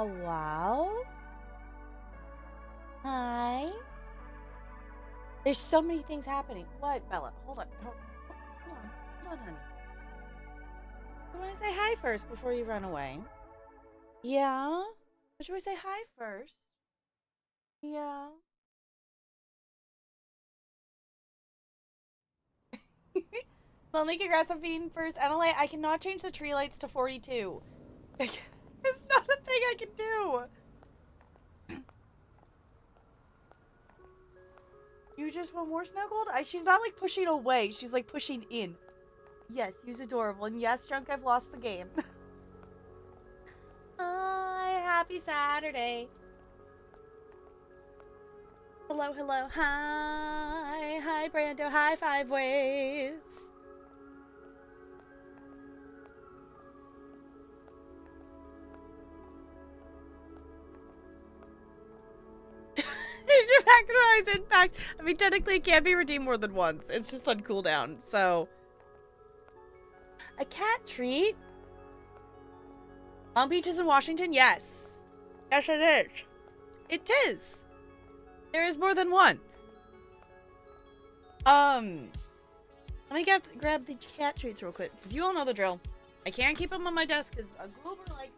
a while. Hi. There's so many things happening. What, Bella? Hold on. Hold on, honey. You want to say hi first before you run away? Yeah? But you want to say hi first? Yeah. Lonely, congrats on being first. Adelaide, I cannot change the tree lights to 42. It's not a thing I can do. You just want more snow gold? She's not like pushing away. She's like pushing in. Yes, he's adorable. And yes, Drunk, I've lost the game. Hi, happy Saturday. Hello, hello, hi. Hi, Brando. Hi, Five Ways. Maximize impact. I mean, technically, it can't be redeemed more than once. It's just on cooldown, so. A cat treat? Long Beach is in Washington? Yes. Yes, it is. It is. There is more than one. Let me grab the cat treats real quick, because you all know the drill. I can't keep them on my desk, because a goober, like...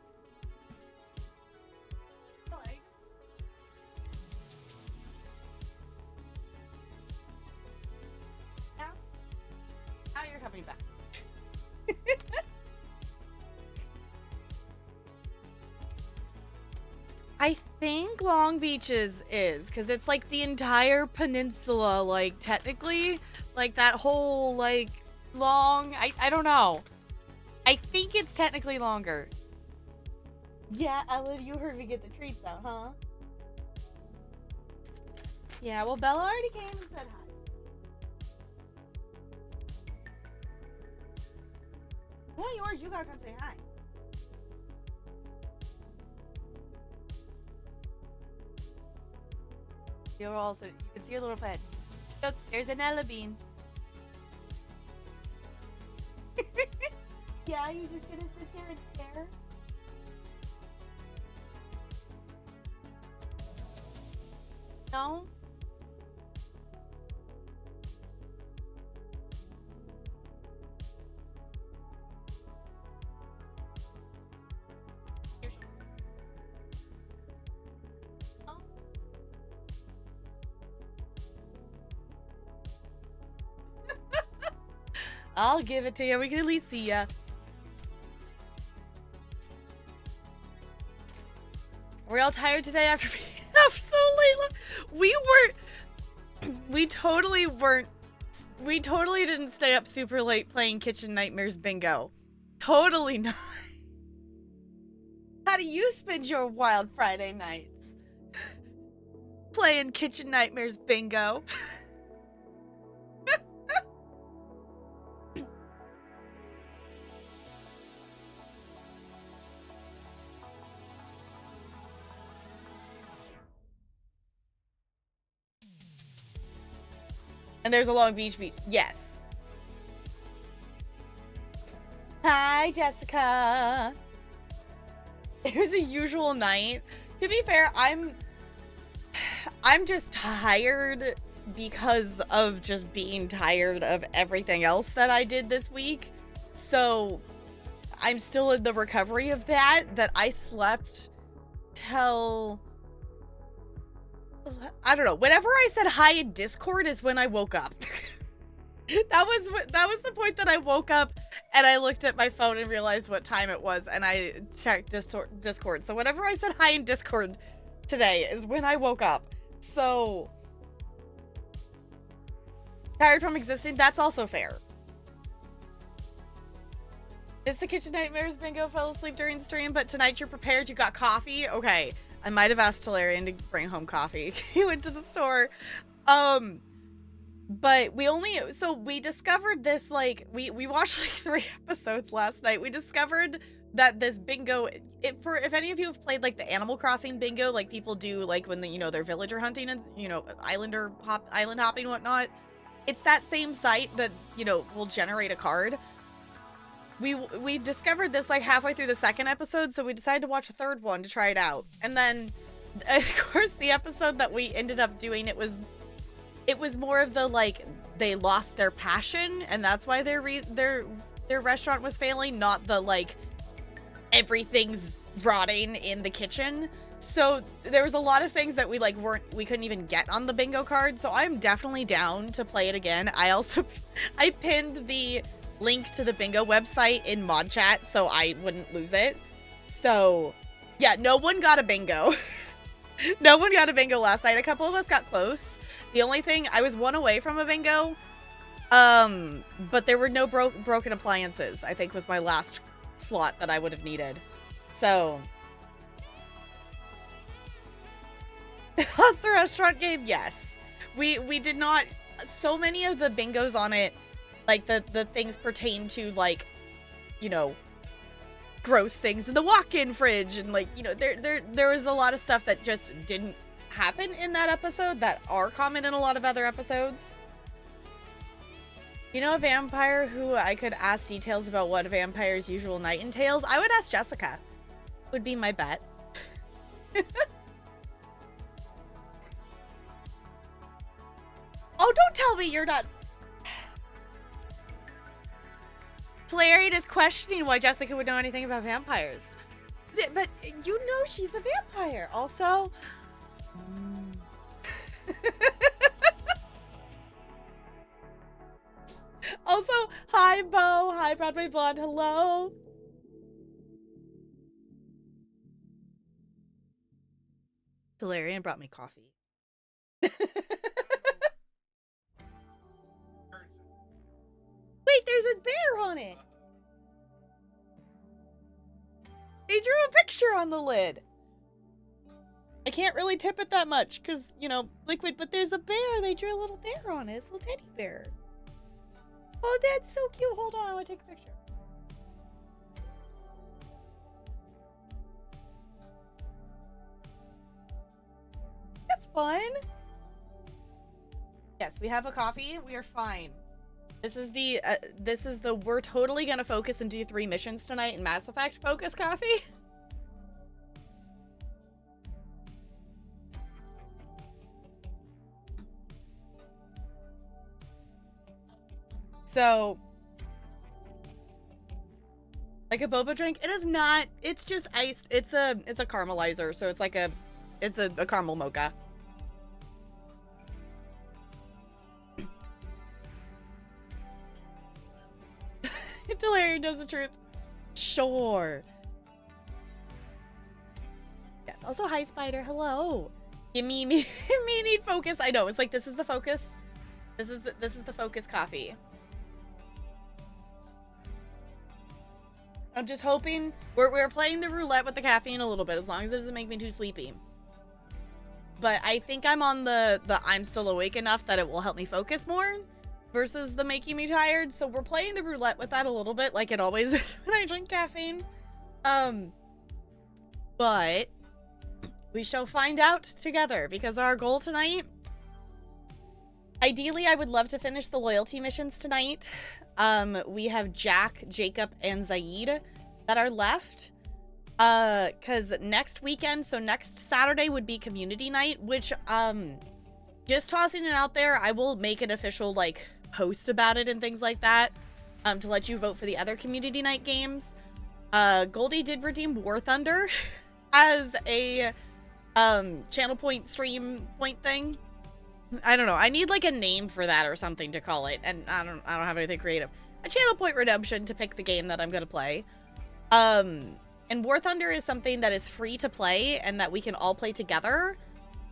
Now you're coming back. I think Long Beach is, because it's like the entire peninsula, like, technically. Like, that whole, like, long... I don't know. I think it's technically longer. Yeah, Ellen, you heard me get the treats out, huh? Yeah, well, Bella already came and said hi. Well, yours, you gotta come say hi. You're also, you can see your little pet. Look, there's an Ella bean. Yeah, you just gonna sit there and stare? No? I'll give it to you. We can at least see ya. We're all tired today after being up so late. We totally weren't. We totally didn't stay up super late playing Kitchen Nightmares Bingo. Totally not. How do you spend your wild Friday nights? Playing Kitchen Nightmares Bingo. And there's a Long Beach beach. Yes. Hi, Jessica. It was a usual night. To be fair, I'm just tired because of just being tired of everything else that I did this week. So I'm still in the recovery of that I slept till... I don't know. Whenever I said hi in Discord is when I woke up. That was the point that I woke up and I looked at my phone and realized what time it was and I checked Discord. So whenever I said hi in Discord today is when I woke up. So tired from existing, that's also fair. It's the Kitchen Nightmares Bingo. Fell asleep during stream, but tonight you're prepared. You got coffee? Okay. I might have asked Talarian to bring home coffee. He went to the store. But we discovered this, like, we watched like 3 episodes last night. We discovered that this bingo, if any of you have played like the Animal Crossing bingo, like people do like when they're villager hunting and, island hopping and whatnot. It's that same site that, will generate a card. we discovered this like halfway through the second episode, so we decided to watch a third one to try it out. And then, of course, the episode that we ended up doing, it was more of the like they lost their passion, and that's why their restaurant was failing, not the like everything's rotting in the kitchen. So there was a lot of things that we couldn't even get on the bingo card. So I'm definitely down to play it again. I pinned the link to the bingo website in mod chat so I wouldn't lose it. So yeah, no one got a bingo. No one got a bingo last night. A couple of us got close. The only thing, I was one away from a bingo, but there were no broken appliances, I think was my last slot that I would have needed. So plus the restaurant game, yes. We did not, so many of the bingos on it, like the things pertain to like, you know, gross things in the walk-in fridge, and like, you know, there was a lot of stuff that just didn't happen in that episode that are common in a lot of other episodes. You know a vampire who I could ask details about what a vampire's usual night entails? I would ask Jessica. Would be my bet. Oh, don't tell me you're not. Talarian is questioning why Jessica would know anything about vampires. But you know she's a vampire. Also, also, hi Bo, hi Broadway Blonde, hello. Talarian brought me coffee. Wait, there's a bear on it. They drew a picture on the lid. I can't really tip it that much because, you know, liquid, but there's a bear. They drew a little bear on it. It's a little teddy bear. Oh, that's so cute. Hold on, I want to take a picture. That's fun. Yes, we have a coffee. We are fine. This is the we're totally gonna focus and do 3 missions tonight in Mass Effect focus coffee. So, like a boba drink, it is not. It's just iced. It's a caramelizer, so it's like a caramel mocha. Delirium knows the truth. Sure. Yes. Also, hi Spider. Hello. Give me need focus. I know. It's like this is the focus. This is the focus coffee. I'm just hoping we're playing the roulette with the caffeine a little bit, as long as it doesn't make me too sleepy. But I think I'm on the I'm still awake enough that it will help me focus more versus the making me tired. So we're playing the roulette with that a little bit, like it always is when I drink caffeine. But we shall find out together, because our goal tonight, ideally I would love to finish the loyalty missions tonight. We have Jack, Jacob, and Zaeed that are left. Because next weekend, so next Saturday would be community night, which, just tossing it out there, I will make an official, like, post about it and things like that, to let you vote for the other community night games. Goldie did redeem War Thunder as a, channel point, stream point thing. I don't know. I need like a name for that or something to call it, and I don't have anything creative. A channel point redemption to pick the game that I'm gonna play. And War Thunder is something that is free to play and that we can all play together.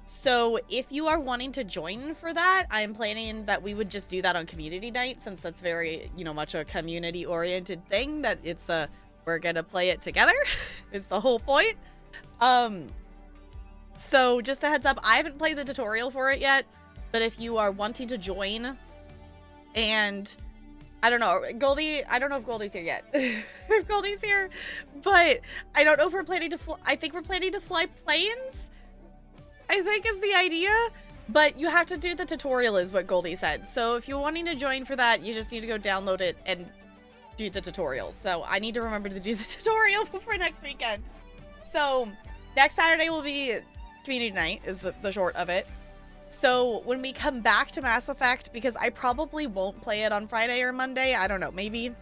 So if you are wanting to join for that, I'm planning that we would just do that on community night, since that's very, you know, much a community oriented thing, that it's we're gonna play it together is the whole point. So just a heads up, I haven't played the tutorial for it yet. But if you are wanting to join, and I don't know, Goldie, I don't know if Goldie's here yet. If Goldie's here, but I don't know if we're planning to fly. I think we're planning to fly planes, I think is the idea. But you have to do the tutorial is what Goldie said. So if you're wanting to join for that, you just need to go download it and do the tutorial. So I need to remember to do the tutorial before next weekend. So next Saturday will be community night is the short of it. So when we come back to Mass Effect, because I probably won't play it on Friday or Monday, I don't know, maybe.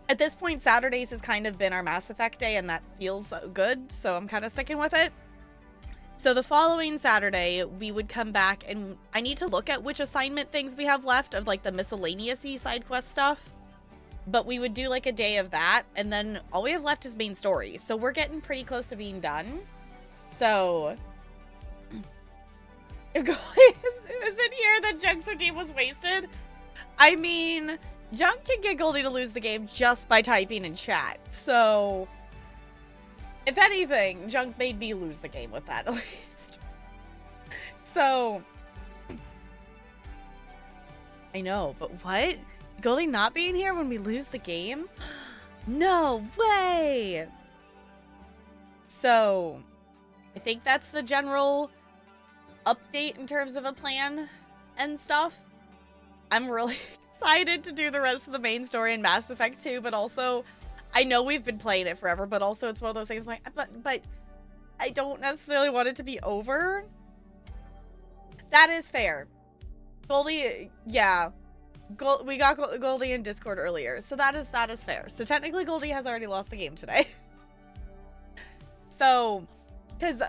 At this point, Saturdays has kind of been our Mass Effect day, and that feels good, so I'm kind of sticking with it. So the following Saturday, we would come back, and I need to look at which assignment things we have left of, like, the miscellaneous-y side quest stuff. But we would do, like, a day of that, and then all we have left is main story. So we're getting pretty close to being done. So if Goldie isn't here, then Junk's redeem was wasted. I mean, Junk can get Goldie to lose the game just by typing in chat. So if anything, Junk made me lose the game with that, at least. So I know, but what? Goldie not being here when we lose the game? No way! So I think that's the general update in terms of a plan and stuff. I'm really excited to do the rest of the main story in Mass Effect 2, but also I know we've been playing it forever, but also it's one of those things like, but I don't necessarily want it to be over. That is fair. Goldie, yeah. We got Goldie in Discord earlier, so that is fair. So technically Goldie has already lost the game today. So, because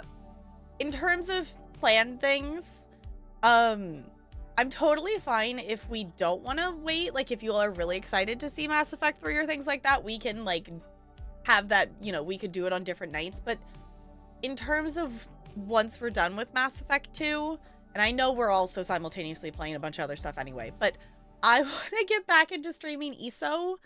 in terms of plan things, I'm totally fine if we don't want to wait. Like, if you all are really excited to see Mass Effect 3 or things like that, we can, like, have that, you know, we could do it on different nights. But in terms of once we're done with Mass Effect 2, and I know we're also simultaneously playing a bunch of other stuff anyway, but I want to get back into streaming ESO.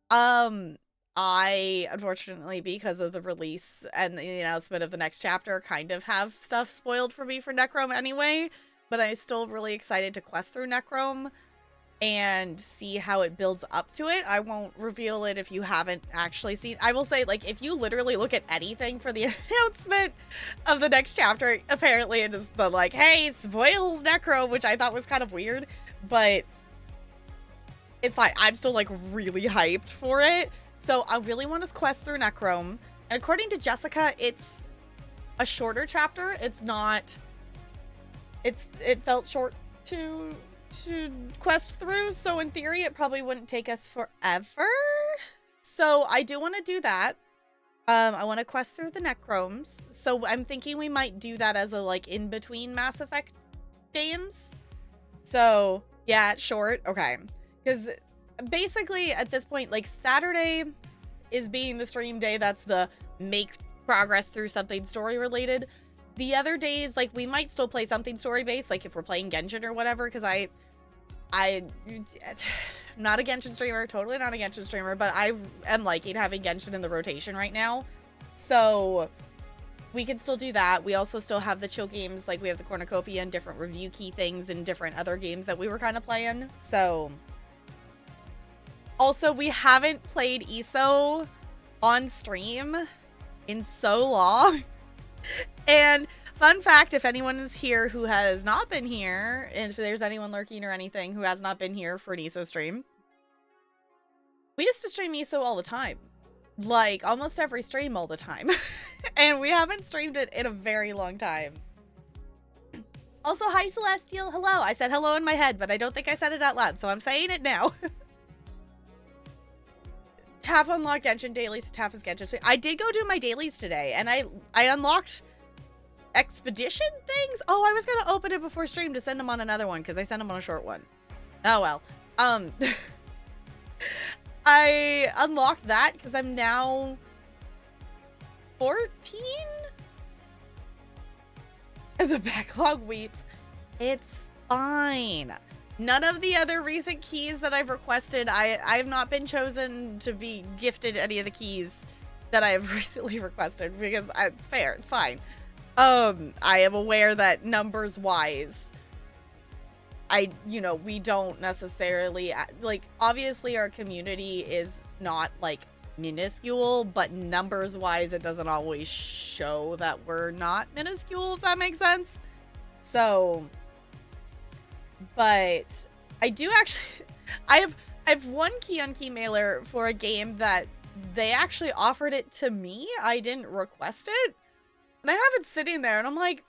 I, unfortunately, because of the release and the announcement of the next chapter, kind of have stuff spoiled for me for Necrome anyway, but I'm still really excited to quest through Necrome and see how it builds up to it. I won't reveal it if you haven't actually seen. I will say, like, if you literally look at anything for the announcement of the next chapter, apparently it is the, like, hey, spoils Necrome, which I thought was kind of weird, but it's fine. I'm still, like, really hyped for it. So I really want to quest through Necrome. And according to Jessica, it's a shorter chapter. It's not... It felt short to quest through. So in theory, it probably wouldn't take us forever. So I do want to do that. I want to quest through the Necromes. So I'm thinking we might do that as a, like, in-between Mass Effect games. So, yeah, it's short. Okay. Because basically, at this point, like, Saturday is being the stream day. That's the make progress through something story-related. The other days, like, we might still play something story-based, like, if we're playing Genshin or whatever, because I'm not a Genshin streamer, totally not a Genshin streamer, but I am liking having Genshin in the rotation right now. So we can still do that. We also still have the chill games, like we have the cornucopia and different review key things and different other games that we were kind of playing. So also, we haven't played ESO on stream in so long. And fun fact, if anyone is here who has not been here, and if there's anyone lurking or anything who has not been here for an ESO stream, we used to stream ESO all the time. Like, almost every stream all the time. And we haven't streamed it in a very long time. Also, hi Celestial, hello. I said hello in my head, but I don't think I said it out loud, so I'm saying it now. Tap unlocked Genshin dailies to tap his Genshin stream. I did go do my dailies today, and I unlocked expedition things. Oh, I was gonna open it before stream to send them on another one because I sent them on a short one. Oh well. I unlocked that because I'm now 14. And the backlog weeps. It's fine. None of the other recent keys that I've requested, I have not been chosen to be gifted any of the keys that I have recently requested because it's fair. It's fine. I am aware that numbers wise, we don't necessarily, like, obviously our community is not, like, minuscule, but numbers wise, it doesn't always show that we're not minuscule, if that makes sense. So, but I do actually, I have I've won key on key mailer for a game that they actually offered it to me. I didn't request it. And I have it sitting there and I'm like,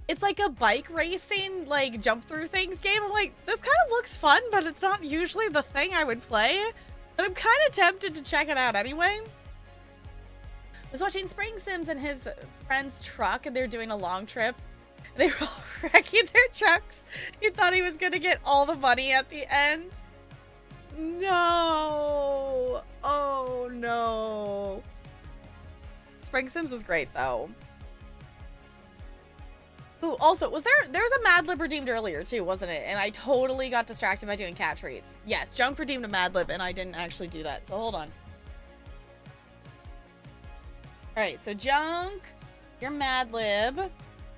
it's like a bike racing, like jump through things game. I'm like, this kind of looks fun, but it's not usually the thing I would play. But I'm kind of tempted to check it out anyway. I was watching Spring Sims and his friend's truck and they're doing a long trip. They were all wrecking their trucks. He thought he was going to get all the money at the end. No. Oh, no. Spring Sims was great, though. Ooh, also, there was a Mad Lib redeemed earlier, too, wasn't it? And I totally got distracted by doing cat treats. Yes, Junk redeemed a Mad Lib, and I didn't actually do that, so hold on. Alright, so Junk, your Mad Lib.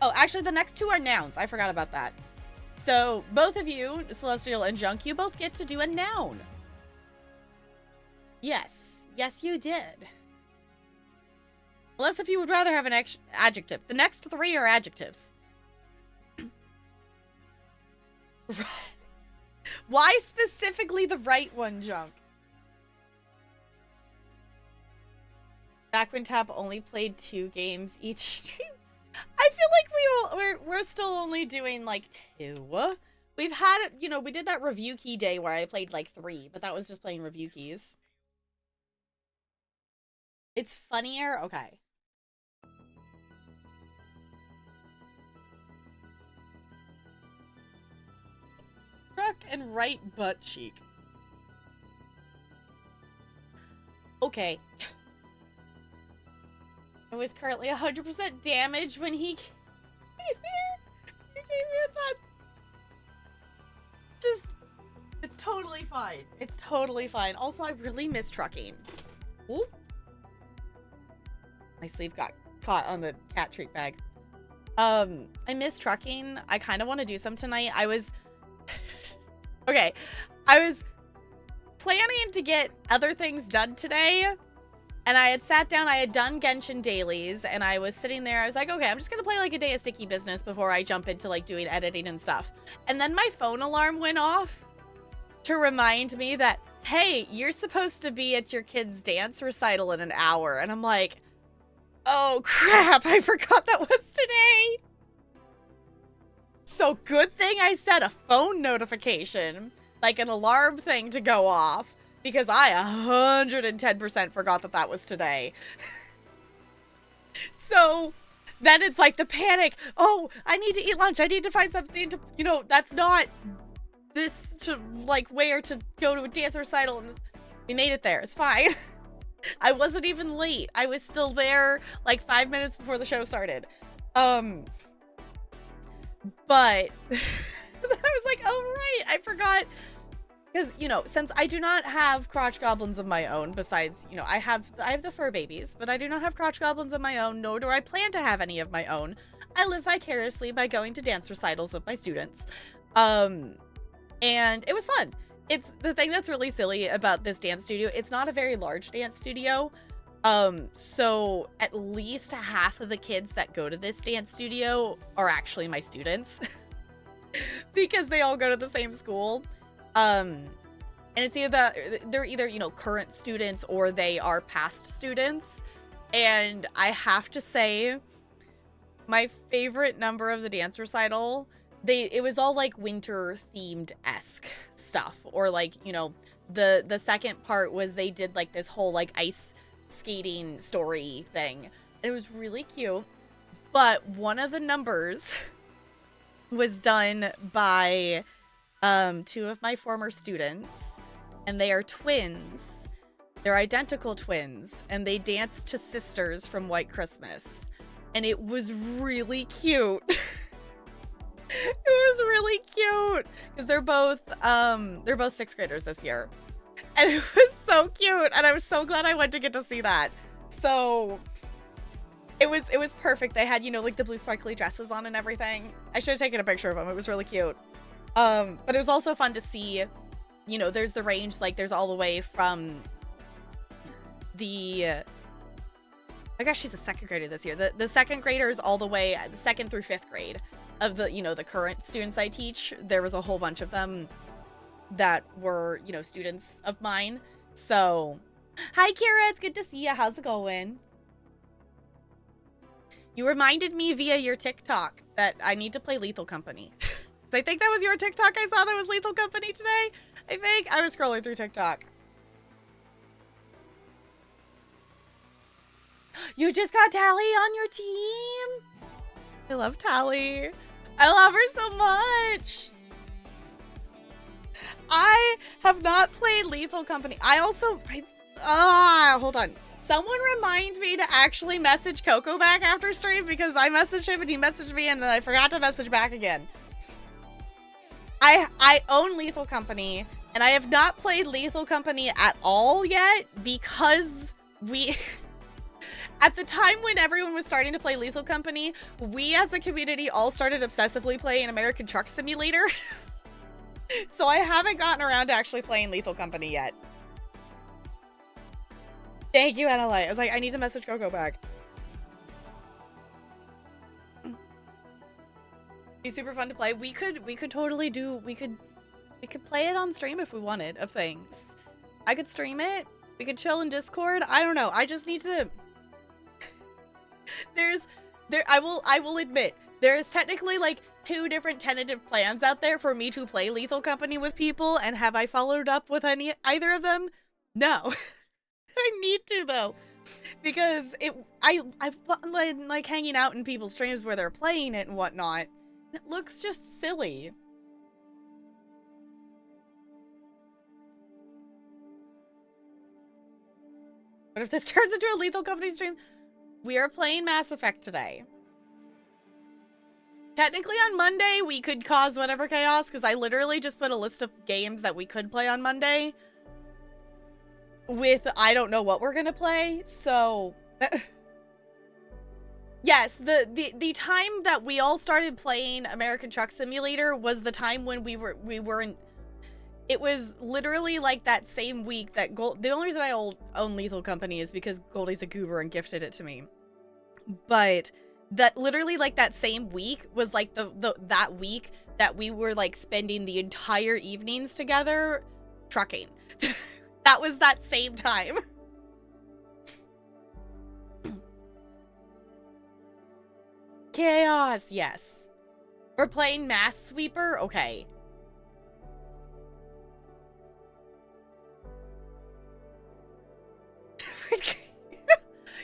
Oh, actually, the next two are nouns. I forgot about that. So, both of you, Celestial and Junk, you both get to do a noun. Yes. Yes, you did. Unless if you would rather have an adjective. The next three are adjectives. Why specifically the right one, Junk? Back when Tap only played 2 games each stream. I feel like we're still only doing like 2. We've had, you know, we did that review key day where I played like 3, but that was just playing review keys. It's funnier? Okay. Truck and right butt cheek. Okay. It was currently 100% damaged when he came here that. Just, it's totally fine. It's totally fine. Also, I really miss trucking. Ooh. My sleeve got caught on the cat treat bag. I miss trucking. I kind of want to do some tonight. Okay. I was planning to get other things done today. And I had sat down, I had done Genshin dailies, and I was sitting there, I was like, okay, I'm just gonna play like a day of Sticky Business before I jump into like doing editing and stuff. And then my phone alarm went off to remind me that, hey, you're supposed to be at your kid's dance recital in an hour. And I'm like, oh crap, I forgot that was today. So good thing I set a phone notification, like an alarm thing to go off. Because I 110% forgot that that was today. So then it's like the panic. Oh, I need to eat lunch. I need to find something to, you know, that's not this to like where to go to a dance recital. And we made it there. It's fine. I wasn't even late. I was still there like 5 minutes before the show started. But I was like, oh, right. I forgot. Because, you know, since I do not have crotch goblins of my own, besides, you know, I have the fur babies, but I do not have crotch goblins of my own, nor do I plan to have any of my own. I live vicariously by going to dance recitals with my students. And it was fun. It's the thing that's really silly about this dance studio. It's not a very large dance studio. So at least half of the kids that go to this dance studio are actually my students. Because they all go to the same school. And it's either that they're either, you know, current students or they are past students. And I have to say, my favorite number of the dance recital, it was all like winter themed-esque stuff. Or like, you know, the second part was they did like this whole like ice skating story thing. And it was really cute. But one of the numbers was done by 2 of my former students, and they are twins. They're identical twins, and they danced to Sisters from White Christmas, and it was really cute. It was really cute because they're both 6th graders this year, and it was so cute, and I was so glad I went to get to see that. So it was perfect. They had, you know, like the blue sparkly dresses on and everything. I should have taken a picture of them. It was really cute. But it was also fun to see, you know, there's the range, like there's all the way from I guess she's a 2nd grader this year. The 2nd graders all the way, the 2nd through 5th grade of the, you know, the current students I teach. There was a whole bunch of them. that were, you know, students of mine. So, hi Kira, it's good to see you. How's it going? You reminded me via your TikTok that I need to play Lethal Company. I think that was your TikTok I saw that was Lethal Company today. I think I was scrolling through TikTok. You just got Tally on your team? I love Tally. I love her so much. I have not played Lethal Company. Hold on. Someone remind me to actually message Coco back after stream because I messaged him and he messaged me and then I forgot to message back again. I own Lethal Company and I have not played Lethal Company at all yet because at the time when everyone was starting to play Lethal Company, we as a community all started obsessively playing American Truck Simulator. So I haven't gotten around to actually playing Lethal Company yet. Thank you, Annalite. I was like, I need to message Coco back. Be super fun to play. We could totally do, we could play it on stream if we wanted of things. I could stream it. We could chill in Discord. I don't know. I just need to. I will admit, there's technically like 2 different tentative plans out there for me to play Lethal Company with people, and have I followed up with either of them? No. I need to though, because I've like hanging out in people's streams where they're playing it and whatnot. It looks just silly. But if this turns into a Lethal Company stream, we are playing Mass Effect today. Technically on Monday, we could cause whatever chaos, because I literally just put a list of games that we could play on Monday with I don't know what we're gonna play, so yes, the time that we all started playing American Truck Simulator was the time when we weren't. It was literally like that same week that the only reason I own Lethal Company is because Goldie's a goober and gifted it to me. But that literally like that same week was like that week that we were like spending the entire evenings together trucking. That was that same time. Chaos, yes. We're playing Mass Sweeper? Okay.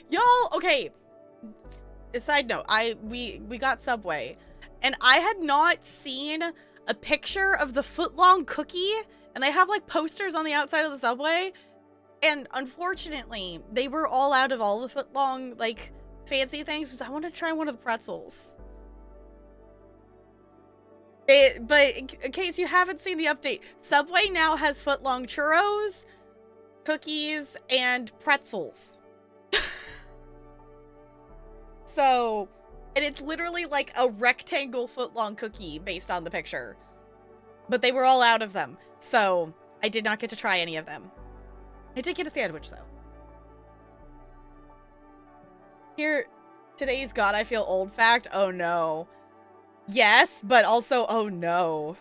Y'all, okay. A side note, we got Subway, and I had not seen a picture of the footlong cookie, and they have like posters on the outside of the Subway, and unfortunately they were all out of all the footlong like fancy things because I want to try one of the pretzels. But in case you haven't seen the update, Subway now has footlong churros, cookies, and pretzels. So, and it's literally like a rectangle footlong cookie based on the picture. But they were all out of them, so I did not get to try any of them. I did get a sandwich, though. Here, today's God, I feel old fact. Oh, no. Yes, but also, oh, no.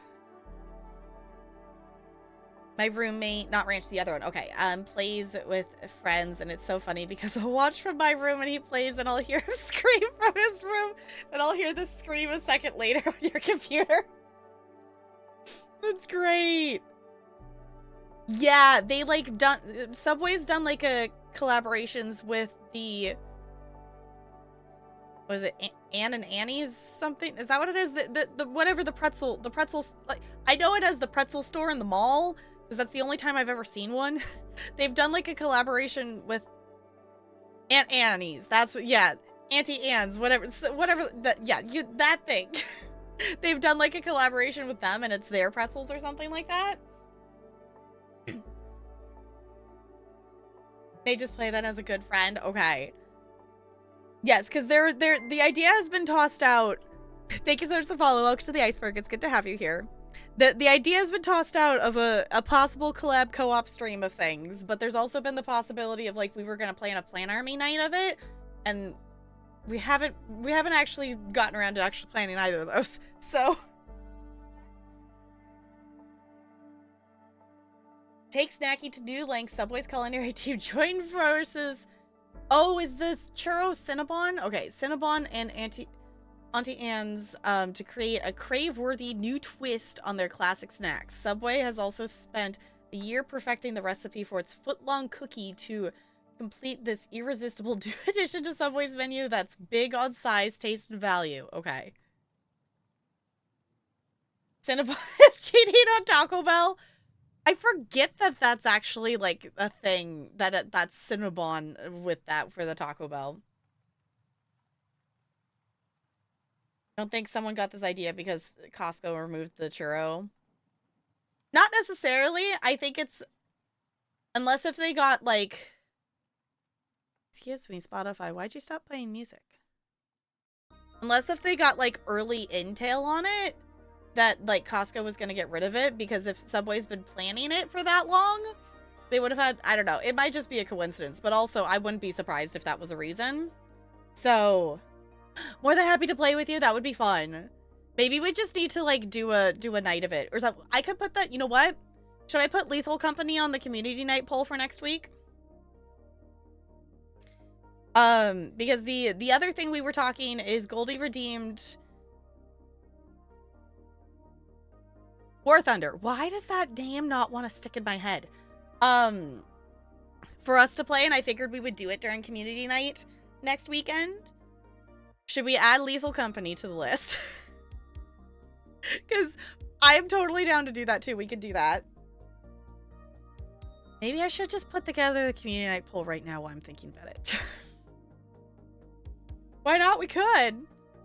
My roommate, not Ranch, the other one, okay, plays with friends, and it's so funny because I'll watch from my room and he plays and I'll hear him scream from his room, and I'll hear the scream a second later on your computer. That's great. Yeah, they like Subway's done like a collaborations with the, what is it, Ann and Annie's something? Is that what it is? The whatever the pretzels, like, I know it as the pretzel store in the mall, because that's the only time I've ever seen one. They've done like a collaboration with Aunt Annie's. That's what, yeah, Auntie Anne's, whatever, that thing. They've done like a collaboration with them, and it's their pretzels or something like that. They just play that as a good friend. Okay. Yes, because the idea has been tossed out. Thank you so much for the follow. Welcome to the Iceberg. It's good to have you here. The idea has been tossed out of a possible collab co-op stream of things, but there's also been the possibility of like we were gonna plan a Plan Army night of it, and we haven't actually gotten around to actually planning either of those. So Take Snacky to new lengths. Subway's culinary team join forces. Oh, is this Churro Cinnabon? Okay, Cinnabon and Auntie Anne's to create a crave-worthy new twist on their classic snacks. Subway has also spent a year perfecting the recipe for its foot-long cookie to complete this irresistible new addition to Subway's menu that's big on size, taste, and value. Okay. Cinnabon is cheating on Taco Bell. I forget that that's actually like a thing, that's Cinnabon with that for the Taco Bell. I don't think someone got this idea because Costco removed the churro. Not necessarily. I think it's, unless if they got like, excuse me, Spotify, why'd you stop playing music? Unless if they got like early intel on it, that like Costco was going to get rid of it, because if Subway's been planning it for that long, they would have had, I don't know, it might just be a coincidence, but also I wouldn't be surprised if that was a reason. So, more than happy to play with you. That would be fun. Maybe we just need to like do a night of it or something. I could put that, you know what? Should I put Lethal Company on the community night poll for next week? Because the other thing we were talking is Goldie redeemed War Thunder. Why does that name not want to stick in my head? For us to play, and I figured we would do it during community night next weekend. Should we add Lethal Company to the list? Because I'm totally down to do that too. We could do that. Maybe I should just put together the community night poll right now while I'm thinking about it. Why not? We could.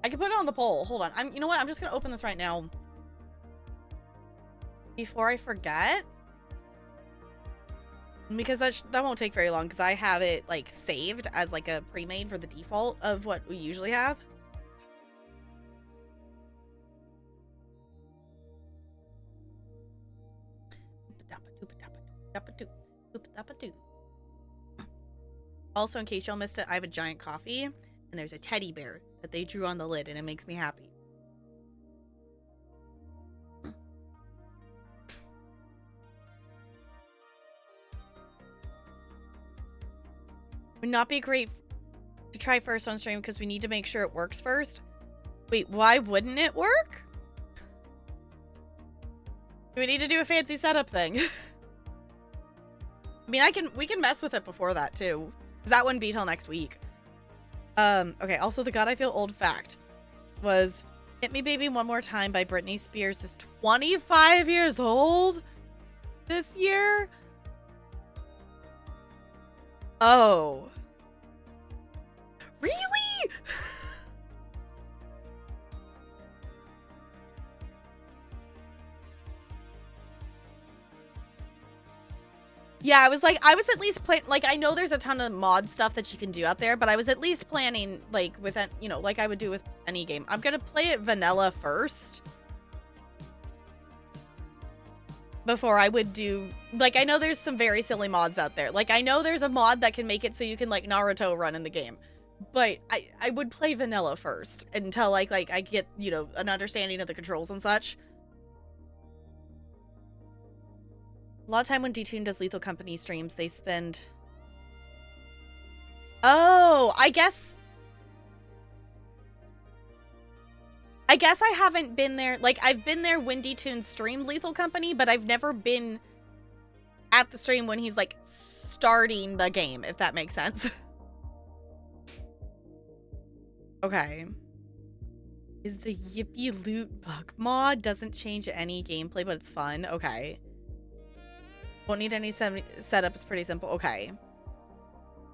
I could put it on the poll. Hold on. You know what? I'm just going to open this right now. Before I forget, because that won't take very long, because I have it like saved as like a pre-made for the default of what we usually have. Also, in case y'all missed it, I have a giant coffee and there's a teddy bear that they drew on the lid, and it makes me happy. Would not be great to try first on stream because we need to make sure it works first. Wait, why wouldn't it work? Do we need to do a fancy setup thing? I mean, we can mess with it before that too. That wouldn't be till next week. Okay, also the God I Feel Old fact was Hit Me Baby One More Time by Britney Spears is 25 years old this year. Oh. Really? Yeah, I was at least planning, like, I know there's a ton of mod stuff that you can do out there, but I was at least planning, like, with, you know, like I would do with any game. I'm gonna play it vanilla first. Before I would do, like, I know there's some very silly mods out there. Like, I know there's a mod that can make it so you can, like, Naruto run in the game. But I would play vanilla first until, like I get, you know, an understanding of the controls and such. A lot of time when Detune does Lethal Company streams, they spend... Oh, I guess I haven't been there. Like, I've been there when Detune streamed Lethal Company, but I've never been at the stream when he's, like, starting the game, if that makes sense. Okay. Is the Yippee Loot bug mod? Doesn't change any gameplay, but it's fun. Okay. Won't need any setup. It's pretty simple. Okay.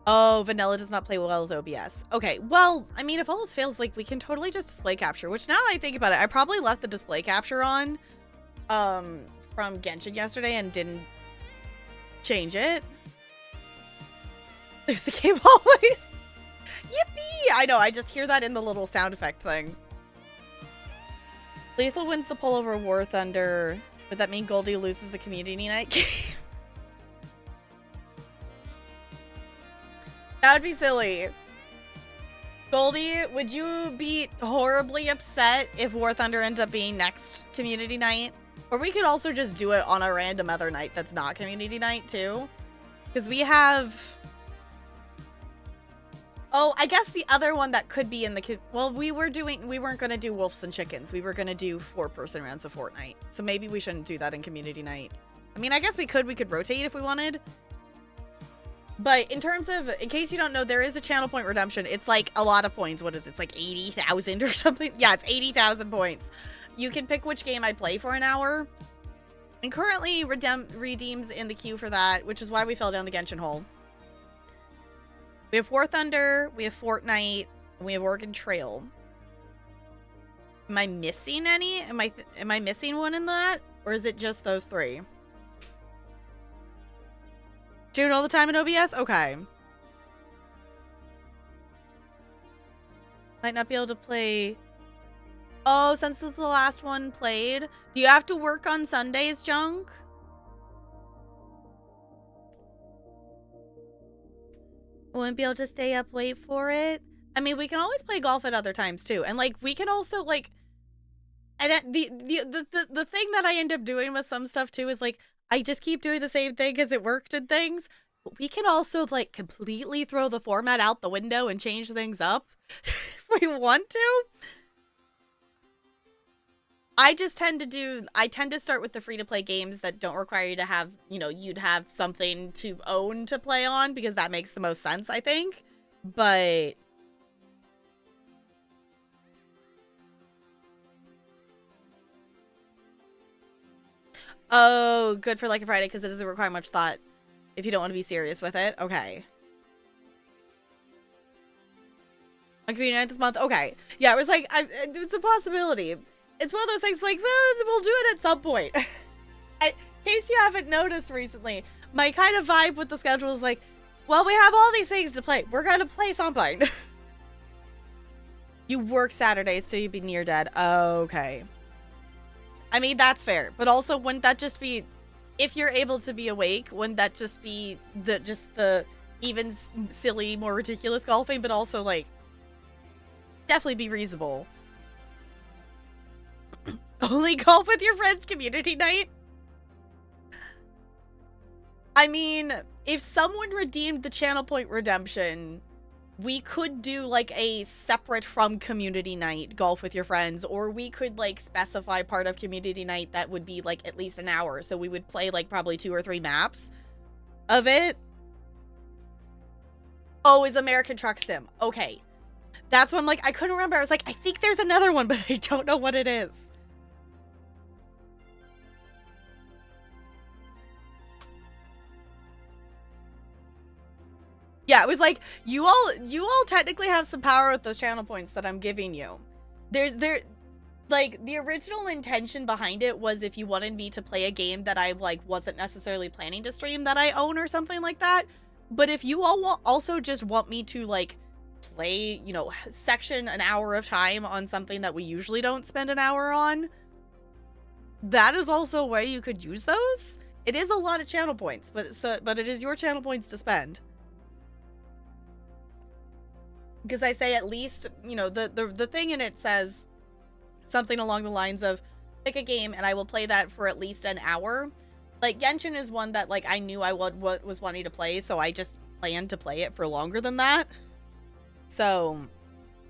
Oh, vanilla does not play well with OBS. Okay, well, I mean, if all else fails, like, we can totally just display capture, which now that I think about it, I probably left the display capture on from Genshin yesterday and didn't change it. There's the game always. Yippee! I know, I just hear that in the little sound effect thing. Lethal wins the poll over War Thunder. Would that mean Goldie loses the community night game? That would be silly. Goldie, would you be horribly upset if War Thunder ends up being next community night? Or we could also just do it on a random other night that's not community night too. Because we have... Oh, I guess the other one that could be in the... Well, we weren't going to do Wolves and Chickens. We were going to do 4-person rounds of Fortnite. So maybe we shouldn't do that in community night. I mean, I guess we could rotate if we wanted. But in terms of, in case you don't know, there is a channel point redemption. It's like a lot of points. What is it? It's like 80,000 or something. Yeah, it's 80,000 points. You can pick which game I play for an hour. And currently redeems in the queue for that, which is why we fell down the Genshin hole. We have War Thunder, we have Fortnite, and we have Oregon Trail. Am I missing any? Am I missing one in that? Or is it just those three? Doing all the time in OBS? Okay. Might not be able to play... Oh, since this is the last one played. Do you have to work on Sundays, Junk? Wouldn't be able to stay up late for it. I mean, we can always play golf at other times too. And like, we can also like... And the thing that I end up doing with some stuff too is like, I just keep doing the same thing because it worked and things. But we can also like completely throw the format out the window and change things up if we want to. I tend to start with the free-to-play games that don't require you to have, you know, you'd have something to own to play on because that makes the most sense, I think. But... Oh, good for like a Friday because it doesn't require much thought if you don't want to be serious with it. Okay. On community night this month? Okay. Yeah, it was like, it's a possibility. It's one of those things like, well, we'll do it at some point. In case you haven't noticed recently, my kind of vibe with the schedule is like, well, we have all these things to play. We're going to play something. You work Saturdays, so you'd be near dead. Okay. I mean, that's fair. But also, wouldn't that just be, if you're able to be awake, wouldn't that just be the even silly, more ridiculous golfing, but also, like, definitely be reasonable. Only golf with your friends community night? I mean, if someone redeemed the channel point redemption, we could do like a separate from community night golf with your friends, or we could like specify part of community night that would be like at least an hour. So we would play like probably 2 or 3 maps of it. Oh, is American Truck Sim. Okay. That's when I'm like, I couldn't remember. I was like, I think there's another one, but I don't know what it is. Yeah, it was like, you all technically have some power with those channel points that I'm giving you. Like, the original intention behind it was if you wanted me to play a game that I, like, wasn't necessarily planning to stream that I own or something like that. But if you all also just want me to, like, play, you know, section an hour of time on something that we usually don't spend an hour on, that is also a way you could use those. It is a lot of channel points, but it is your channel points to spend. Because I say at least, you know, the thing in it says something along the lines of, pick a game and I will play that for at least an hour. Like, Genshin is one that, like, I knew I was wanting to play, so I just planned to play it for longer than that. So,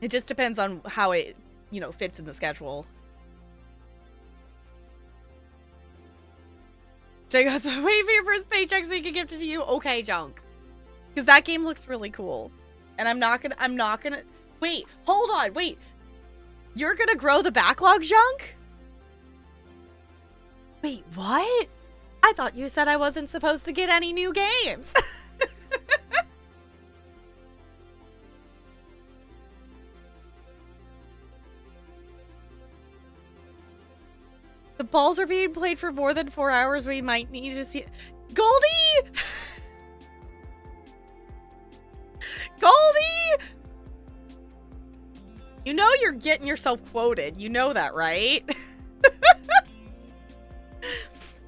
it just depends on how it, you know, fits in the schedule. Jay goes, wait for your first paycheck so you can gift it to you. Okay, Junk. Because that game looks really cool. And I'm not gonna, wait, hold on, wait. You're gonna grow the backlog, Junk? Wait, what? I thought you said I wasn't supposed to get any new games. The balls are being played for more than 4 hours. We might need to see... Goldie! Goldie! You know you're getting yourself quoted. You know that, right?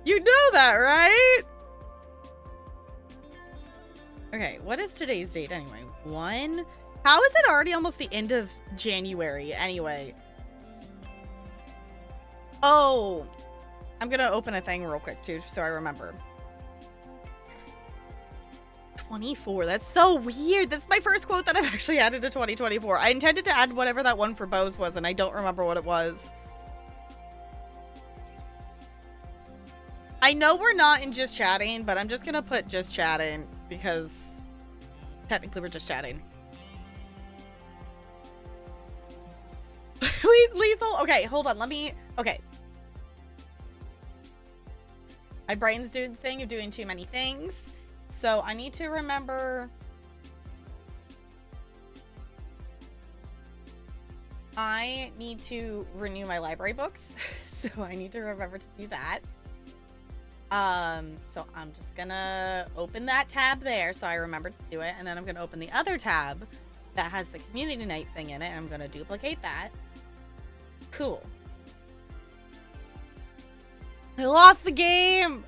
You know that, right? Okay, what is today's date anyway? 1? How is it already almost the end of January anyway? Oh, I'm gonna open a thing real quick too, so I remember. 24. That's so weird. This is my first quote that I've actually added to 2024. I intended to add whatever that one for Bose was, and I don't remember what it was. I know we're not in just chatting, but I'm just gonna put just chatting because technically we're just chatting. Wait, lethal. Okay, hold on. Let me. Okay. My brain's doing the thing of doing too many things. So I need to remember. I need to renew my library books. So I need to remember to do that. So I'm just gonna open that tab there so I remember to do it. And then I'm gonna open the other tab that has the community night thing in it. I'm gonna duplicate that. Cool. I lost the game!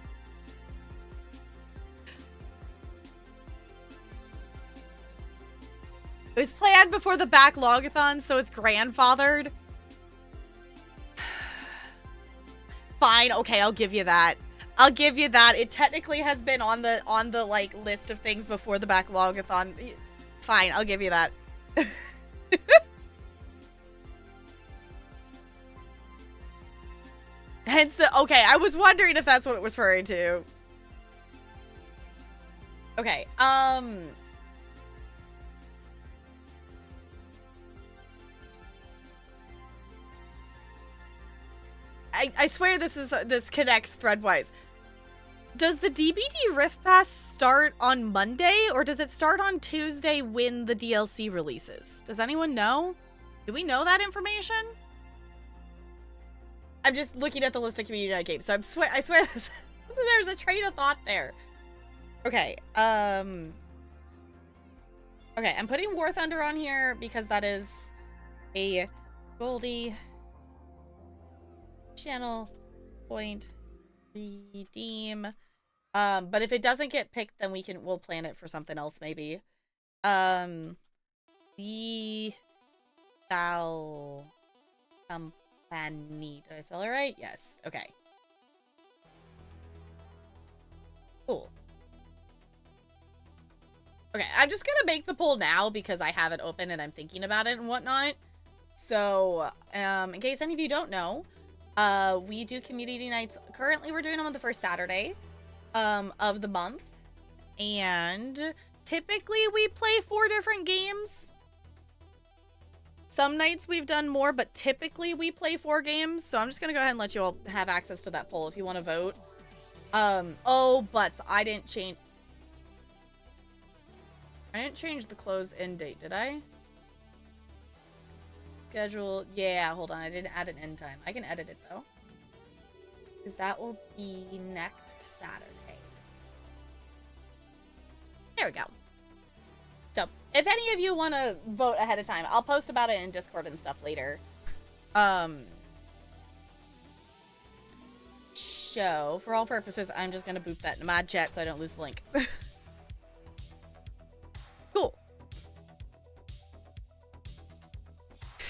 It was planned before the backlogathon, so it's grandfathered. Fine, okay, I'll give you that. I'll give you that. It technically has been on the like list of things before the backlogathon. Fine, I'll give you that. Hence the okay, I was wondering if that's what it was referring to. Okay, I swear this connects threadwise. Does the DBD Rift Pass start on Monday, or does it start on Tuesday when the DLC releases? Does anyone know? Do we know that information? I'm just looking at the list of community night games, so I swear there's a train of thought there. Okay, okay, I'm putting War Thunder on here because that is a Goldie channel point redeem. But if it doesn't get picked, then we'll plan it for something else maybe. The Sal Company. Did I spell it right? Yes. Okay. Cool. Okay, I'm just gonna make the poll now because I have it open and I'm thinking about it and whatnot. So, in case any of you don't know, we do community nights. Currently, we're doing them on the first Saturday of the month. And typically, we play 4 different games. Some nights we've done more, but typically we play 4 games. So I'm just going to go ahead and let you all have access to that poll if you want to vote. Oh, but I didn't change the close end date, did I? Schedule. Yeah, hold on. I didn't add an end time. I can edit it, though. Because that will be next Saturday. There we go. So, if any of you want to vote ahead of time, I'll post about it in Discord and stuff later. So, for all purposes, I'm just going to boot that in mod chat so I don't lose the link. Cool.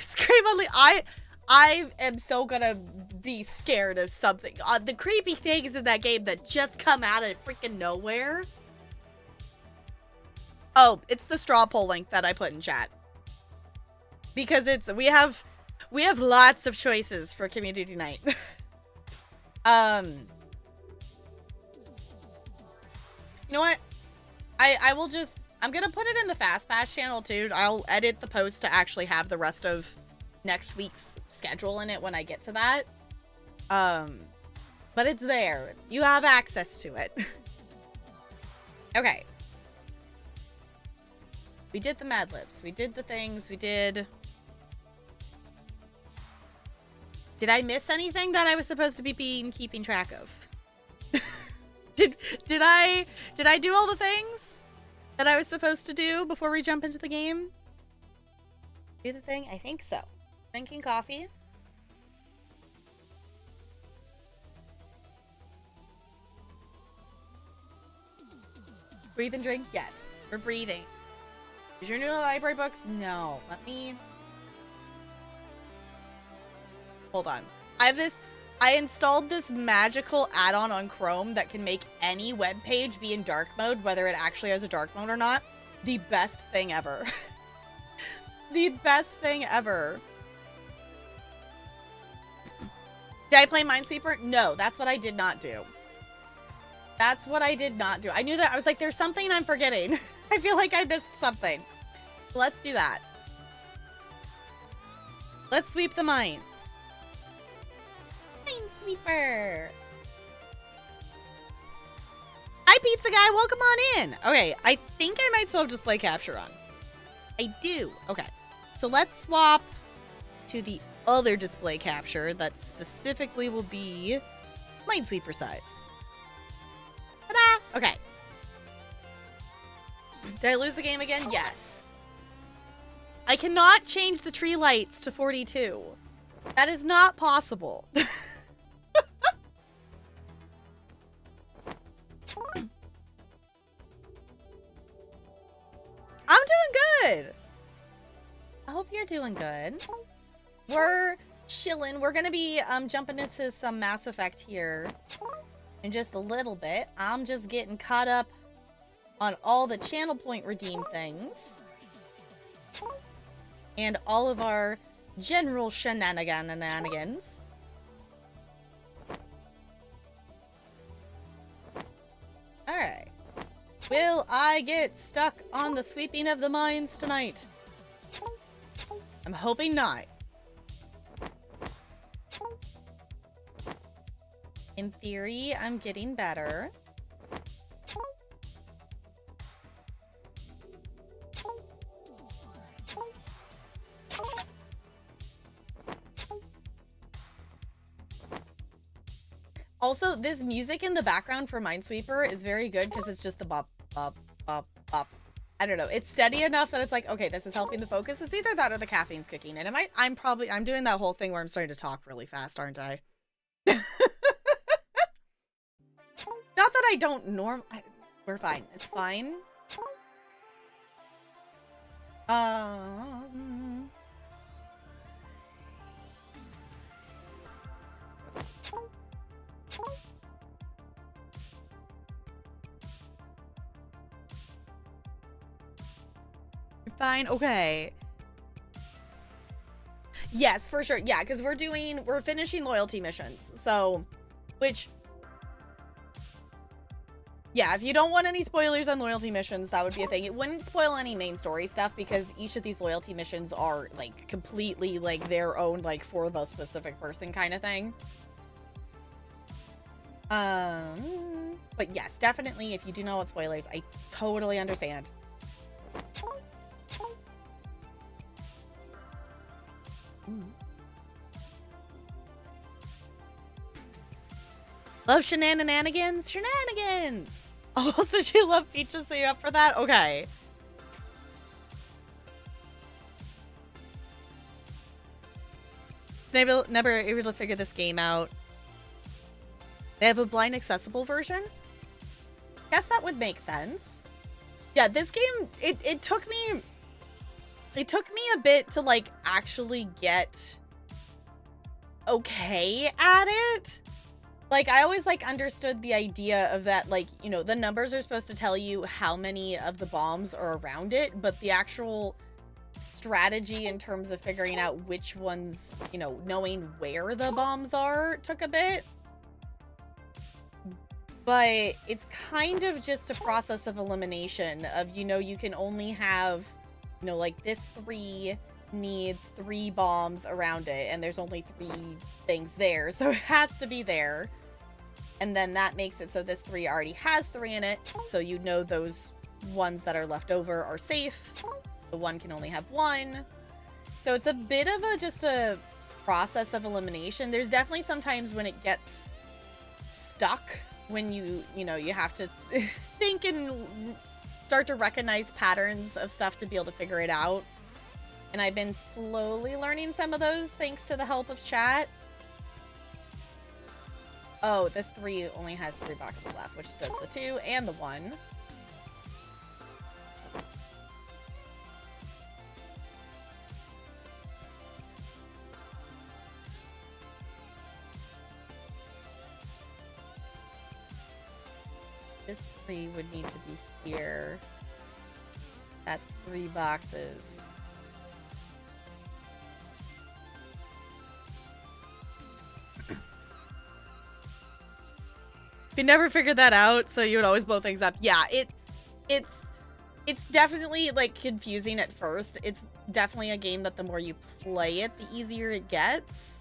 Scream only. I am so gonna be scared of something. The creepy things in that game that just come out of freaking nowhere. Oh, it's the straw poll link that I put in chat. Because we have lots of choices for community night. You know what? I will just, I'm gonna put it in the Fast Pass channel too. I'll edit the post to actually have the rest of next week's schedule in it when I get to that. But it's there. You have access to it. Okay. We did the Mad Libs. We did the things. We did... Did I miss anything that I was supposed to be keeping track of? Did I do all the things that I was supposed to do before we jump into the game? Do the thing? I think so. Drinking coffee. Breathe and drink? Yes. We're breathing. Is your new library books? No. Let me... Hold on. I have this... I installed this magical add-on on Chrome that can make any web page be in dark mode, whether it actually has a dark mode or not. The best thing ever. The best thing ever. Did I play Minesweeper? No, that's what I did not do. That's what I did not do. I knew that. I was like, there's something I'm forgetting. I feel like I missed something. Let's do that. Let's sweep the mines. Minesweeper. Hi, Pizza Guy. Welcome on in. Okay, I think I might still have display capture on. I do. Okay, so let's swap to the other display capture that specifically will be Minesweeper size. Ta-da! Okay. Did I lose the game again? Yes. I cannot change the tree lights to 42. That is not possible. I'm doing good. I hope you're doing good. We're chilling. We're gonna be jumping into some Mass Effect here in just a little bit. I'm just getting caught up on all the channel point redeem things and all of our general shenanigans. All right. Will I get stuck on the sweeping of the mines tonight? I'm hoping not. In theory, I'm getting better. Also, this music in the background for Minesweeper is very good because it's just the bop, bop, bop, bop. I don't know. It's steady enough that it's like, okay, this is helping the focus. It's either that or the caffeine's kicking in. I'm doing that whole thing where I'm starting to talk really fast, aren't I? Not that I don't we're fine. It's fine. You're fine. Okay. Yes, for sure. Yeah, because we're finishing loyalty missions. So, yeah, if you don't want any spoilers on loyalty missions, that would be a thing. It wouldn't spoil any main story stuff because each of these loyalty missions are like completely like their own, like for the specific person kind of thing. But yes, definitely if you do not want spoilers, I totally understand. Love shenanigans? Shenanigans! Oh, so she loved Peaches, so you up for that? Okay. Never able to figure this game out. They have a blind accessible version? Guess that would make sense. Yeah, this game, it took me a bit to like actually get okay at it. Like, I always, like, understood the idea of that, like, you know, the numbers are supposed to tell you how many of the bombs are around it, but the actual strategy in terms of figuring out which ones, you know, knowing where the bombs are took a bit. But it's kind of just a process of elimination of, you know, you can only have, you know, like, this 3 needs 3 bombs around it, and there's only 3 things there, so it has to be there. And then that makes it so this 3 already has 3 in it, so you know those ones that are left over are safe. The 1 can only have 1. So it's a bit of just a process of elimination. There's definitely sometimes when it gets stuck, when you know, you have to think and start to recognize patterns of stuff to be able to figure it out. And I've been slowly learning some of those thanks to the help of chat. Oh, this 3 only has 3 boxes left, which does the 2 and the 1. This 3 would need to be here. That's 3 boxes. We never figured that out, so you would always blow things up. Yeah, it's definitely like confusing at first. It's definitely a game that the more you play it, the easier it gets.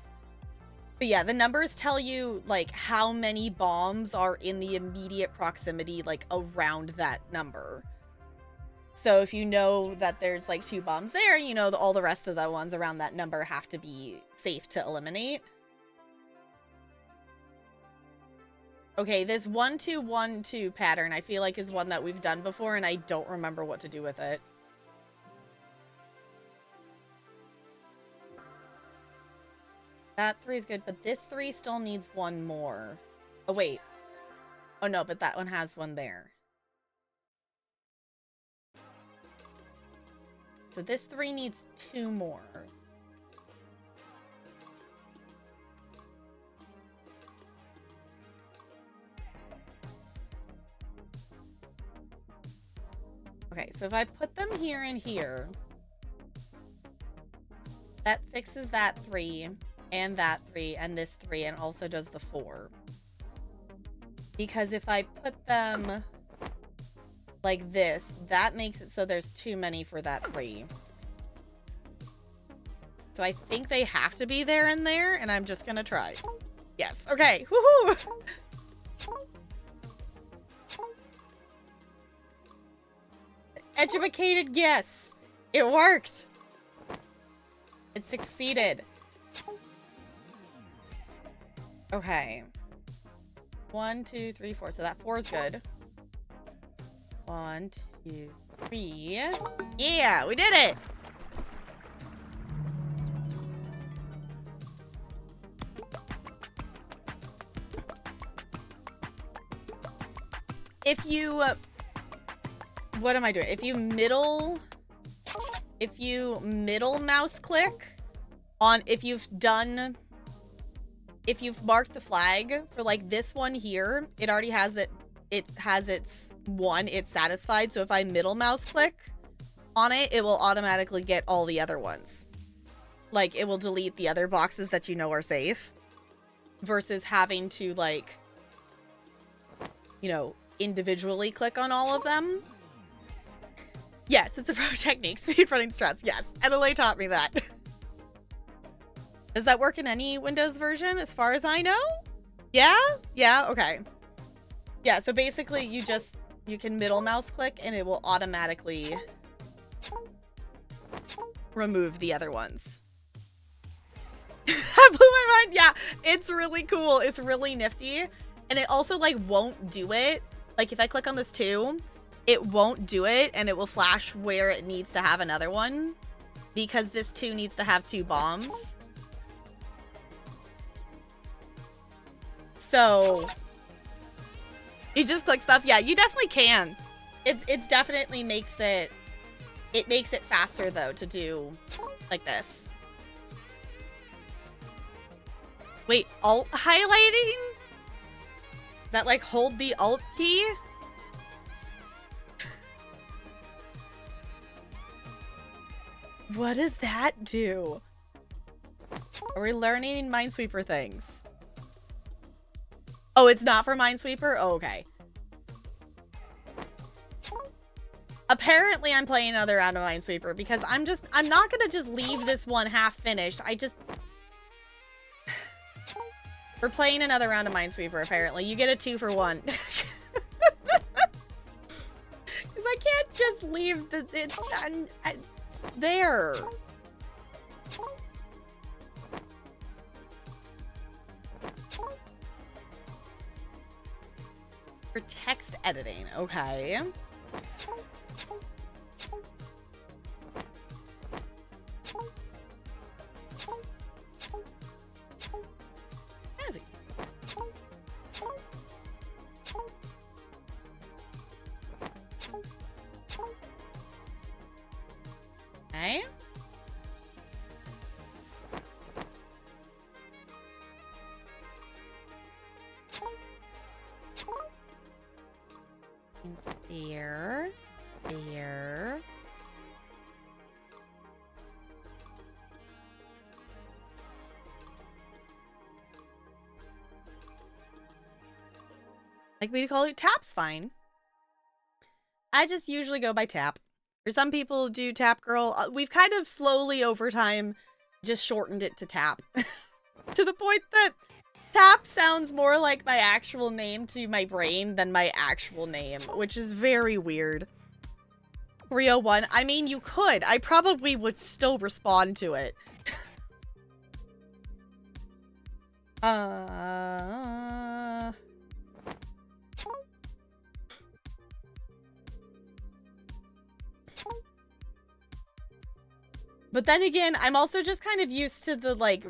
But yeah, the numbers tell you like how many bombs are in the immediate proximity, like around that number. So if you know that there's like 2 bombs there, you know all the rest of the ones around that number have to be safe to eliminate. Okay, this 1-2-1-2 pattern I feel like is one that we've done before, and I don't remember what to do with it. That 3 is good, but this 3 still needs 1 more. Oh, wait. Oh, no, but that one has 1 there. So this 3 needs 2 more. Okay, so if I put them here and here, that fixes that 3, and that 3, and this 3, and also does the 4. Because if I put them like this, that makes it so there's too many for that 3. So I think they have to be there and there, and I'm just gonna try. Yes, okay, woohoo! Educated guess. It worked. It succeeded. Okay. 1, 2, 3, 4. So that 4 is good. 1, 2, 3. Yeah, we did it. If you what am I doing? If you middle mouse click on, if you've marked the flag for like this one here, it already has it. It has its 1, it's satisfied. So if I middle mouse click on it, it will automatically get all the other ones. Like it will delete the other boxes that you know are safe versus having to like, you know, individually click on all of them. Yes, it's a pro technique. Speedrunning stress. Yes, NLA taught me that. Does that work in any Windows version as far as I know? Yeah? Yeah, okay. Yeah, so basically you can middle mouse click and it will automatically remove the other ones. That blew my mind. Yeah, it's really cool. It's really nifty. And it also like won't do it. Like if I click on this 2, it won't do it and it will flash where it needs to have another one because this 2 needs to have 2 bombs. So you just click stuff. Yeah, you definitely can. It's definitely makes it faster though to do like this. Wait, alt highlighting? That like hold the alt key? What does that do? Are we learning Minesweeper things? Oh, it's not for Minesweeper? Oh, okay. Apparently, I'm playing another round of Minesweeper because I'm not gonna just leave this one half finished. We're playing another round of Minesweeper, apparently. You get a 2 for 1. Because I can't just leave it's there. For text editing, okay. Jazzy. Okay. Means there. There. Like me to call it Tap's fine. I just usually go by Tap. Or some people do Tap Girl. We've kind of slowly over time just shortened it to Tap. To the point that Tap sounds more like my actual name to my brain than my actual name, which is very weird. 301. I mean, you could. I probably would still respond to it. But then again, I'm also just kind of used to the, like,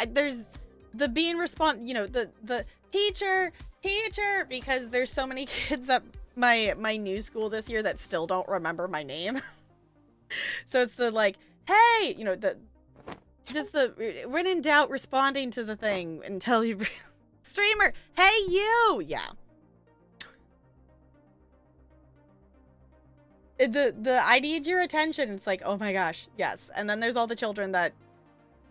there's the being you know, the teacher, because there's so many kids at my new school this year that still don't remember my name. So it's the, like, hey, you know, when in doubt, responding to the thing until you, streamer, hey, you, yeah. I need your attention. It's like, oh my gosh, yes. And then there's all the children that,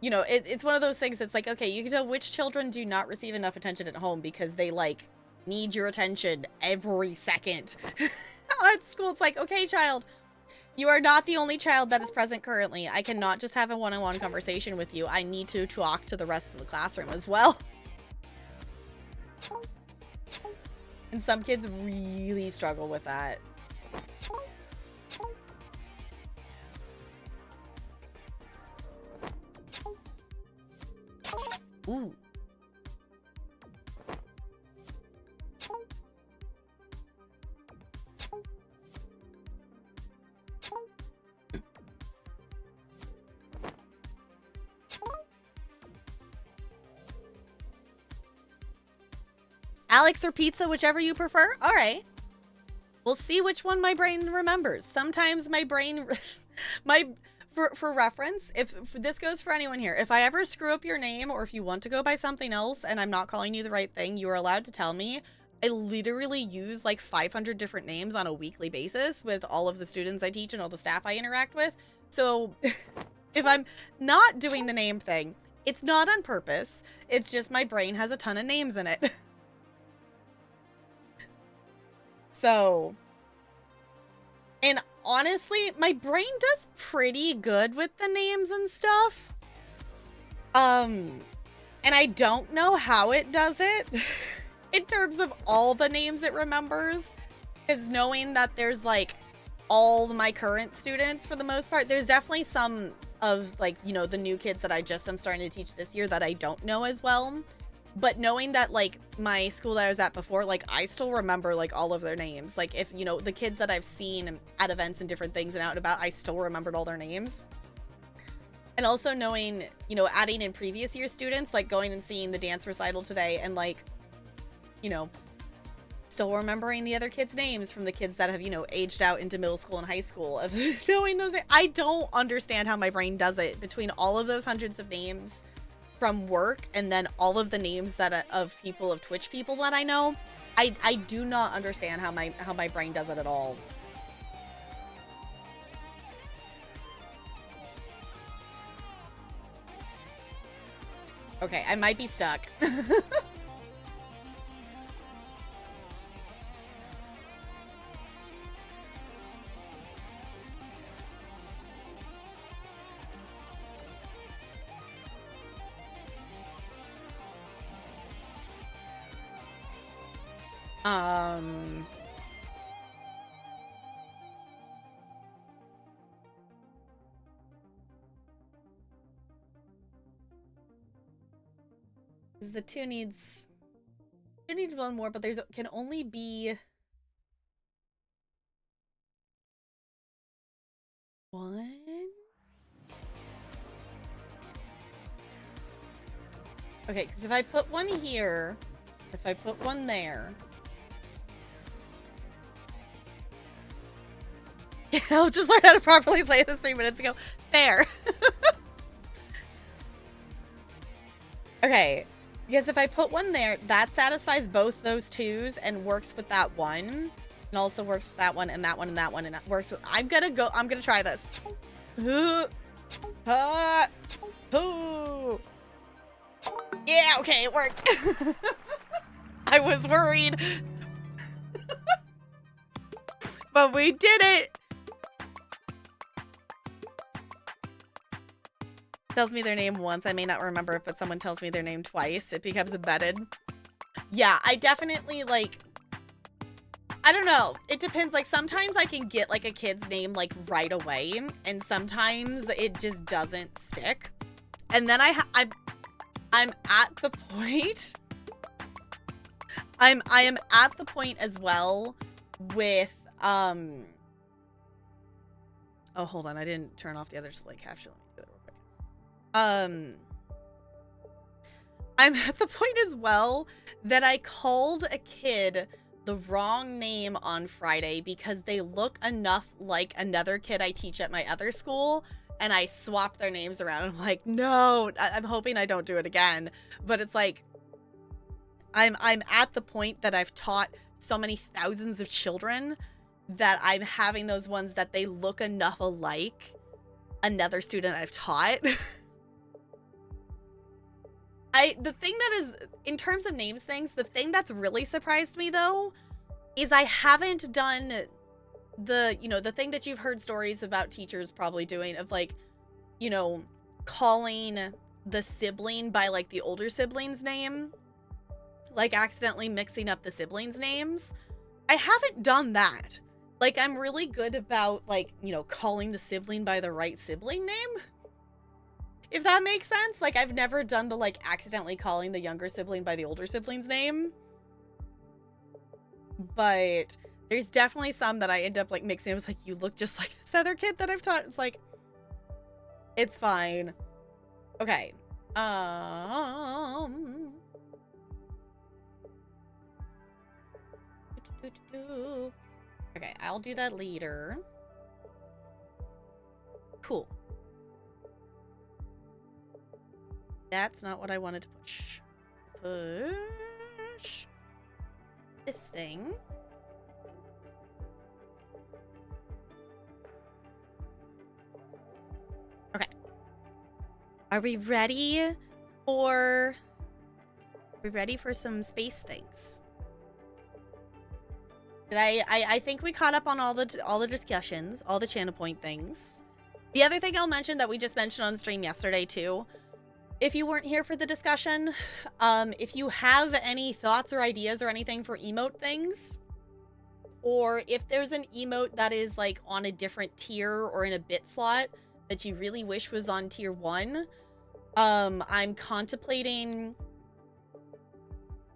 you know, it's one of those things. It's like, okay, you can tell which children do not receive enough attention at home because they, like, need your attention every second. At school, it's like, okay, child, you are not the only child that is present currently. I cannot just have a one-on-one conversation with you. I need to talk to the rest of the classroom as well. And some kids really struggle with that. Ooh. Alex or pizza, whichever you prefer. All right. We'll see which one my brain remembers. Sometimes my brain, for reference, if this goes for anyone here, if I ever screw up your name or if you want to go by something else and I'm not calling you the right thing, you are allowed to tell me. I literally use like 500 different names on a weekly basis with all of the students I teach and all the staff I interact with. So if I'm not doing the name thing, it's not on purpose. It's just my brain has a ton of names in it. So, and honestly, my brain does pretty good with the names and stuff. And I don't know how it does it in terms of all the names it remembers. Because knowing that there's like all my current students for the most part, there's definitely some of like, you know, the new kids that I just am starting to teach this year that I don't know as well. But knowing that, like, my school that I was at before, like, I still remember, like, all of their names. Like, if, you know, the kids that I've seen at events and different things and out and about, I still remembered all their names. And also knowing, you know, adding in previous year students, like, going and seeing the dance recital today and, like, you know, still remembering the other kids' names from the kids that have, you know, aged out into middle school and high school. Of knowing those, I don't understand how my brain does it between all of those hundreds of names from work and then all of the names that of people, of Twitch people that I know. I do not understand how my brain does it at all. Okay, I might be stuck. The two needs one more, but there's can only be one. Okay, because if I put one here, if I put one there, I'll just learn how to properly play this 3 minutes ago. Fair. Okay, because if I put one there, that satisfies both those twos and works with that one. It also works with that one and that one and that one, and it works with... I'm gonna try this. Yeah, okay, it worked. I was worried. But we did it. Tells me their name once. I may not remember it, but someone tells me their name twice. It becomes embedded. Yeah, I definitely, like... I don't know. It depends. Like, sometimes I can get, like, a kid's name, like, right away. And sometimes it just doesn't stick. And then I'm at the point... I am at the point as well with, oh, hold on. I didn't turn off the other display capture. Let me do that real quick. I'm at the point as well that I called a kid the wrong name on Friday because they look enough like another kid I teach at my other school, and I swapped their names around. I'm like, no, I'm hoping I don't do it again. But it's like, I'm at the point that I've taught so many thousands of children that I'm having those ones that they look enough alike another student I've taught. The thing that is, in terms of names things, the thing that's really surprised me, though, is I haven't done the, you know, the thing that you've heard stories about teachers probably doing of, like, you know, calling the sibling by, like, the older sibling's name. Like, accidentally mixing up the siblings' names. I haven't done that. Like, I'm really good about, like, you know, calling the sibling by the right sibling name. If that makes sense. Like, I've never done the, like, accidentally calling the younger sibling by the older sibling's name. But there's definitely some that I end up, like, mixing. It was like, you look just like this other kid that I've taught. It's like, it's fine. Okay. Okay, I'll do that later. Cool. That's not what I wanted to push. Push this thing. Okay. Are we ready for... some space things? I think we caught up on all the discussions, all the channel point things. The other thing I'll mention that we just mentioned on stream yesterday too, if you weren't here for the discussion, if you have any thoughts or ideas or anything for emote things, or if there's an emote that is like on a different tier or in a bit slot that you really wish was on tier 1, I'm contemplating,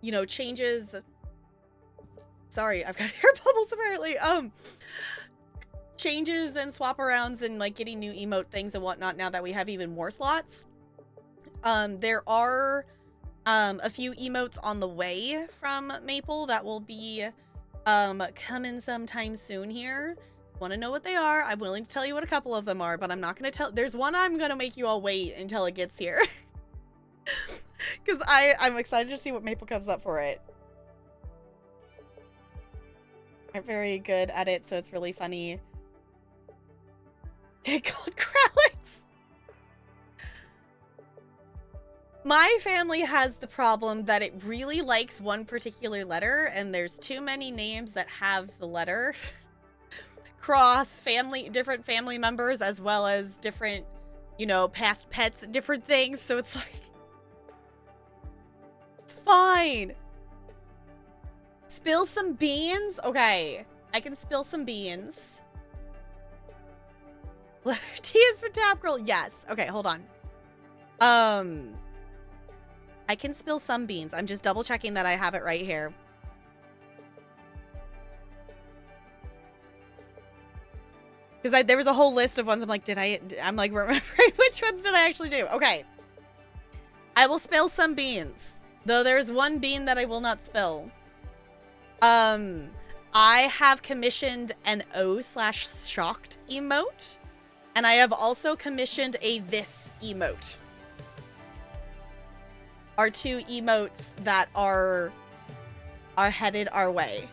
you know, changes. Sorry, I've got air bubbles apparently. Changes and swap arounds and like getting new emote things and whatnot now that we have even more slots. There are a few emotes on the way from Maple that will be coming sometime soon here. Want to know what they are? I'm willing to tell you what a couple of them are, but I'm not going to tell. There's one I'm going to make you all wait until it gets here. Because I'm excited to see what Maple comes up for it. I'm very good at it, so it's really funny. They're called Kralix. My family has the problem that it really likes one particular letter, and there's too many names that have the letter. Cross different family members, as well as different, you know, past pets, different things, so it's like... It's fine. Spill some beans? Okay. I can spill some beans. T is for Tap Girl. Yes. Okay, hold on. I can spill some beans. I'm just double checking that I have it right here. Because there was a whole list of ones. I'm like, I'm like remembering which ones did I actually do? Okay. I will spill some beans. Though there's one bean that I will not spill. I have commissioned an O/shocked emote, and I have also commissioned a this emote. Are two emotes that are headed our way.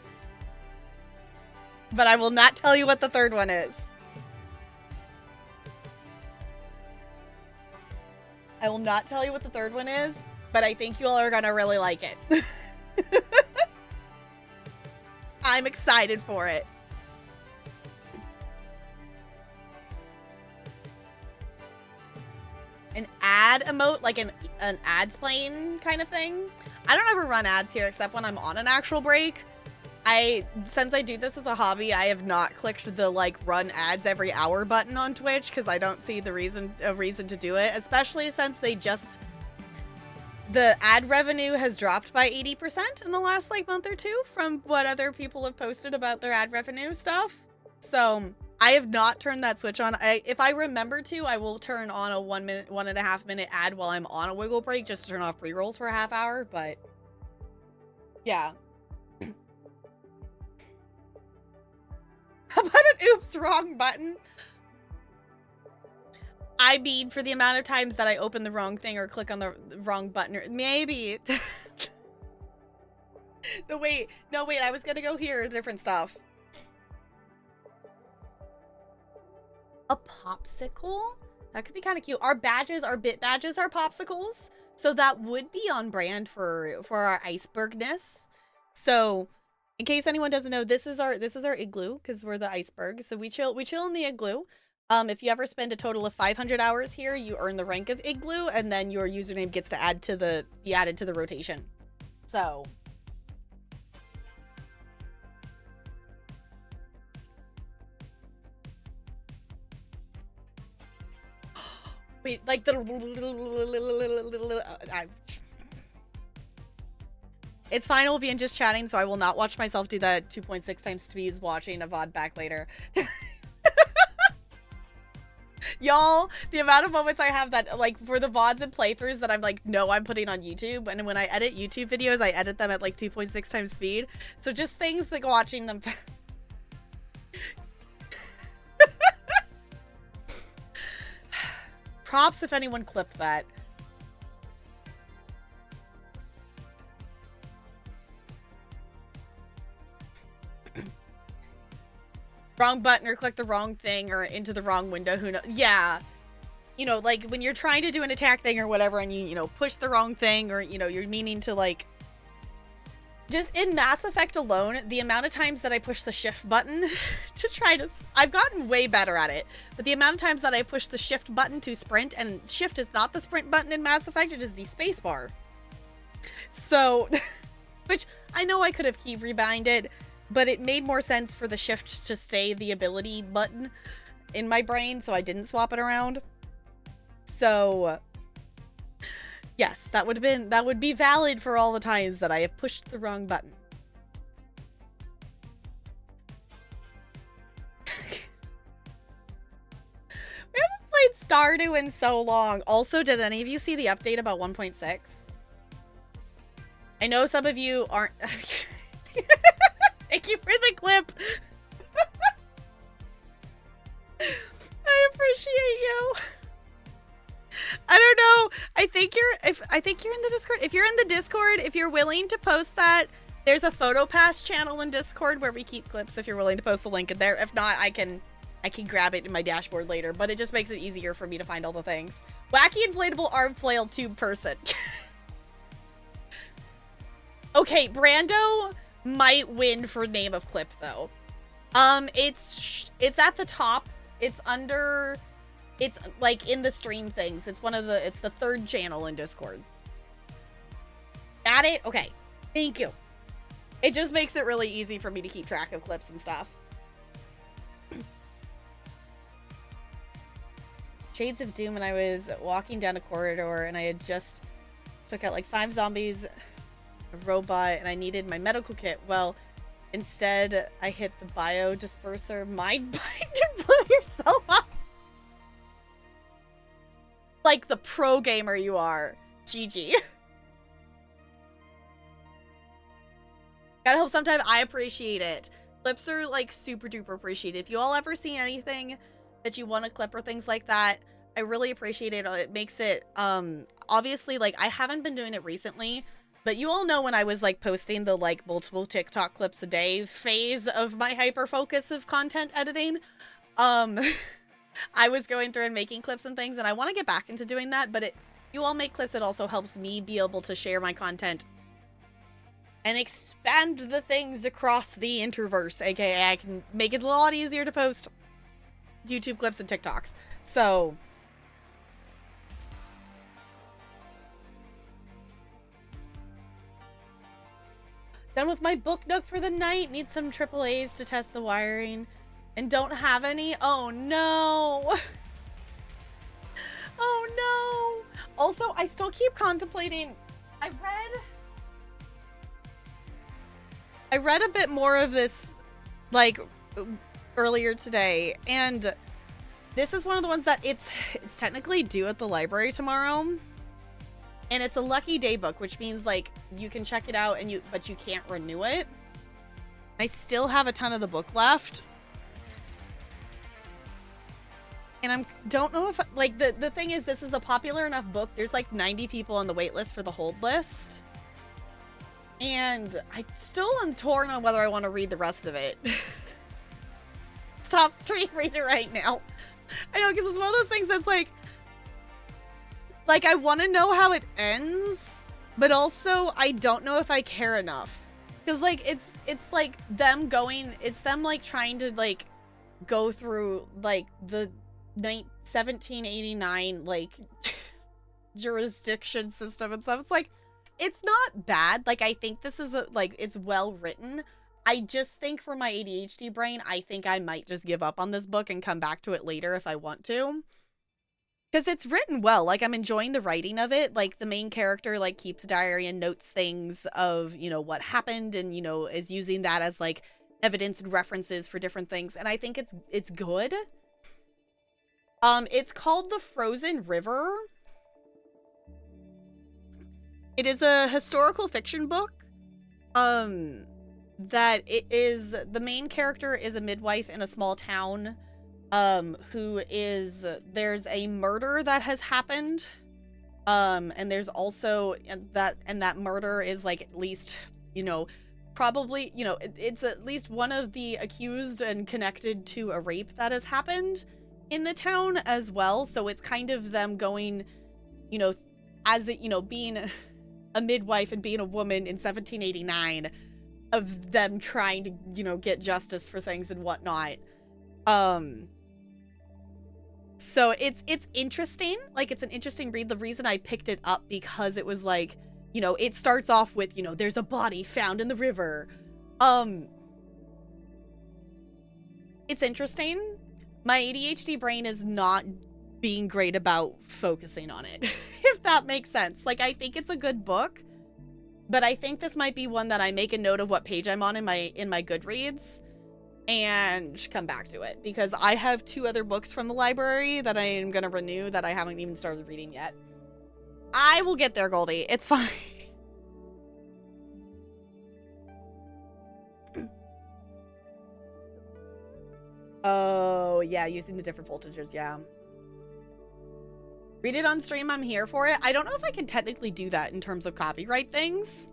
But I will not tell you what the third one is. I will not tell you what the third one is, but I think you all are gonna really like it. I'm excited for it. An ad emote, like an ads plane kind of thing. I don't ever run ads here except when I'm on an actual break. Since I do this as a hobby, I have not clicked the like run ads every hour button on Twitch because I don't see a reason to do it, especially since the ad revenue has dropped by 80% in the last like month or two from what other people have posted about their ad revenue stuff. So I have not turned that switch on. If I remember to, I will turn on a 1.5 minute ad while I'm on a wiggle break just to turn off pre-rolls for a half hour, but yeah. How about an oops, wrong button? I mean, for the amount of times that I open the wrong thing or click on the wrong button, or maybe. No, wait, I was gonna go here, different stuff. A popsicle? That could be kind of cute. Our bit badges are popsicles, so that would be on brand for our icebergness. So, in case anyone doesn't know, this is our igloo because we're the iceberg. So we chill in the igloo. If you ever spend a total of 500 hours here, you earn the rank of igloo, and then your username gets to be added to the rotation. So. Wait, like the... It's fine, we'll be in just chatting, so I will not watch myself do that 2.6 times speeds watching a VOD back later. Y'all, the amount of moments I have that, like, for the VODs and playthroughs that I'm like, no, I'm putting on YouTube, and when I edit YouTube videos, I edit them at, like, 2.6 times speed. So just things like watching them fast. Props if anyone clipped that. Wrong button or click the wrong thing or into the wrong window, who knows? Yeah. You know, like when you're trying to do an attack thing or whatever and you know, push the wrong thing or, you know, you're meaning to like... Just in Mass Effect alone, the amount of times that I push the shift button to try to... I've gotten way better at it, but the amount of times that I push the shift button to sprint, and shift is not the sprint button in Mass Effect, it is the space bar. So, which I know I could have key rebinded, but it made more sense for the shift to stay the ability button in my brain, so I didn't swap it around. So... Yes, that would be valid for all the times that I have pushed the wrong button. We haven't played Stardew in so long. Also, did any of you see the update about 1.6? I know some of you aren't... Thank you for the clip. I appreciate you. I don't know. I think you're in the Discord. If you're in the Discord, if you're willing to post that, there's a PhotoPass channel in Discord where we keep clips if you're willing to post the link in there. If not, I can grab it in my dashboard later, but it just makes it easier for me to find all the things. Wacky inflatable arm flail tube person. Okay, Brando might win for name of clip though. It's at the top. It's under... It's like in the stream things. It's the third channel in Discord. Got it? Okay. Thank you. It just makes it really easy for me to keep track of clips and stuff. Shades of Doom, and I was walking down a corridor and I had just took out like 5 zombies, a robot, and I needed my medical kit. Well, instead I hit the bio disperser mind bind and blew yourself up. Like the pro gamer you are. GG. Gotta hope sometime. I appreciate it. Clips are like super duper appreciated. If you all ever see anything that you want to clip or things like that, I really appreciate it. It makes it, obviously, like, I haven't been doing it recently, But you all know when I was like posting the like multiple TikTok clips a day phase of my hyper focus of content editing, um, I was going through and making clips and things, and I want to get back into doing that. But you all make clips, it also helps me be able to share my content and expand the things across the interverse, aka I can make it a lot easier to post YouTube clips and TikToks. So done with my book nook for the night. Need some AAAs to test the wiring. And don't have any? Oh no. Oh no. Also, I still keep contemplating. I read a bit more of this like earlier today, and this is one of the ones that it's technically due at the library tomorrow. And it's a lucky day book, which means like you can check it out but you can't renew it. I still have a ton of the book left. And I don't know if like the thing is, this is a popular enough book. There's like 90 people on the wait list for the hold list. And I still am torn on whether I want to read the rest of it. Stop stream reader right now. I know, because it's one of those things that's like I want to know how it ends, but also I don't know if I care enough. Because like it's like them like trying to like go through like the 1789 like jurisdiction system and stuff. It's like, it's not bad. Like, I think this is it's well written. I just think for my ADHD brain, I think I might just give up on this book and come back to it later if I want to. Because it's written well. Like, I'm enjoying the writing of it. Like, the main character, like, keeps a diary and notes things of, you know, what happened and, you know, is using that as, like, evidence and references for different things. And I think it's good. It's called The Frozen River. It is a historical fiction book. That it is, the main character is a midwife in a small town. There's a murder that has happened. And there's also that murder is like at least, you know, probably, you know, it's at least one of the accused and connected to a rape that has happened in the town as well. So it's kind of them going, you know, as it, you know, being a midwife and being a woman in 1789, of them trying to, you know, get justice for things and whatnot. So it's interesting. Like, it's an interesting read. The reason I picked it up because it was like, you know, it starts off with, you know, there's a body found in the river. It's interesting. My ADHD brain is not being great about focusing on it, if that makes sense. Like, I think it's a good book, but I think this might be one that I make a note of what page I'm on in my Goodreads and come back to it, because I have 2 other books from the library that I am going to renew that I haven't even started reading yet. I will get there, Goldie. It's fine. Oh, yeah, using the different voltages, yeah. Read it on stream, I'm here for it. I don't know if I can technically do that in terms of copyright things.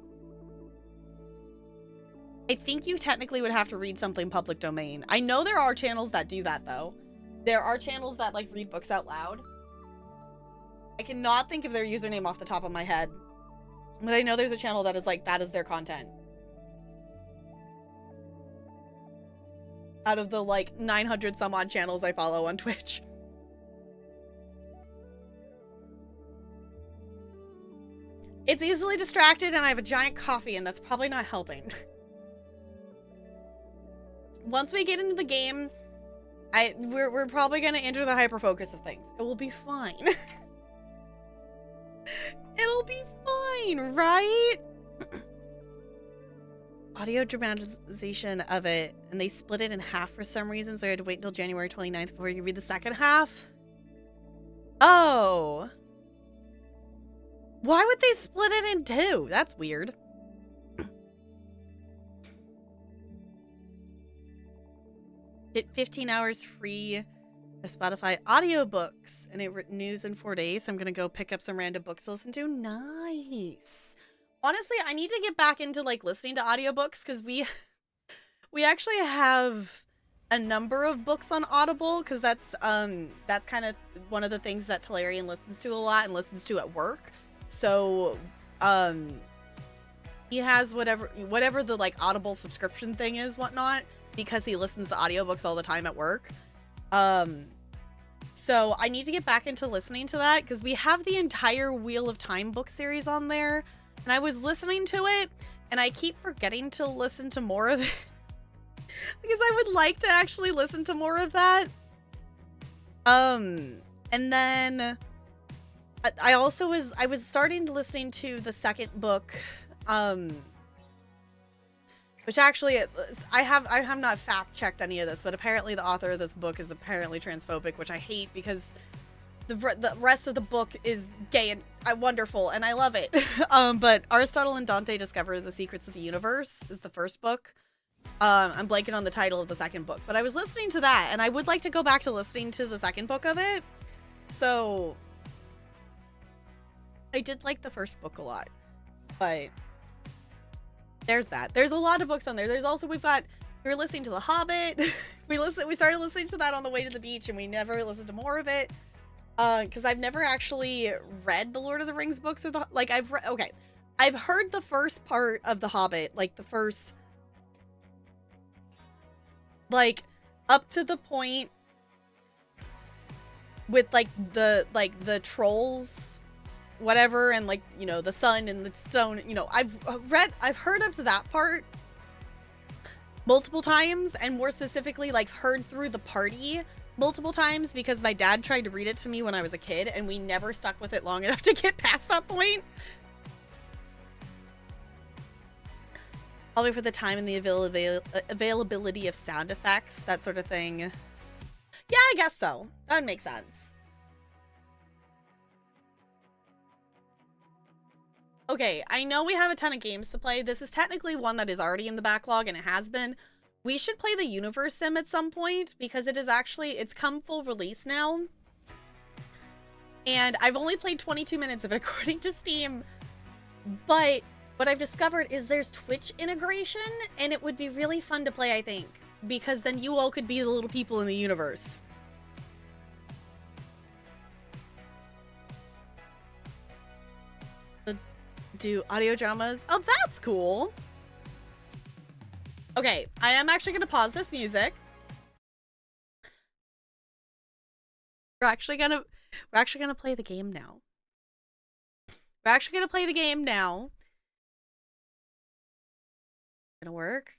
I think you technically would have to read something public domain. I know there are channels that do that, though. There are channels that, like, read books out loud. I cannot think of their username off the top of my head. But I know there's a channel that is, like, that is their content. Out of the, like, 900 some odd channels I follow on Twitch. It's easily distracted and I have a giant coffee and that's probably not helping. Once we get into the game, we're probably gonna enter the hyperfocus of things. It will be fine. It'll be fine, right? Audio dramatization of it, and they split it in half for some reason, so I had to wait until January 29th before you read the second half. Oh. Why would they split it in 2? That's weird. Get 15 hours free of Spotify audiobooks, and it renews in 4 days, so I'm gonna go pick up some random books to listen to. Nice. honestly, I need to get back into like listening to audiobooks because we actually have a number of books on Audible because that's kind of one of the things that Talarian listens to a lot and listens to at work. So he has whatever the like Audible subscription thing is, whatnot, because he listens to audiobooks all the time at work. So I need to get back into listening to that because we have the entire Wheel of Time book series on there, and I was listening to it and I keep forgetting to listen to more of it because I would like to actually listen to more of that. And then I was starting to listening to the second book, which actually I have not fact checked any of this, but apparently the author of this book is apparently transphobic, which I hate because the rest of the book is gay and wonderful, and I love it. But Aristotle and Dante Discover the Secrets of the Universe is the first book. I'm blanking on the title of the second book, but I was listening to that, and I would like to go back to listening to the second book of it. So I did like the first book a lot, but there's that. There's a lot of books on there. There's also, we were listening to The Hobbit. we started listening to that on the way to the beach, and we never listened to more of it. Because I've never actually read the Lord of the Rings books or I've heard the first part of The Hobbit, like the first, like up to the point with like the trolls, whatever, and like, you know, the sun and the stone, you know, I've heard up to that part multiple times, and more specifically like heard through the party multiple times because my dad tried to read it to me when I was a kid and we never stuck with it long enough to get past that point. Probably for the time and the availability of sound effects, that sort of thing. Yeah, I guess so. That would make sense. Okay, I know we have a ton of games to play. This is technically one that is already in the backlog, and it has been. We should play the Universe Sim at some point because it's come full release now. And I've only played 22 minutes of it according to Steam. But what I've discovered is there's Twitch integration, and it would be really fun to play, I think. Because then you all could be the little people in the universe. Do audio dramas. Oh, that's cool. Okay, I am actually going to pause this music. We're actually gonna play the game now. We're actually gonna play the game now. Gonna work.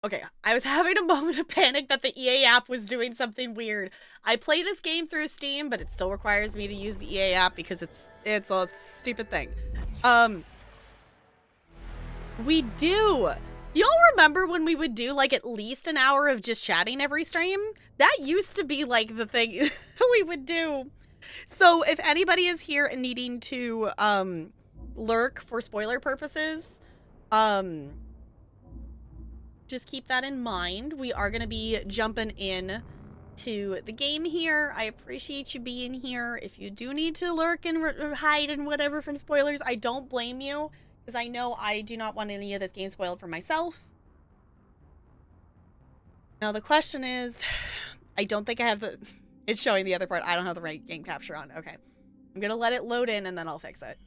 Okay, I was having a moment of panic that the EA app was doing something weird. I play this game through Steam, but it still requires me to use the EA app because it's a stupid thing. We do. Y'all remember when we would do like at least an hour of just chatting every stream? That used to be like the thing we would do. So if anybody is here and needing to lurk for spoiler purposes, just keep that in mind. We are going to be jumping in to the game here. I appreciate you being here. If you do need to lurk and hide and whatever from spoilers, I don't blame you. Because I know I do not want any of this game spoiled for myself. Now the question is, I don't think I have the... It's showing the other part. I don't have the right game capture on. Okay. I'm going to let it load in and then I'll fix it.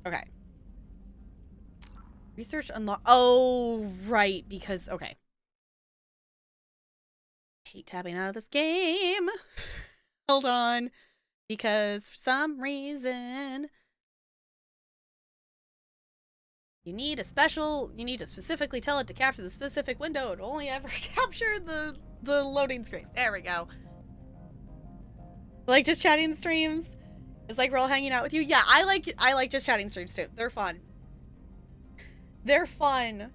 Okay. Research unlock... Oh, right. Because... Okay. I hate tabbing out of this game. Hold on. Because for some reason... You need to specifically tell it to capture the specific window. It only ever capture the loading screen. There we go. Like just chatting streams. It's like we're all hanging out with you. Yeah, I like just chatting streams too. They're fun. They're fun.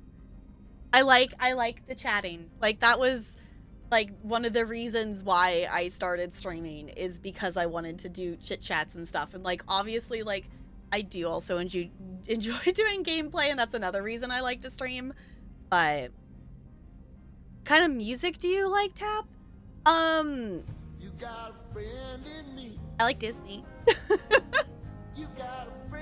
I like the chatting. Like that was like one of the reasons why I started streaming is because I wanted to do chit chats and stuff. And like obviously like I do also enjoy doing gameplay, and that's another reason I like to stream. But what kind of music do you like, Tap? You got a friend in me. I like Disney. You got a friend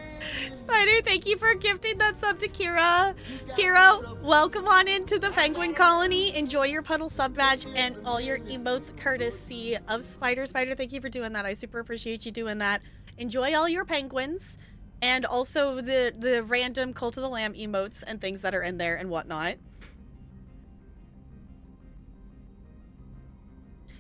Spider, thank you for gifting that sub to Kira. Kira, welcome on into the Penguin Colony. Enjoy your puddle sub badge and all your emotes courtesy of Spider. Spider, thank you for doing that. I super appreciate you doing that. Enjoy all your penguins and also the random Cult of the Lamb emotes and things that are in there and whatnot.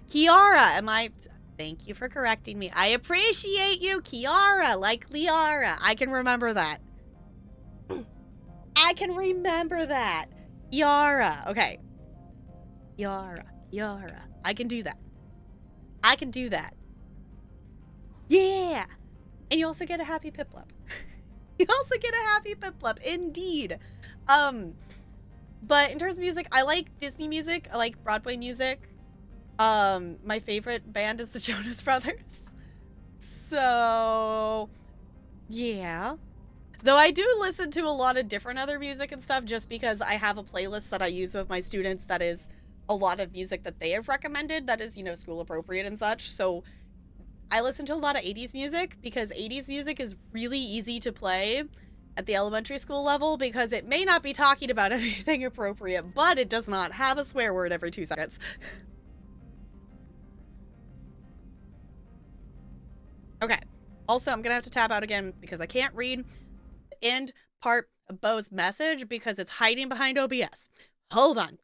Kiara, thank you for correcting me. I appreciate you, Kiara, like Liara. I can remember that. I can remember that. Kiara, okay. Kiara. I can do that. I can do that. Yeah. And you also get a happy Piplup. You also get a happy Piplup, indeed. But in terms of music, I like Disney music. I like Broadway music. My favorite band is the Jonas Brothers. So, yeah. Though I do listen to a lot of different other music and stuff just because I have a playlist that I use with my students that is a lot of music that they have recommended that is, you know, school appropriate and such. So I listen to a lot of 80s music because 80s music is really easy to play at the elementary school level because it may not be talking about anything appropriate, but it does not have a swear word every 2 seconds. Okay. Also, I'm gonna have to tap out again because I can't read the end part of Bo's message because it's hiding behind OBS. Hold on.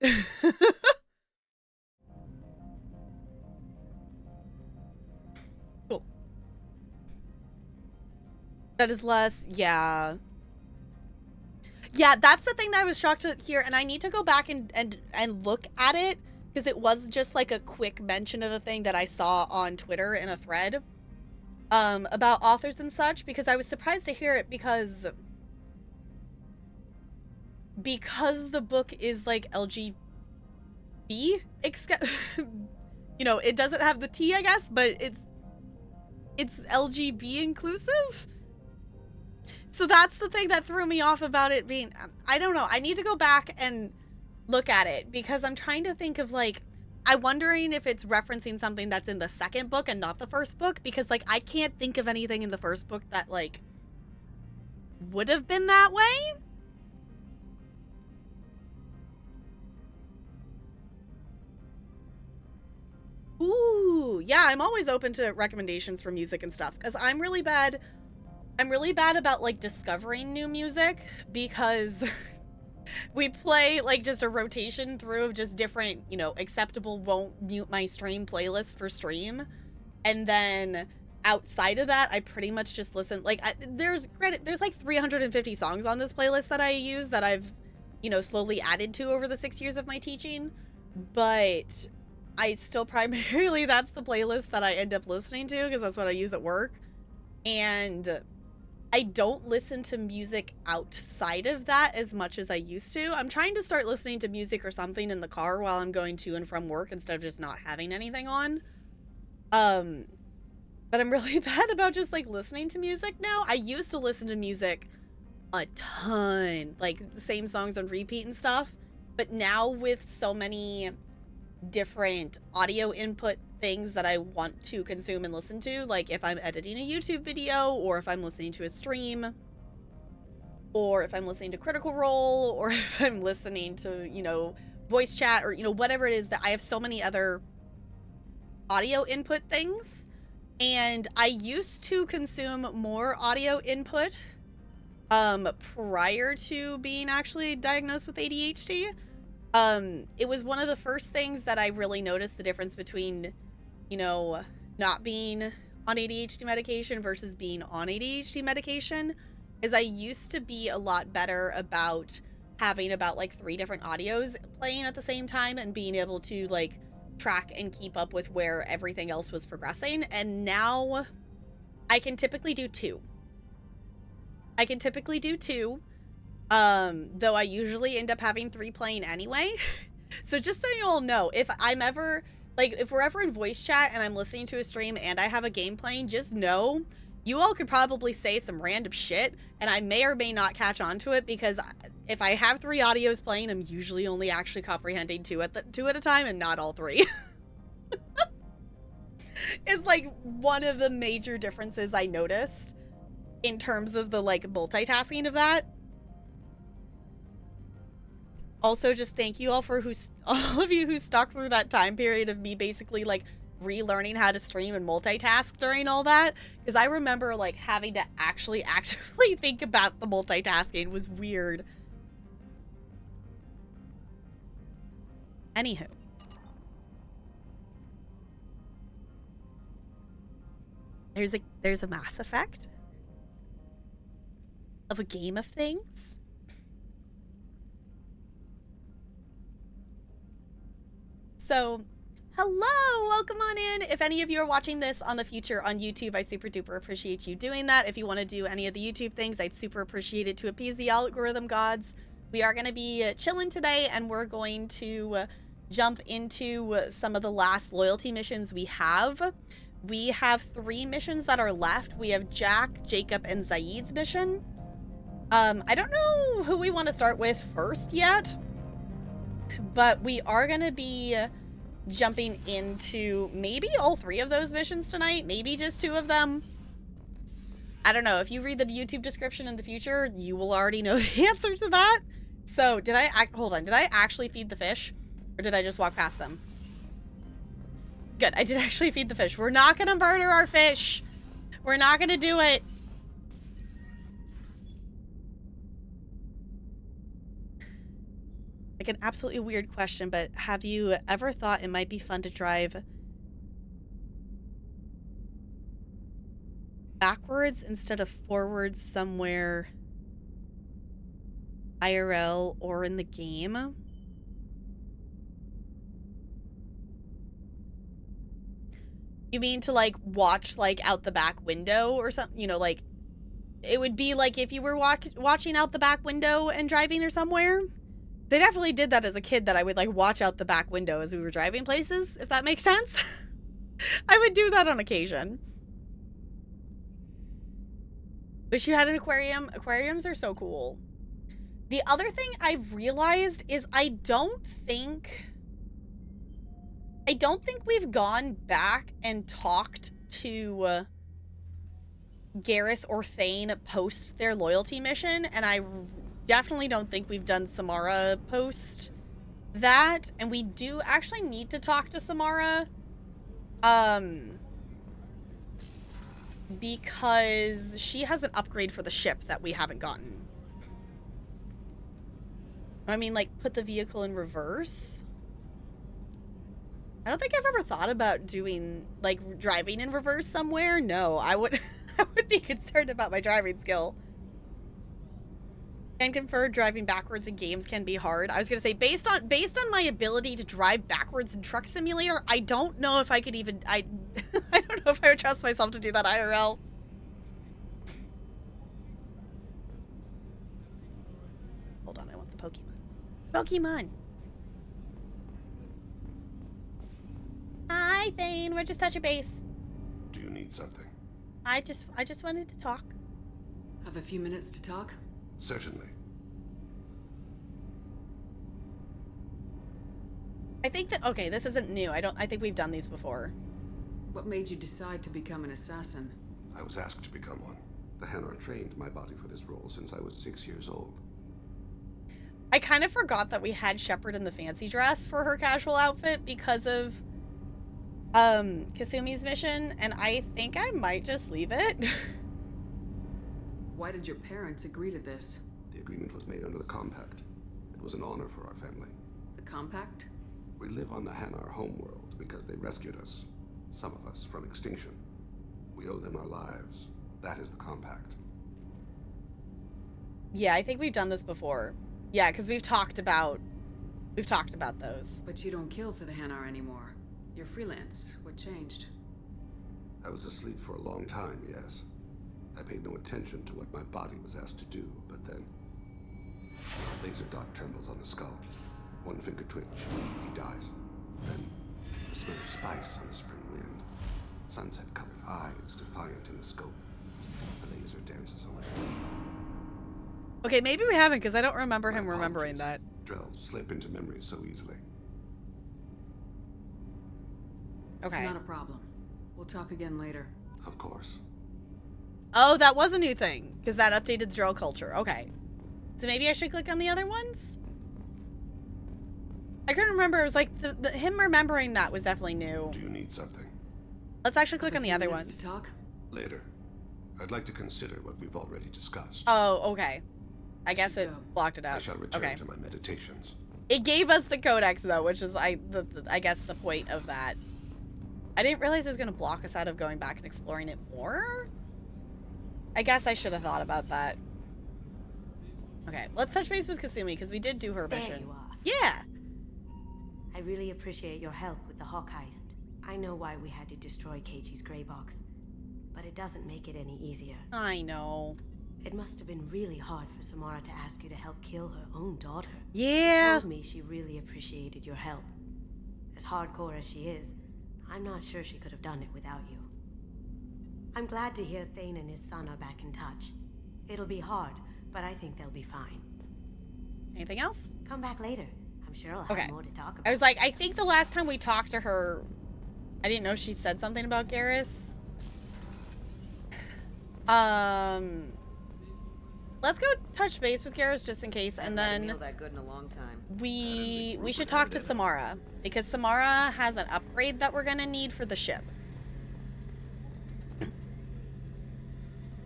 Cool. That is less, yeah. Yeah, that's the thing that I was shocked to hear, and I need to go back and look at it because it was just like a quick mention of a thing that I saw on Twitter in a thread. About authors and such, because I was surprised to hear it because the book is like LGBT, you know, it doesn't have the T, I guess, but it's LGB inclusive. So that's the thing that threw me off about it being, I don't know, I need to go back and look at it because I'm trying to think of like, I'm wondering if it's referencing something that's in the second book and not the first book because like I can't think of anything in the first book that like would have been that way. Ooh, yeah, I'm always open to recommendations for music and stuff because I'm really bad about like discovering new music because we play like just a rotation through of just different, you know, acceptable won't mute my stream playlists for stream. And then outside of that, I pretty much just listen. Like there's like 350 songs on this playlist that I use that I've, you know, slowly added to over the 6 years of my teaching. But I still primarily, that's the playlist that I end up listening to because that's what I use at work. And I don't listen to music outside of that as much as I used to. I'm trying to start listening to music or something in the car while I'm going to and from work instead of just not having anything on. But I'm really bad about just like listening to music now. I used to listen to music a ton, like the same songs on repeat and stuff. But now with so many different audio input things that I want to consume and listen to, like if I'm editing a YouTube video or if I'm listening to a stream or if I'm listening to Critical Role or if I'm listening to, you know, voice chat or, you know, whatever it is, that I have so many other audio input things. And I used to consume more audio input prior to being actually diagnosed with ADHD. It was one of the first things that I really noticed the difference between, you know, not being on ADHD medication versus being on ADHD medication is I used to be a lot better about having about like 3 different audios playing at the same time and being able to like track and keep up with where everything else was progressing. And now I can typically do 2. Though I usually end up having 3 playing anyway. So just so you all know, if I'm ever, like, if we're ever in voice chat and I'm listening to a stream and I have a game playing, just know you all could probably say some random shit and I may or may not catch on to it because if I have 3 audios playing, I'm usually only actually comprehending 2 at a time and not all 3. It's like one of the major differences I noticed. in terms of the, like, multitasking of that. Also, just thank you all for all of you who stuck through that time period of me basically, like, relearning how to stream and multitask during all that. Because I remember, like, having to actually actively think about the multitasking was weird. Anywho. There's a Mass Effect of a game of things. So, hello, welcome on in. If any of you are watching this on the future on YouTube, I super duper appreciate you doing that. If you want to do any of the YouTube things, I'd super appreciate it to appease the algorithm gods. We are going to be chilling today, and we're going to jump into some of the last loyalty missions we have. We have 3 missions that are left. We have Jack, Jacob, and Zaeed's mission. I don't know who we want to start with first yet, but we are going to be jumping into maybe all 3 of those missions tonight, maybe just 2 of them. I don't know. If you read the YouTube description in the future, you will already know the answer to that. So, hold on, did I actually feed the fish? Or did I just walk past them? Good, I did actually feed the fish. We're not gonna murder our fish. We're not gonna do it. Like an absolutely weird question, but have you ever thought it might be fun to drive backwards instead of forwards somewhere IRL or in the game? You mean to, like, watch, like, out the back window or something? You know, like, it would be like if you were watching out the back window and driving or somewhere. They definitely did that as a kid, that I would, like, watch out the back window as we were driving places, if that makes sense. I would do that on occasion. Wish you had an aquarium. Aquariums are so cool. The other thing I've realized is I don't think we've gone back and talked to Garrus or Thane post their loyalty mission, and I definitely don't think we've done Samara post that, and we do actually need to talk to Samara, because she has an upgrade for the ship that we haven't gotten. I mean, like, put the vehicle in reverse. I don't think I've ever thought about doing, like, driving in reverse somewhere. No, I would be concerned about my driving skill. Can confirm driving backwards in games can be hard. I was gonna say, based on my ability to drive backwards in Truck Simulator, I don't know if I could even, I don't know if I would trust myself to do that IRL. Hold on, I want the Pokemon. Hi, Thane. We're just touching base. Do you need something? I just wanted to talk. Have a few minutes to talk? Certainly. I think that, okay, this isn't new. I think we've done these before. What made you decide to become an assassin? I was asked to become one. The Hanar trained my body for this role since I was 6 years old. I kind of forgot that we had Shepard in the fancy dress for her casual outfit because of Kasumi's mission, and I think I might just leave it. Why did your parents agree to this? The agreement was made under the Compact. It was an honor for our family. The Compact? We live on the Hanar homeworld because they rescued us, some of us, from extinction. We owe them our lives. That is the Compact. Yeah, I think we've done this before. Yeah, because we've talked about those. But you don't kill for the Hanar anymore. You're freelance. What changed? I was asleep for a long time, yes. I paid no attention to what my body was asked to do, but then... Laser dot trembles on the skull. One finger twitch. He dies. Then, the smell of spice on the spring wind. Sunset-colored eyes defiant in the scope. The laser dances away. Okay, maybe we haven't, because I don't remember him remembering that. Drells slip into memory so easily. Okay. It's not a problem. We'll talk again later. Of course. Oh, that was a new thing, because that updated the droll culture. Okay. So maybe I should click on the other ones? I couldn't remember. It was like, him remembering that was definitely new. Do you need something? Let's actually click Have on a the few other minutes ones. to talk? Later. I'd like to consider what we've already discussed. Oh, okay. I guess it Go. blocked it I out. shall return Okay. to my meditations. It gave us the codex, though, which is, I guess, the point of that. I didn't realize it was going to block us out of going back and exploring it more. I guess I should have thought about that. Okay, let's touch base with Kasumi, because we did do her There mission. you are. Yeah. I really appreciate your help with the Hawk heist. I know why we had to destroy Keiji's gray box, but it doesn't make it any easier. I know. It must have been really hard for Samara to ask you to help kill her own daughter. Yeah. She told me she really appreciated your help. As hardcore as she is, I'm not sure she could have done it without you. I'm glad to hear Thane and his son are back in touch. It'll be hard, but I think they'll be fine. Anything else? Come back later. I'm sure I'll Okay. have more to talk about. I was like, I think the last time we talked to her, I didn't know she said something about Garrus. Let's go touch base with Garrus just in case, and then that good in a long time. we should talk to Samara, because Samara has an upgrade that we're gonna need for the ship.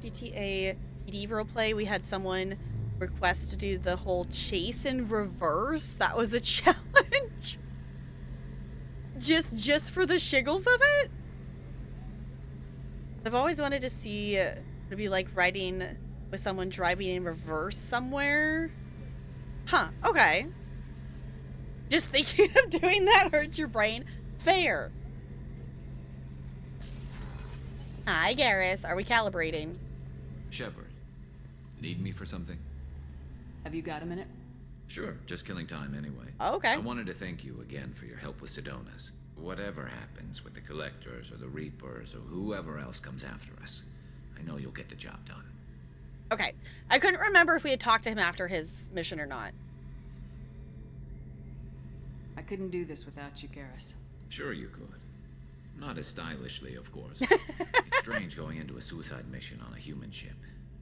GTA PD roleplay, we had someone request to do the whole chase in reverse. That was a challenge. Just for the shiggles of it. I've always wanted to see it would be like riding with someone driving in reverse somewhere. Huh, okay. Just thinking of doing that hurts your brain. Fair. Hi, Garrus. Are we calibrating? Shepard, need me for something? Have you got a minute? Sure, just killing time anyway. Oh, okay. I wanted to thank you again for your help with Sedona's. Whatever happens with the Collectors or the Reapers or whoever else comes after us, I know you'll get the job done. Okay. I couldn't remember if we had talked to him after his mission or not. I couldn't do this without you, Garrus. Sure you could. Not as stylishly, of course. It's strange going into a suicide mission on a human ship.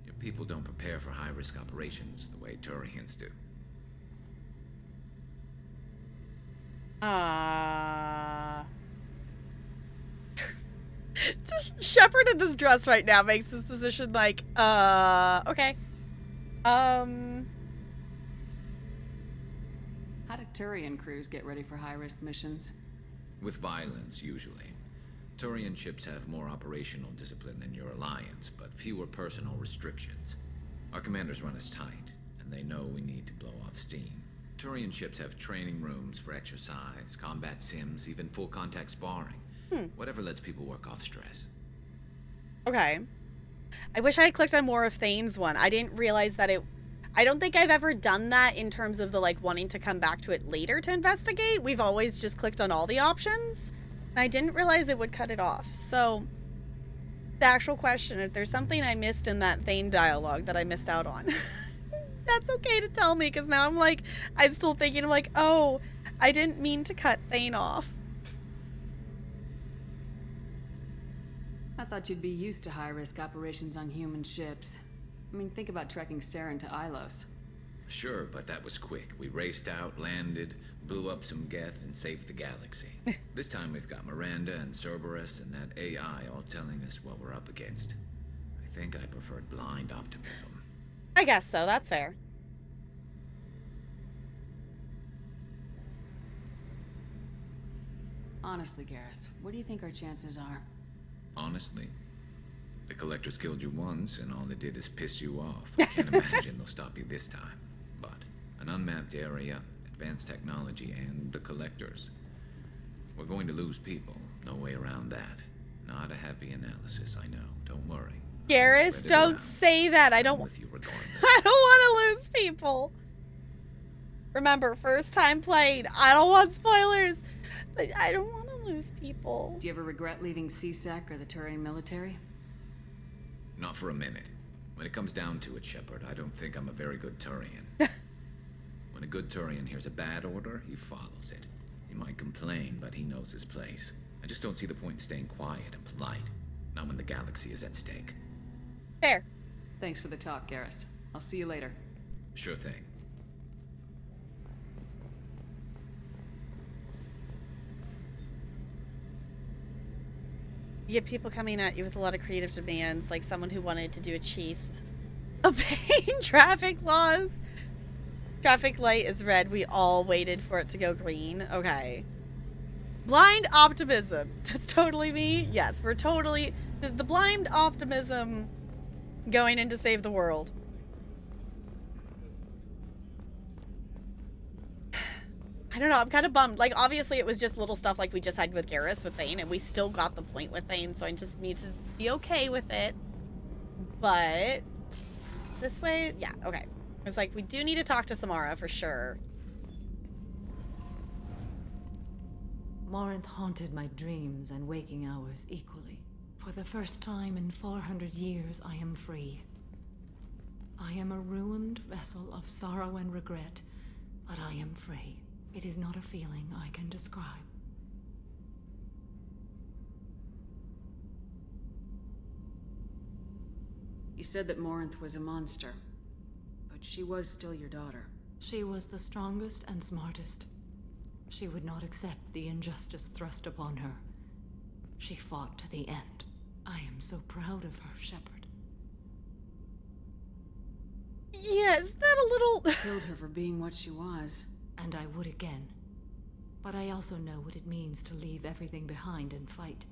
Your people don't prepare for high-risk operations the way Turians do. Just Shepard in this dress right now makes this position like, okay. How do Turian crews get ready for high-risk missions? With violence, usually. Turian ships have more operational discipline than your alliance, but fewer personal restrictions. Our commanders run us tight, and they know we need to blow off steam. Turian ships have training rooms for exercise, combat sims, even full-contact sparring. Whatever lets people work off stress. Okay. I wish I had clicked on more of Thane's one. I didn't realize that I don't think I've ever done that in terms of the, like, wanting to come back to it later to investigate. We've always just clicked on all the options. And I didn't realize it would cut it off. So, the actual question, if there's something I missed in that Thane dialogue that I missed out on, that's okay to tell me, because now I'm still thinking, I'm like, oh, I didn't mean to cut Thane off. I thought you'd be used to high-risk operations on human ships. I mean, think about trekking Saren to Ilos. Sure, but that was quick. We raced out, landed, blew up some Geth, and saved the galaxy. This time we've got Miranda and Cerberus and that AI all telling us what we're up against. I think I preferred blind optimism. I guess so. That's fair. Honestly, Garrus, what do you think our chances are? Honestly, the Collectors killed you once, and all they did is piss you off. I can't imagine they'll stop you this time. But an unmapped area, advanced technology, and the Collectors. We're going to lose people. No way around that. Not a happy analysis, I know. Don't worry. Garrus, Spread it don't around. say that. I I'm don't. with you regardless. I don't want to lose people. Remember, first time played. I don't want spoilers, but I don't want to lose people. Do you ever regret leaving CSEC or the Turian military? Not for a minute. When it comes down to it, Shepard, I don't think I'm a very good Turian. When a good Turian hears a bad order, he follows it. He might complain, but he knows his place. I just don't see the point in staying quiet and polite. Not when the galaxy is at stake. Fair. Thanks for the talk, Garrus. I'll see you later. Sure thing. You get people coming at you with a lot of creative demands, like someone who wanted to do a chase, obeying traffic laws. Traffic light is red. We all waited for it to go green. Okay. Blind optimism. That's totally me. Yes, we're totally... There's the blind optimism going in to save the world. I don't know. I'm kind of bummed. Like, obviously, it was just little stuff like we just had with Garrus with Thane, and we still got the point with Thane, so I just need to be okay with it. But this way, yeah, okay. It was like, we do need to talk to Samara for sure. Morinth haunted my dreams and waking hours equally. For the first time in 400 years, I am free. I am a ruined vessel of sorrow and regret, but I am free. It is not a feeling I can describe. You said that Morinth was a monster, but she was still your daughter. She was the strongest and smartest. She would not accept the injustice thrust upon her. She fought to the end. I am so proud of her, Shepard. Yeah, is that a little... Killed her for being what she was. And I would again. But I also know what it means to leave everything behind and fight.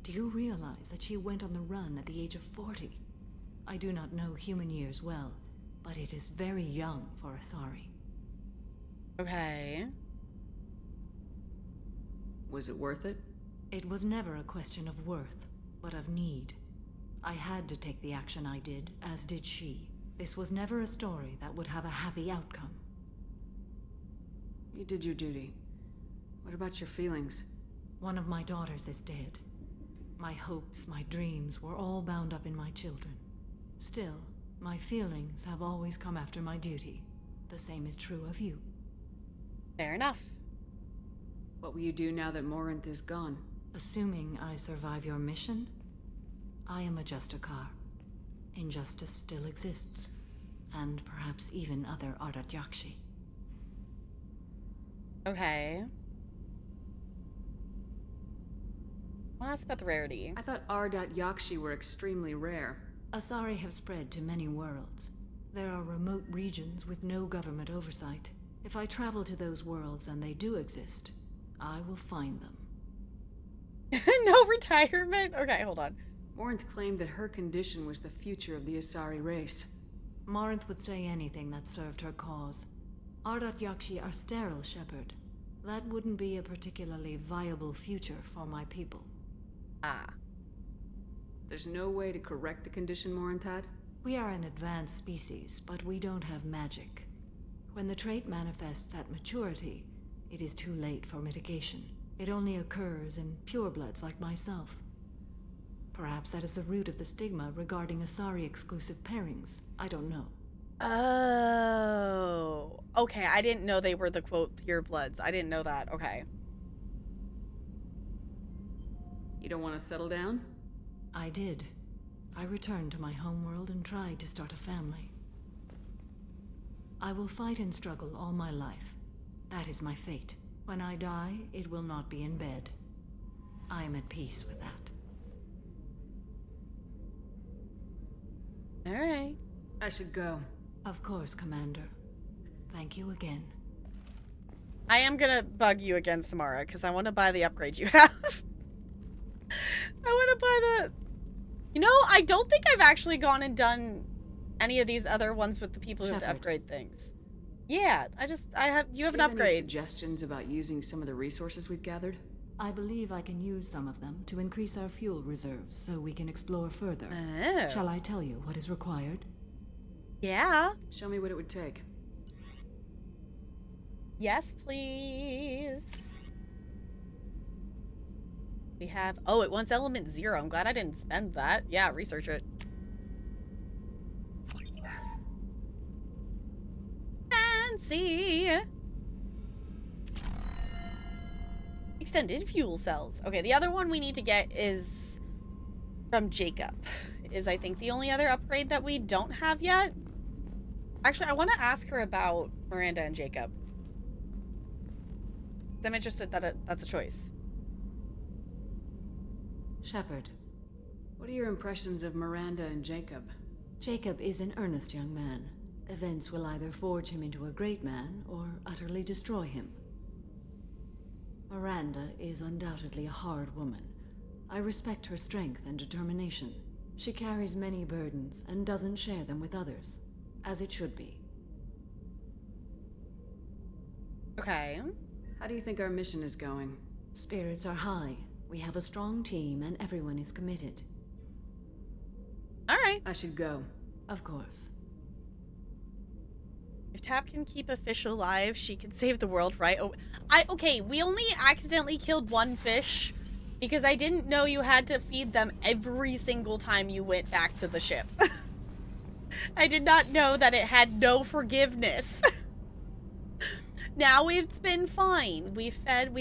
Do you realize that she went on the run at the age of 40? I do not know human years well, but it is very young for Asari. Okay. Was it worth it? It was never a question of worth, but of need. I had to take the action I did, as did she. This was never a story that would have a happy outcome. You did your duty. What about your feelings? One of my daughters is dead. My hopes, my dreams were all bound up in my children. Still, my feelings have always come after my duty. The same is true of you. Fair enough. What will you do now that Morinth is gone? Assuming I survive your mission, I am a Justikar. Injustice still exists, and perhaps even other Ardat Yakshi. Okay. I want to ask about the rarity. I thought Ardat Yakshi were extremely rare. Asari have spread to many worlds. There are remote regions with no government oversight. If I travel to those worlds and they do exist, I will find them. No retirement? Okay, hold on. Morinth claimed that her condition was the future of the Asari race. Morinth would say anything that served her cause. Ardat Yakshi are sterile, Shepard. That wouldn't be a particularly viable future for my people. Ah. There's no way to correct the condition Morinth had? We are an advanced species, but we don't have magic. When the trait manifests at maturity, it is too late for mitigation. It only occurs in purebloods like myself. Perhaps that is the root of the stigma regarding Asari-exclusive pairings. I don't know. Oh. Okay, I didn't know they were the, quote, pure bloods. I didn't know that. Okay. You don't want to settle down? I did. I returned to my homeworld and tried to start a family. I will fight and struggle all my life. That is my fate. When I die, it will not be in bed. I am at peace with that. All right. I should go. Of course, Commander. Thank you again. I am gonna bug you again, Samara, because I want to buy the upgrade you have. I want to buy the... You know, I don't think I've actually gone and done any of these other ones with the people who have to upgrade things. Yeah, you have an Any upgrade. suggestions about using some of the resources we've gathered? I believe I can use some of them to increase our fuel reserves so we can explore further. Oh. Shall I tell you what is required? Yeah. Show me what it would take. Yes, please. We have... Oh, it wants element 0. I'm glad I didn't spend that. Yeah, research it. Fancy. Extended fuel cells. Okay, the other one we need to get is from Jacob. is, I think, the only other upgrade that we don't have yet. Actually, I want to ask her about Miranda and Jacob. 'Cause I'm interested that that's a choice. Shepard, What are your impressions of Miranda and Jacob? Jacob is an earnest young man. Events will either forge him into a great man or utterly destroy him. Miranda is undoubtedly a hard woman. I respect her strength and determination. She carries many burdens and doesn't share them with others, as it should be. Okay. How do you think our mission is going? Spirits are high. We have a strong team and everyone is committed. All right. I should go. Of course. If Tap can keep a fish alive, she can save the world, right? Oh, okay, we only accidentally killed one fish because I didn't know you had to feed them every single time you went back to the ship. I did not know that it had no forgiveness. Now it's been fine. We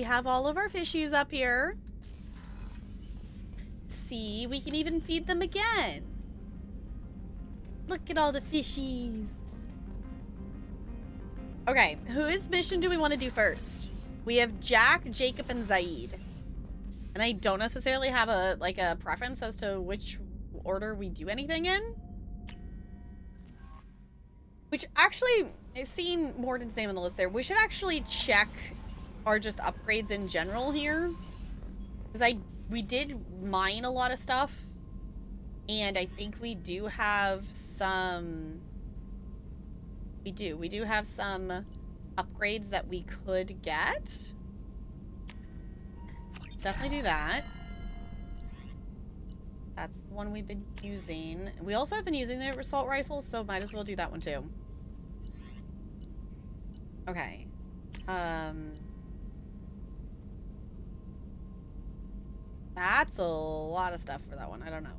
have all of our fishies up here. See, we can even feed them again. Look at all the fishies. Okay, whose mission do we want to do first? We have Jack, Jacob, and Zaeed. And I don't necessarily have a preference as to which order we do anything in. Which actually, seeing Morden's name on the list there, we should actually check our just upgrades in general here. Because we did mine a lot of stuff. And I think we do have some... We do have some upgrades that we could get. Let's definitely do that. That's the one we've been using. We also have been using the assault rifle, so might as well do that one too. Okay. That's a lot of stuff for that one. I don't know.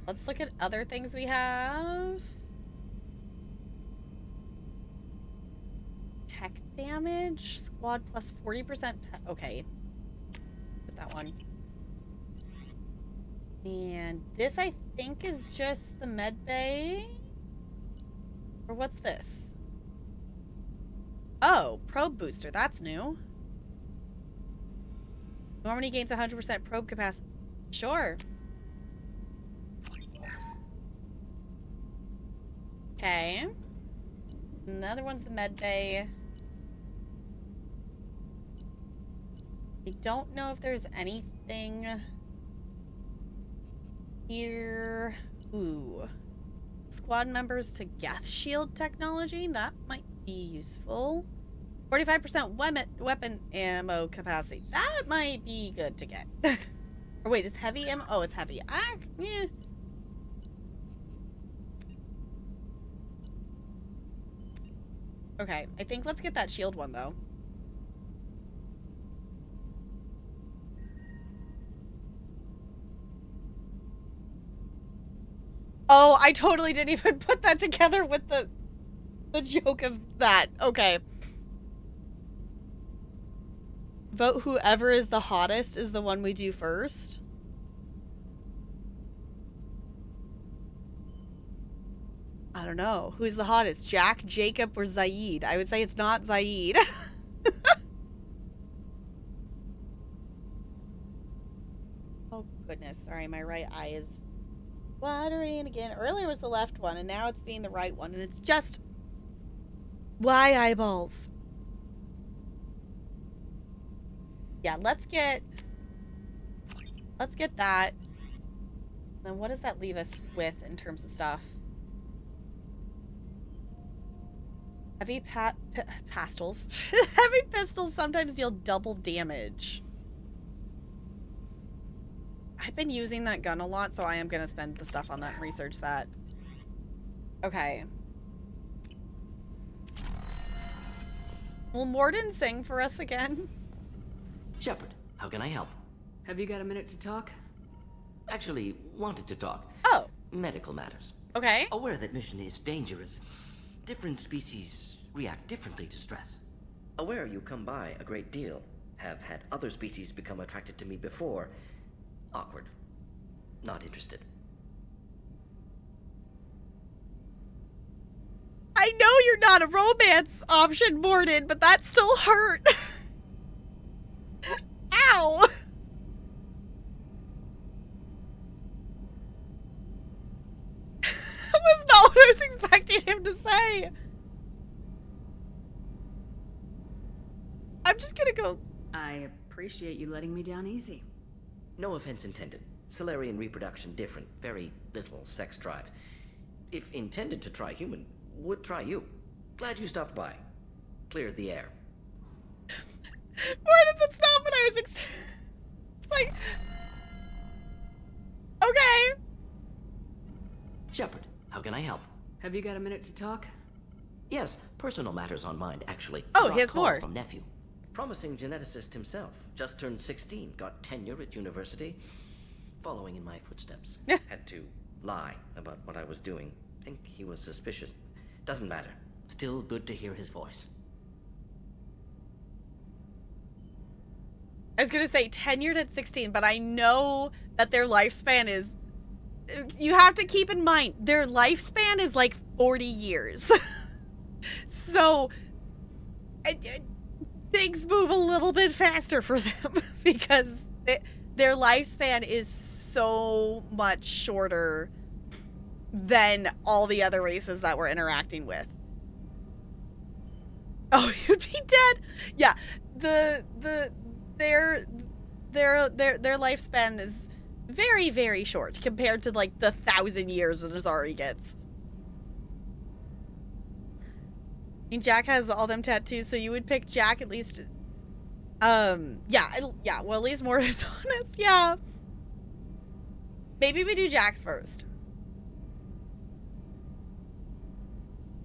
Let's look at other things we have. Tech damage, squad plus 40%. Okay. Put that one. And this, I think, is just the med bay. Or what's this? Oh, probe booster. That's new. Normandy gains 100% probe capacity. Sure. Okay. Another one's the med bay. I don't know if there's anything here. Ooh. Squad members to Geth shield technology. That might be useful. 45% weapon ammo capacity. That might be good to get. Or wait, is heavy ammo? Oh, it's heavy. Yeah. Okay, I think let's get that shield one, though. Oh, I totally didn't even put that together with the joke of that. Okay. Vote whoever is the hottest is the one we do first. I don't know. Who's the hottest? Jack, Jacob, or Zaeed? I would say it's not Zaeed. Oh, goodness. Sorry, my right eye is watering again. Earlier was the left one, and now it's being the right one. And it's just... Why eyeballs? Yeah, let's get that. Then what does that leave us with in terms of stuff? Heavy pistols. Heavy pistols sometimes deal double damage. I've been using that gun a lot, so I am going to spend the stuff on that and research that. Okay. Will Morden sing for us again? Shepard, how can I help? Have you got a minute to talk? Actually, wanted to talk. Oh. Medical matters. Okay. Aware that mission is dangerous. Different species react differently to stress. Aware you come by a great deal. Have had other species become attracted to me before. Awkward. not interested. I know you're not a romance option, Morden, but that still hurt. Ow! That was not what I was expecting him to say. I'm just gonna go. I appreciate you letting me down easy. No offense intended. Solarian reproduction different. Very little sex drive. If intended to try human, would try you. Glad you stopped by. Cleared the air. Morden, that's not what I was like. Okay. Shepard, how can I help? Have you got a minute to talk? Yes, personal matters on mind, actually. Oh, Got he has call more. From nephew. Promising geneticist himself. Just turned 16. Got tenure at university. Following in my footsteps. Had to lie about what I was doing. Think he was suspicious. Doesn't matter. Still good to hear his voice. I was gonna say tenured at 16, but I know that their lifespan is. You have to keep in mind their lifespan is like 40 years. So things move a little bit faster for them because their lifespan is so much shorter than all the other races that we're interacting with. Oh, you'd be dead. Yeah, their lifespan is very, very short compared to like the 1,000 years that Azari gets. I mean, Jack has all them tattoos, so you would pick Jack at least. Yeah. Well, at least more is honest. Yeah. Maybe we do Jack's first.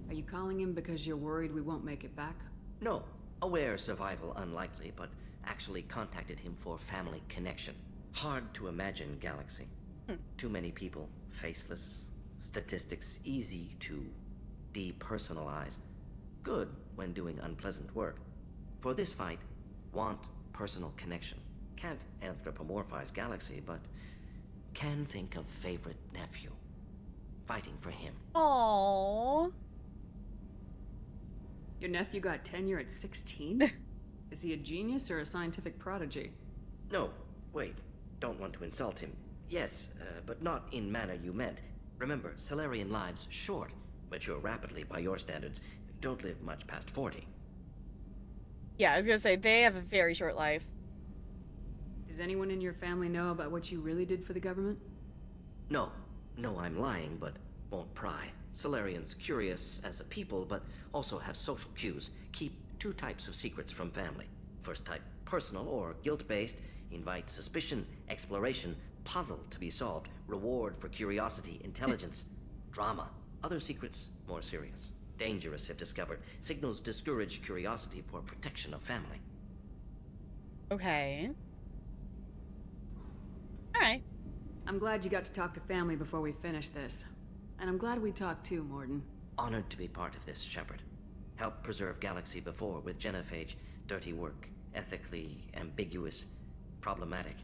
Are you calling him because you're worried we won't make it back? No. Aware survival unlikely, but actually contacted him for family connection. Hard to imagine galaxy. Too many people, faceless, statistics easy to depersonalize. Good when doing unpleasant work. For this fight, want personal connection. Can't anthropomorphize galaxy, but can think of favorite nephew. Fighting for him. Aww. Your nephew got tenure at 16? Is he a genius or a scientific prodigy? No, wait. Don't want to insult him. Yes, but not in manner you meant. Remember, Solarian lives short. Mature rapidly by your standards. Don't live much past 40. Yeah, I was gonna say, they have a very short life. Does anyone in your family know about what you really did for the government? No. No, I'm lying, but won't pry. Solarians curious as a people, but also have social cues. Keep two types of secrets from family. First type, personal or guilt-based. Invite suspicion, exploration, puzzle to be solved, reward for curiosity, intelligence, drama. Other secrets, more serious. Dangerous if discovered. Signals discourage curiosity for protection of family. Okay. Alright. I'm glad you got to talk to family before we finish this. And I'm glad we talked too, Morden. Honored to be part of this, Shepard. Helped preserve Galaxy before with Genophage. Dirty work. Ethically ambiguous. Problematic.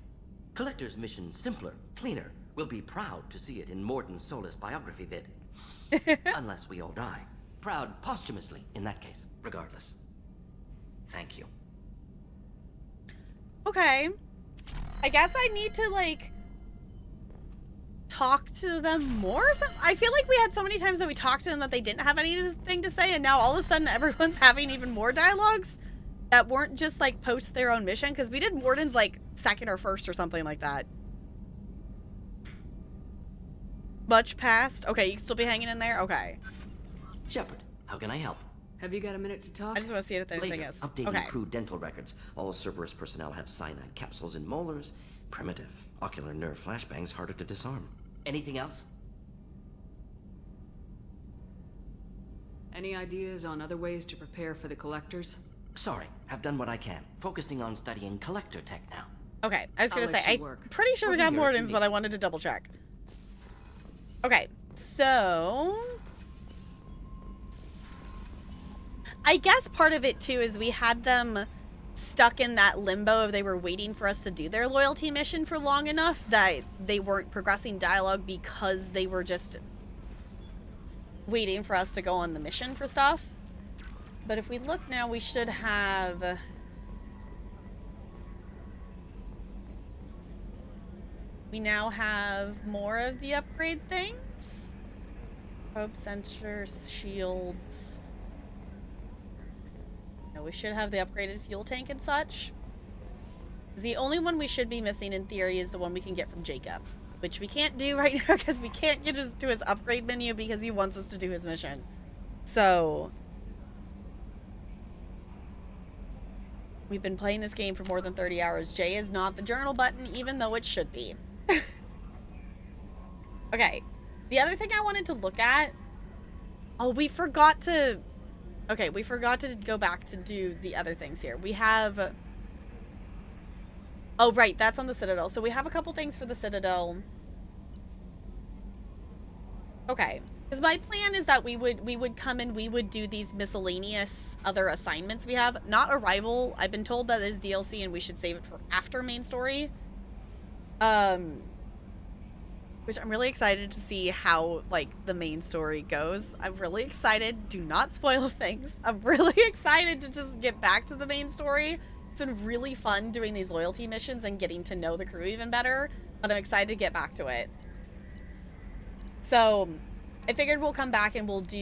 Collector's mission simpler, cleaner. We'll be proud to see it in Morden's Solus biography vid. Unless we all die. Proud posthumously, in that case, regardless. Thank you. Okay. I guess I need to, like, talk to them more or something? I feel like we had so many times that we talked to them that they didn't have anything to say, and now all of a sudden everyone's having even more dialogues that weren't just, like, post their own mission, because we did Morden's, like, second or first or something like that. Much past? Okay, you can still be hanging in there? Okay. Shepard, how can I help? Have you got a minute to talk? I just want to see if anything Later, is. updating Okay. crew dental records. All Cerberus personnel have cyanide capsules in molars. Primitive. Ocular nerve flashbangs harder to disarm. Anything else? Any ideas on other ways to prepare for the collectors? Sorry, have done what I can. Focusing on studying collector tech now. Okay, I was I'll going to let say, you I'm work. pretty sure we We'll got be here if you Morden's, need. but I wanted to double check. Okay, so... I guess part of it, too, is we had them stuck in that limbo of they were waiting for us to do their loyalty mission for long enough that they weren't progressing dialogue because they were just waiting for us to go on the mission for stuff. But if we look now, we should have... We now have more of the upgrade things. Probe sensors, shields. No, we should have the upgraded fuel tank and such. The only one we should be missing in theory is the one we can get from Jacob, which we can't do right now because we can't get to his upgrade menu because he wants us to do his mission. So we've been playing this game for more than 30 hours. J is not the journal button, even though it should be. Okay, the other thing I wanted to look at... Oh, we forgot to... Okay, we forgot to go back to do the other things here. We have... Oh, right, that's on the Citadel. So we have a couple things for the Citadel. Okay, because my plan is that we would come and we would do these miscellaneous other assignments we have. Not Arrival. I've been told that there's DLC and we should save it for after main story. Which I'm really excited to see how, like, the main story goes. I'm really excited. Do not spoil things. I'm really excited to just get back to the main story. It's been really fun doing these loyalty missions and getting to know the crew even better. But I'm excited to get back to it. So, I figured we'll come back and we'll do,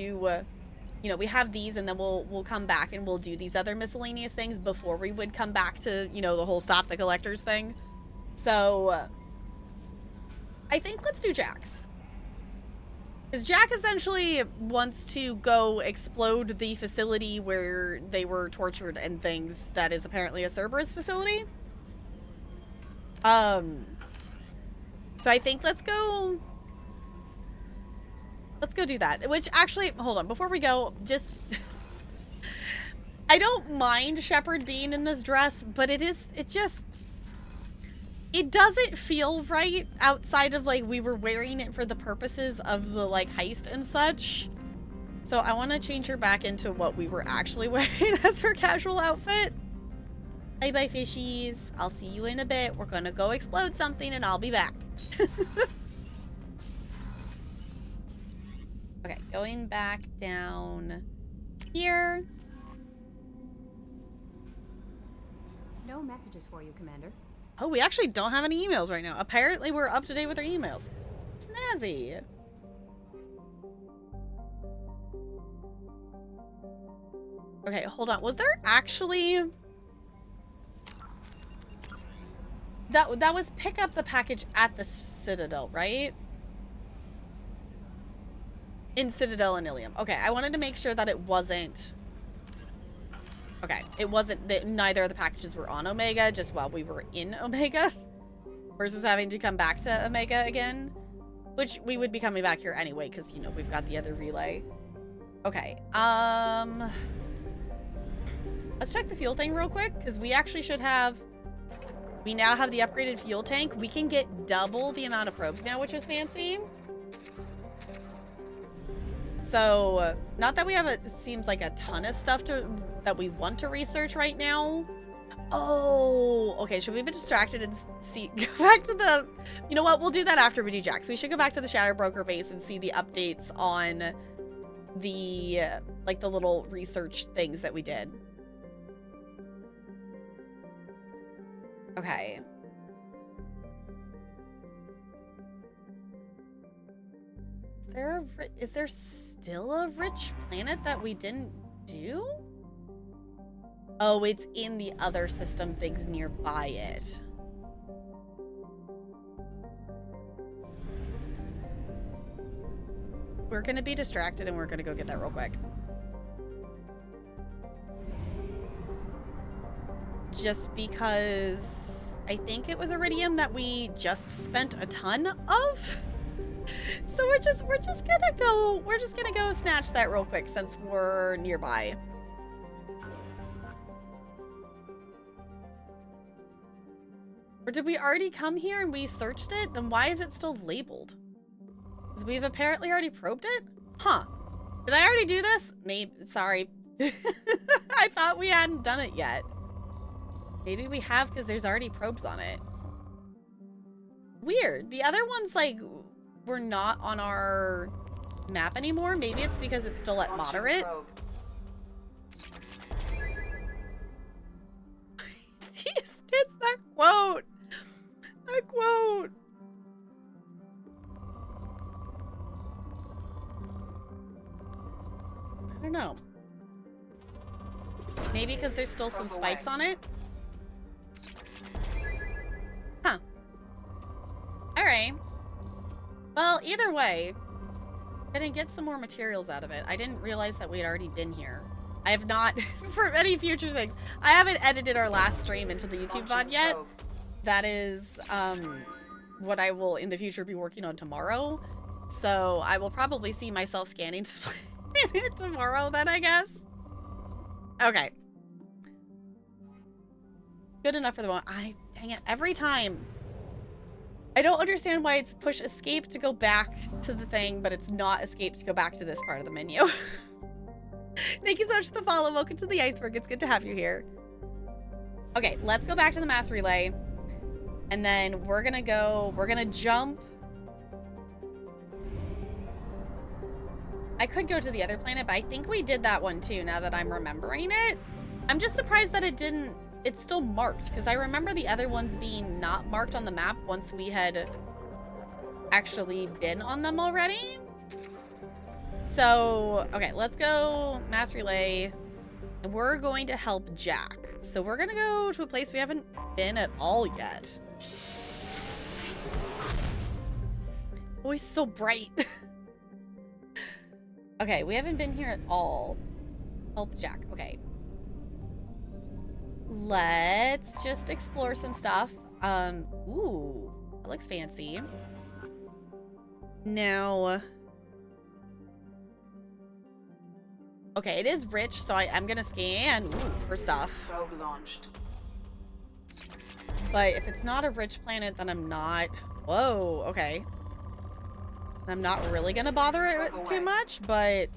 you know, we have these and then we'll come back and we'll do these other miscellaneous things before we would come back to, you know, the whole stop the collectors thing. So... I think let's do Jack's. Because Jack essentially wants to go explode the facility where they were tortured and things that is apparently a Cerberus facility. So I think let's go do that. Which actually, hold on, before we go, just... I don't mind Shepard being in this dress, but it doesn't feel right outside of, like, we were wearing it for the purposes of the, like, heist and such. So I want to change her back into what we were actually wearing as her casual outfit. Bye-bye, fishies. I'll see you in a bit. We're gonna go explode something and I'll be back. Okay, going back down here. No messages for you, Commander. Oh, we actually don't have any emails right now. Apparently, we're up to date with our emails. Snazzy. Okay, hold on. Was there actually... That was pick up the package at the Citadel, right? In Citadel and Ilium. Okay, I wanted to make sure that it wasn't... Okay, it wasn't that neither of the packages were on Omega, just while we were in Omega, versus having to come back to Omega again, which we would be coming back here anyway, because, you know, we've got the other relay. Okay, let's check the fuel thing real quick, because we actually should have, we now have the upgraded fuel tank. We can get double the amount of probes now, which is fancy. So, not that we have seems like a ton of stuff that we want to research right now. Oh, okay, should we be distracted and go back to the, you know what, we'll do that after we do Jax. We should go back to the Shadow Broker base and see the updates on the, like, the little research things that we did. Okay. Is there still a rich planet that we didn't do? Oh, it's in the other system things nearby it. We're gonna be distracted and we're gonna go get that real quick. Just because I think it was iridium that we just spent a ton of. So we're just gonna go snatch that real quick since we're nearby. Or did we already come here and we searched it? Then why is it still labeled? Because we've apparently already probed it? Huh. Did I already do this? Maybe. Sorry. I thought we hadn't done it yet. Maybe we have because there's already probes on it. Weird. The other ones, like, were not on our map anymore. Maybe it's because it's still at moderate. It's that quote. That quote. I don't know. Maybe because there's still some spikes on it? Huh. Alright. Well, either way, I'm gonna get some more materials out of it. I didn't realize that we had already been here. I have not, for any future things, I haven't edited our last stream into the YouTube VOD yet. That is what I will in the future be working on tomorrow. So I will probably see myself scanning this planet tomorrow then, I guess. Okay. Good enough for the moment. Dang it, every time. I don't understand why it's push escape to go back to the thing, but it's not escape to go back to this part of the menu. Thank you so much for the follow. Welcome to the iceberg. It's good to have you here. Okay, let's go back to the mass relay. And then we're gonna jump. I could go to the other planet, but I think we did that one too, now that I'm remembering it. I'm just surprised that it's still marked, because I remember the other ones being not marked on the map once we had actually been on them already. So, okay, let's go mass relay, and we're going to help Jack. So we're gonna go to a place we haven't been at all yet. Always so bright. Okay, we haven't been here at all. Help Jack, okay. Let's just explore some stuff. Ooh, that looks fancy. Now, okay, it is rich, so I'm gonna scan for stuff. Probe launched. But if it's not a rich planet, then I'm not. Whoa, okay. I'm not really gonna bother it too much, but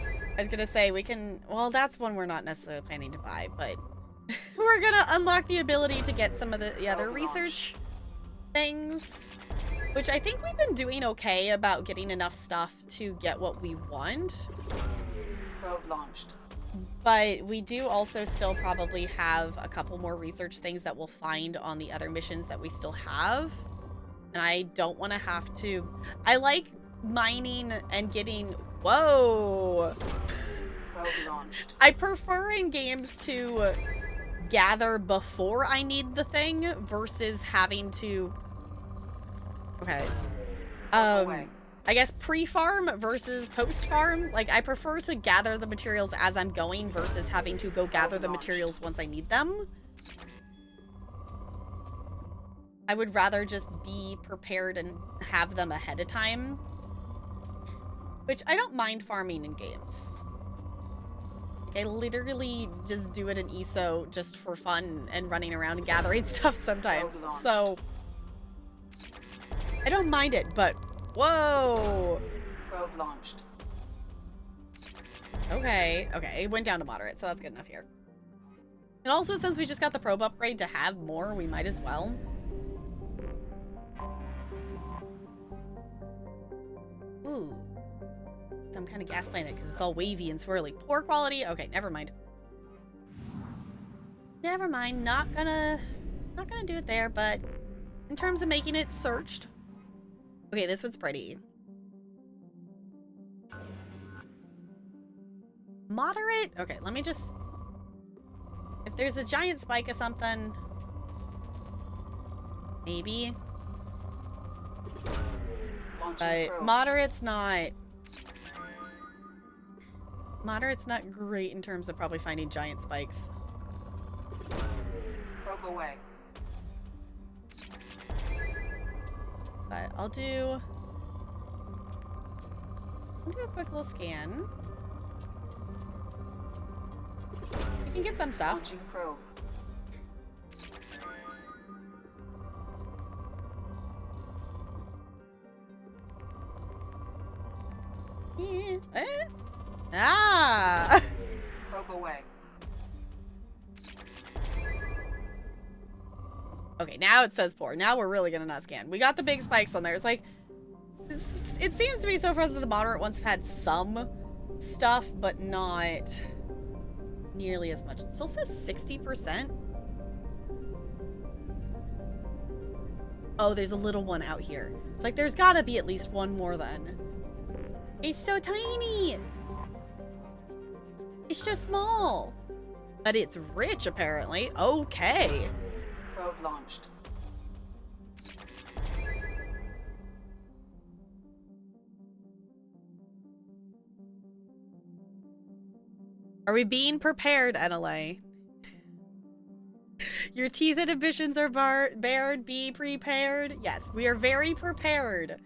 I was gonna say we can. Well, that's one we're not necessarily planning to buy, but we're gonna unlock the ability to get some of the other research things, which I think we've been doing okay about getting enough stuff to get what we want. Probe launched. But we do also still probably have a couple more research things that we'll find on the other missions that we still have. And I don't want to have to. I like mining and getting. Whoa! Probe launched. I prefer in games to gather before I need the thing versus having to. Okay. I guess pre-farm versus post-farm. Like, I prefer to gather the materials as I'm going versus having to go gather the materials once I need them. I would rather just be prepared and have them ahead of time. Which I don't mind farming in games. Like, I literally just do it in ESO just for fun and running around and gathering stuff sometimes. So I don't mind it, but whoa! Probe launched. Okay, okay, it went down to moderate, so that's good enough here. And also, since we just got the probe upgrade to have more, we might as well. Ooh. Some kind of gas planet, because it's all wavy and swirly. Poor quality? Okay, never mind. Never mind, not gonna do it there, but in terms of making it searched. Okay, this one's pretty. Moderate? Okay, let me just... If there's a giant spike or something... Maybe. But moderate's not... Moderate's not great in terms of probably finding giant spikes. Probe away. But I'll do a quick little scan. We can get some stuff. Launching probe. Yeah. Eh? Ah! Probe away. Okay, now it says poor. Now we're really gonna not scan. We got the big spikes on there. It's like, it seems to be so far that the moderate ones have had some stuff, but not nearly as much. It still says 60%. Oh, there's a little one out here. It's like, there's gotta be at least one more then. It's so tiny. It's so small. But it's rich, apparently. Okay. Probe launched. Are we being prepared, NLA? Your teeth inhibitions are bared. Be prepared. Yes, we are very prepared.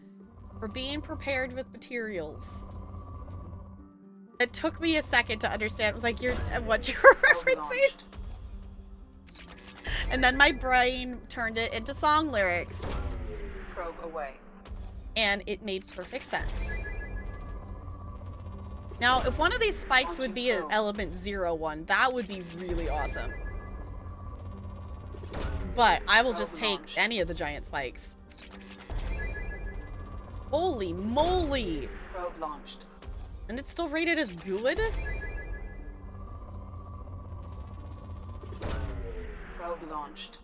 We're being prepared with materials. It took me a second to understand. It was like, what you were referencing. And then my brain turned it into song lyrics. Probe away. And it made perfect sense. Now, if one of these spikes would be an element 01, that would be really awesome. But I will just take any of the giant spikes. Holy moly! Probe launched. And it's still rated as good? Probe launched.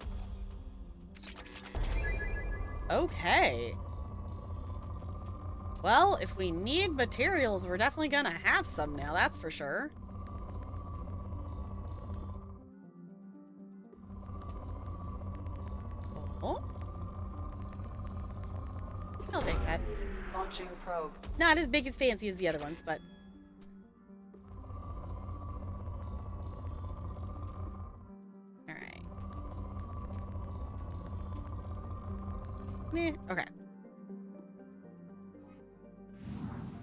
Okay. Well, if we need materials, we're definitely gonna have some now, that's for sure. Oh. I'll take that. Launching probe. Not as big as fancy as the other ones, but... Alright. Meh, okay.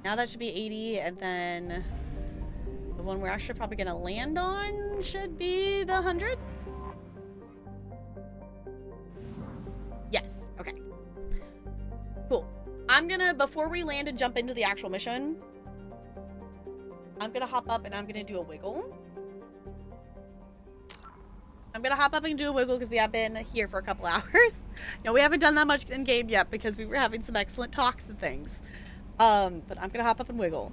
Now that should be 80, and then... the one we're actually probably gonna land on should be the 100? Yes, okay. Cool. I'm gonna, before we land and jump into the actual mission, I'm gonna hop up and I'm gonna do a wiggle. I'm gonna hop up and do a wiggle because we have been here for a couple hours. No, we haven't done that much in game yet because we were having some excellent talks and things. But I'm gonna hop up and wiggle.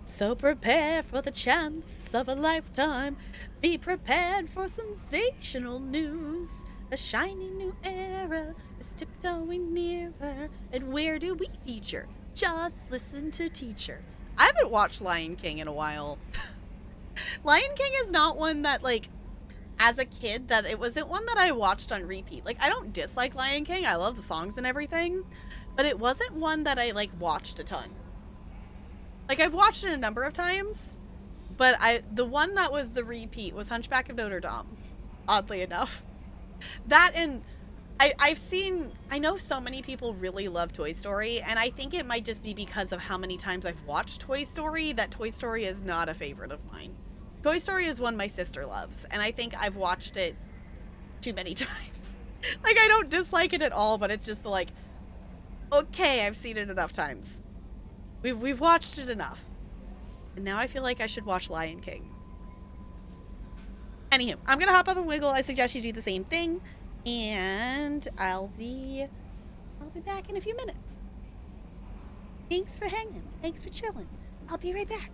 So prepare for the chance of a lifetime. Be prepared for sensational news. The shiny new era is tiptoeing nearer. And where do we feature? Just listen to teacher. I haven't watched Lion King in a while. Lion King is not one that, like, as a kid, that it wasn't one that I watched on repeat. Like, I don't dislike Lion King. I love the songs and everything. But it wasn't one that I, like, watched a ton. Like, I've watched it a number of times. But the one that was the repeat was Hunchback of Notre Dame. Oddly enough. That, and I know so many people really love Toy Story, and I think it might just be because of how many times I've watched Toy Story that Toy Story is not a favorite of mine. Toy Story is one my sister loves, and I think I've watched it too many times. Like, I don't dislike it at all, but it's just like, okay, I've seen it enough times. We've watched it enough. And now I feel like I should watch Lion King. Anywho, I'm gonna hop up and wiggle. I suggest you do the same thing. And I'll be back in a few minutes. Thanks for hanging. Thanks for chilling. I'll be right back.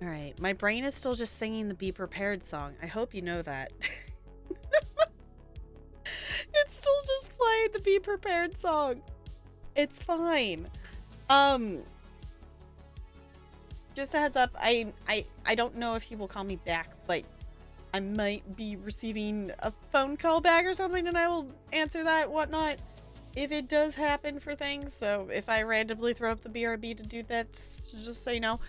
All right, my brain is still just singing the Be Prepared song. I hope you know that. It's still just playing the Be Prepared song. It's fine. Just a heads up, I don't know if he will call me back, but I might be receiving a phone call back or something, and I will answer that, whatnot, if it does happen for things. So if I randomly throw up the BRB to do that, just so you know.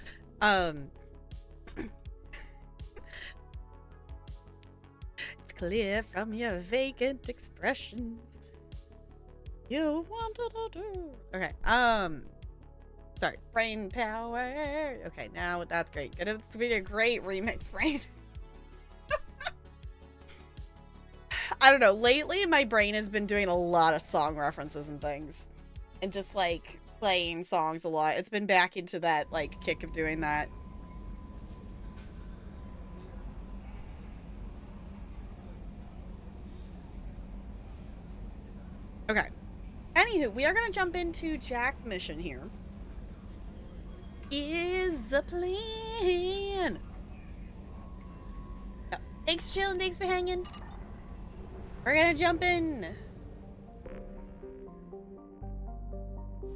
It's clear from your vacant expressions. You wanted to do. Okay, sorry, brain power. Okay, now that's great. It's be a great remix, brain. I don't know. Lately, my brain has been doing a lot of song references and things, and just like playing songs a lot. It's been back into that like kick of doing that. Okay. Anywho, we are gonna jump into Jack's mission here. Is the plan? Oh, thanks for chilling. Thanks for hanging. We're gonna jump in.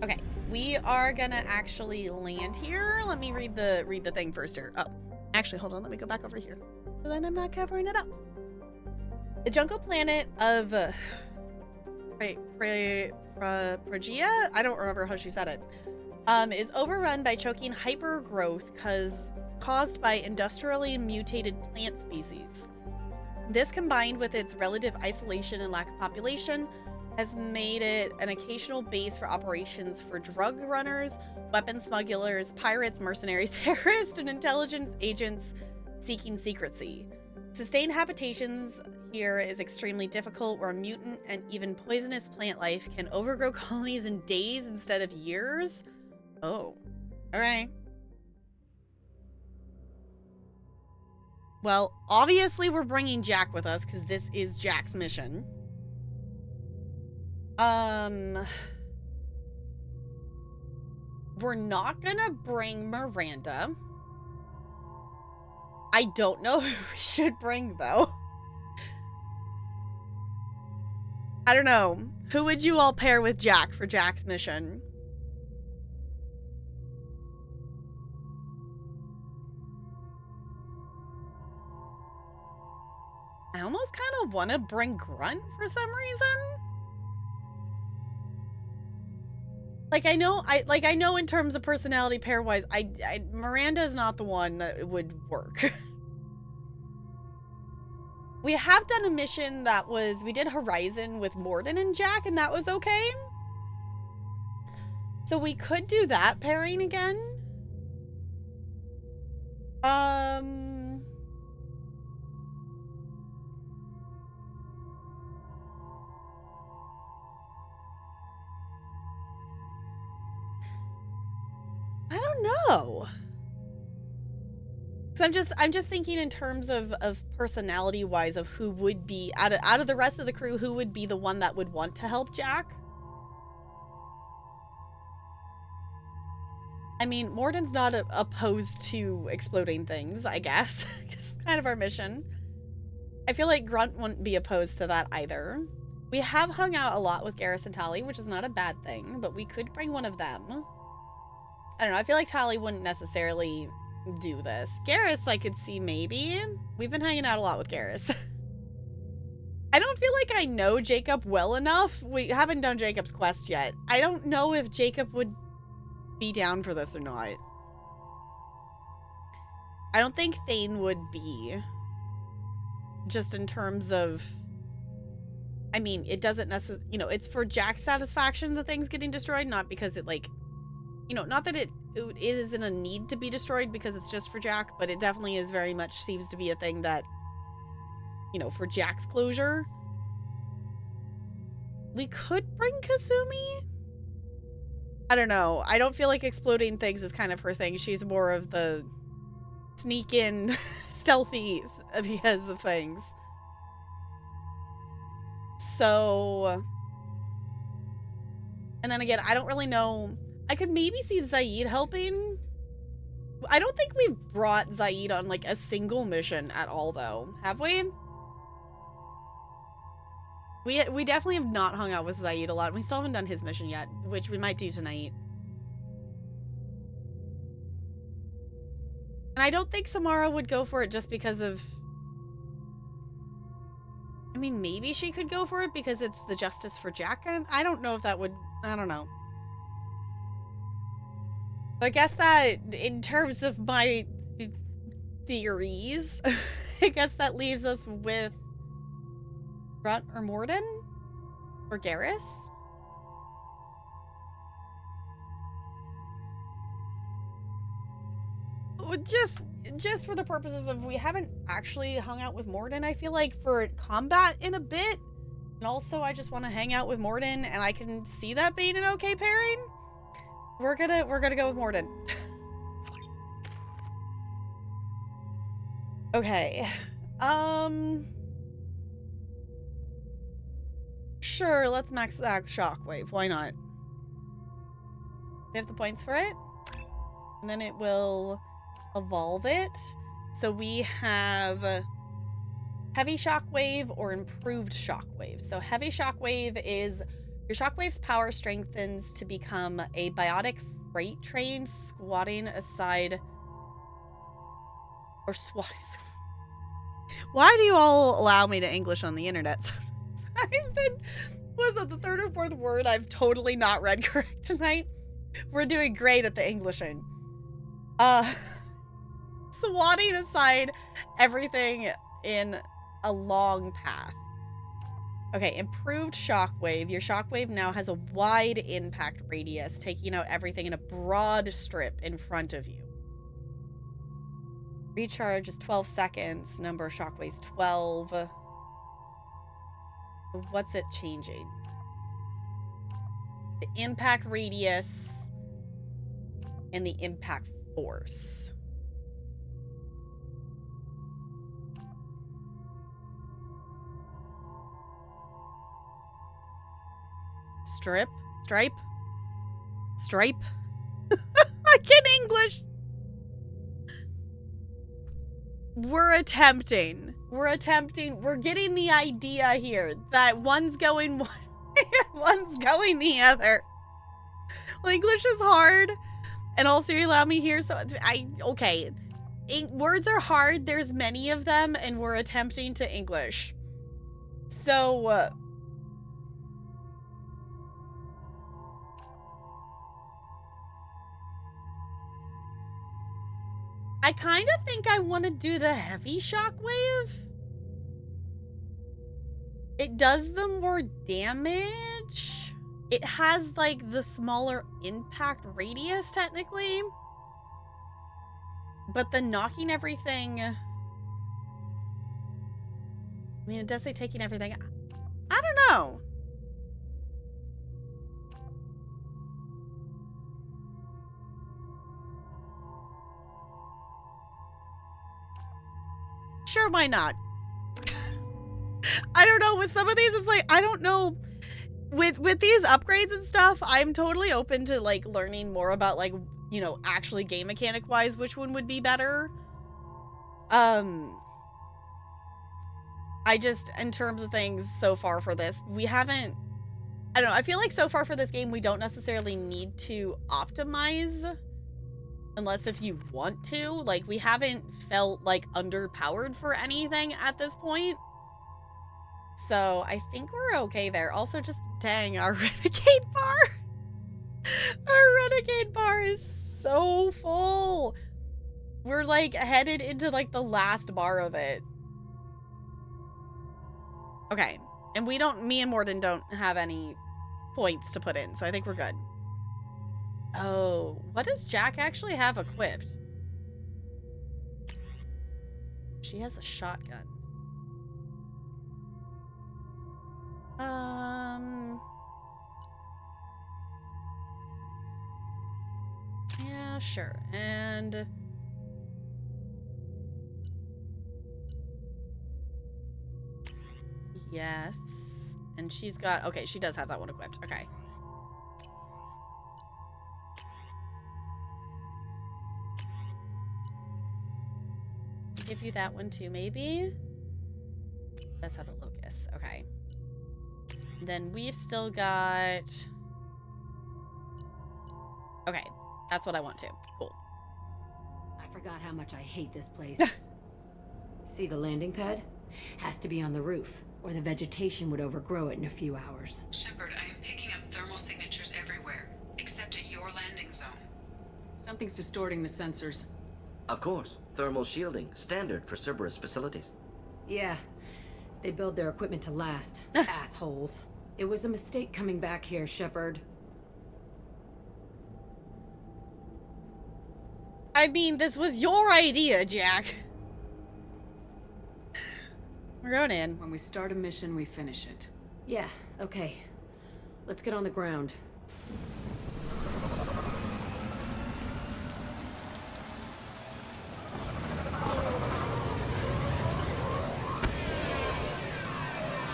Okay, we are gonna actually land here. Let me read the thing first here. Oh, actually, hold on. Let me go back over here, so then I'm not covering it up. The jungle planet of Progea. I don't remember how she said it. Is overrun by choking hypergrowth caused by industrially mutated plant species. This, combined with its relative isolation and lack of population, has made it an occasional base for operations for drug runners, weapon smugglers, pirates, mercenaries, terrorists, and intelligence agents seeking secrecy. Sustained habitations here is extremely difficult, where mutant and even poisonous plant life can overgrow colonies in days instead of years. Oh, all right. Well, obviously we're bringing Jack with us because this is Jack's mission. We're not gonna bring Miranda. I don't know who we should bring, though. I don't know. Who would you all pair with Jack for Jack's mission? I almost kind of want to bring Grunt for some reason. Like I know in terms of personality pair-wise, Miranda is not the one that would work. We have done a mission that we did Horizon with Morden and Jack, and that was okay. So we could do that pairing again. I don't know. Cause I'm just thinking in terms of personality wise of who would be out of the rest of the crew, who would be the one that would want to help Jack. I mean, Morden's not opposed to exploding things, I guess. It's kind of our mission. I feel like Grunt wouldn't be opposed to that either. We have hung out a lot with Garrus and Tali, which is not a bad thing, but we could bring one of them. I don't know, I feel like Tali wouldn't necessarily do this. Garrus, I could see maybe. We've been hanging out a lot with Garrus. I don't feel like I know Jacob well enough. We haven't done Jacob's quest yet. I don't know if Jacob would be down for this or not. I don't think Thane would be. Just in terms of... I mean, it doesn't necessarily... You know, it's for Jack's satisfaction the thing's getting destroyed, not because it, like... You know, not that it isn't a need to be destroyed because it's just for Jack, but it definitely is very much seems to be a thing that, you know, for Jack's closure. We could bring Kasumi? I don't know. I don't feel like exploding things is kind of her thing. She's more of the sneak in, stealthy because of things. So, and then again, I don't really know. I could maybe see Zaeed helping. I don't think we've brought Zaeed on, like, a single mission at all, though. Have we? We definitely have not hung out with Zaeed a lot. We still haven't done his mission yet, which we might do tonight. And I don't think Samara would go for it just because of... I mean, maybe she could go for it because it's the justice for Jack. I don't know if that would... I don't know. I guess that, in terms of my theories, I guess that leaves us with Brunt or Morden? Or Garrus? Just for the purposes of, we haven't actually hung out with Morden, I feel like, for combat in a bit. And also, I just want to hang out with Morden, and I can see that being an okay pairing. We're gonna go with Morden. Okay. Sure, let's max that shockwave. Why not? We have the points for it. And then it will evolve it. So we have heavy shockwave or improved shockwave. So heavy shockwave is your shockwave's power strengthens to become a biotic freight train squatting aside or swatting. Why do you all allow me to English on the internet? I've been, what is that, the third or fourth word I've totally not read correct tonight? We're doing great at the Englishing. Swatting aside everything in a long path. Okay, improved shockwave. Your shockwave now has a wide impact radius, taking out everything in a broad strip in front of you. Recharge is 12 seconds. Number of shockwaves 12. What's it changing? The impact radius and the impact force. Stripe? I can English. We're attempting. We're getting the idea here that one's going one way, one's going the other. Well, English is hard. And also you allow me here, so okay. Words are hard. There's many of them, and we're attempting to English. So, I kind of think I want to do the heavy shockwave. It does the more damage. It has, like, the smaller impact radius, technically. But the knocking everything... I mean, it does say taking everything... I don't know. Sure, why not? I don't know. With some of these, it's like, I don't know. With these upgrades and stuff, I'm totally open to, like, learning more about, like, you know, actually game mechanic wise, which one would be better. I just, in terms of things so far for this, we haven't, I don't know, I feel like so far for this game, we don't necessarily need to optimize unless if you want to. Like, we haven't felt, like, underpowered for anything at this point. So, I think we're okay there. Also, just, dang, our Renegade bar. Our Renegade bar is so full. We're, like, headed into, like, the last bar of it. Okay. And we don't, me and Morden don't have any points to put in, so I think we're good. Oh, what does Jack actually have equipped? She has a shotgun. Yeah, sure. And yes. And she's got, okay, she does have that one equipped. Okay. give you that one too, maybe? Let's have the locust. Okay. Then we've still got... Okay. That's what I want to. Cool. I forgot how much I hate this place. See the landing pad? Has to be on the roof, or the vegetation would overgrow it in a few hours. Shepard, I am picking up thermal signatures everywhere, except at your landing zone. Something's distorting the sensors. Of course, thermal shielding, standard for Cerberus facilities. Yeah, they build their equipment to last. Assholes. It was a mistake coming back here, Shepard. I mean, this was your idea, Jack. We're going in. When we start a mission, we finish it. Yeah, okay. Let's get on the ground.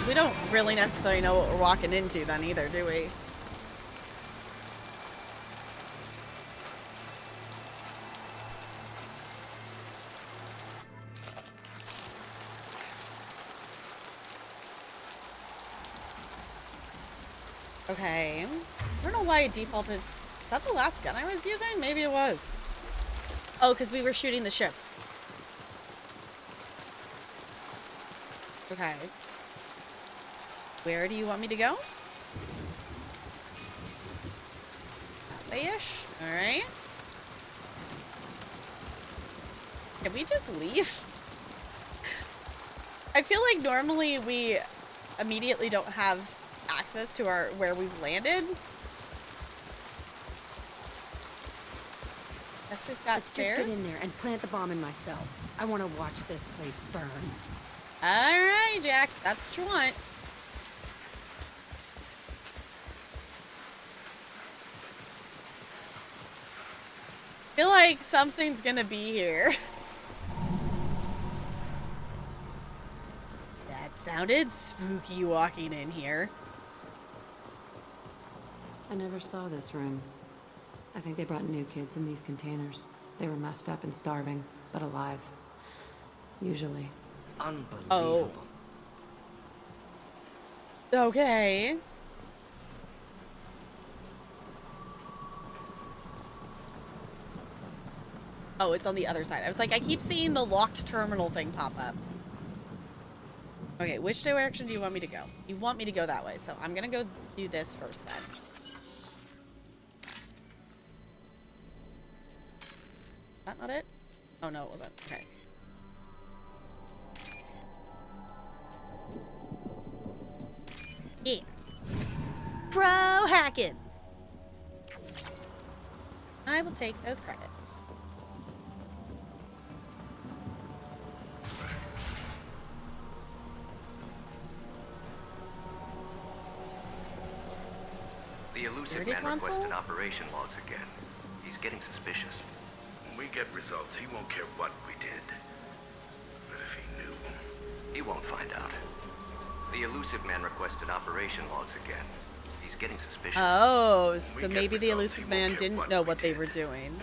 We don't really necessarily know what we're walking into then either, do we? Okay. I don't know why it defaulted. Is that the last gun I was using? Maybe it was. Oh, because we were shooting the ship. Okay. Where do you want me to go? That way-ish? Alright. Can we just leave? I feel like normally we immediately don't have access to our where we've landed. Guess we've got Let's stairs. just get in there and plant the bomb in myself. I want to watch this place burn. Alright, Jack. That's what you want. I feel like something's gonna be here. That sounded spooky walking in here. I never saw this room. I think they brought new kids in these containers. They were messed up and starving, but alive. Usually. Unbelievable. Okay. Oh, it's on the other side. I was like, I keep seeing the locked terminal thing pop up. Okay, which direction do you want me to go? You want me to go that way, so I'm gonna go do this first then. Is that not it? Oh, no, it wasn't. Okay. Yeah. Pro hacking. I will take those credits. The elusive Security man console? requested operation logs again. He's getting suspicious. When we get results, he won't care what we did. But if he knew... He won't find out. The elusive man requested operation logs again. He's getting suspicious. Oh, so get maybe the results, he elusive won't man care didn't what know we what they did. were doing.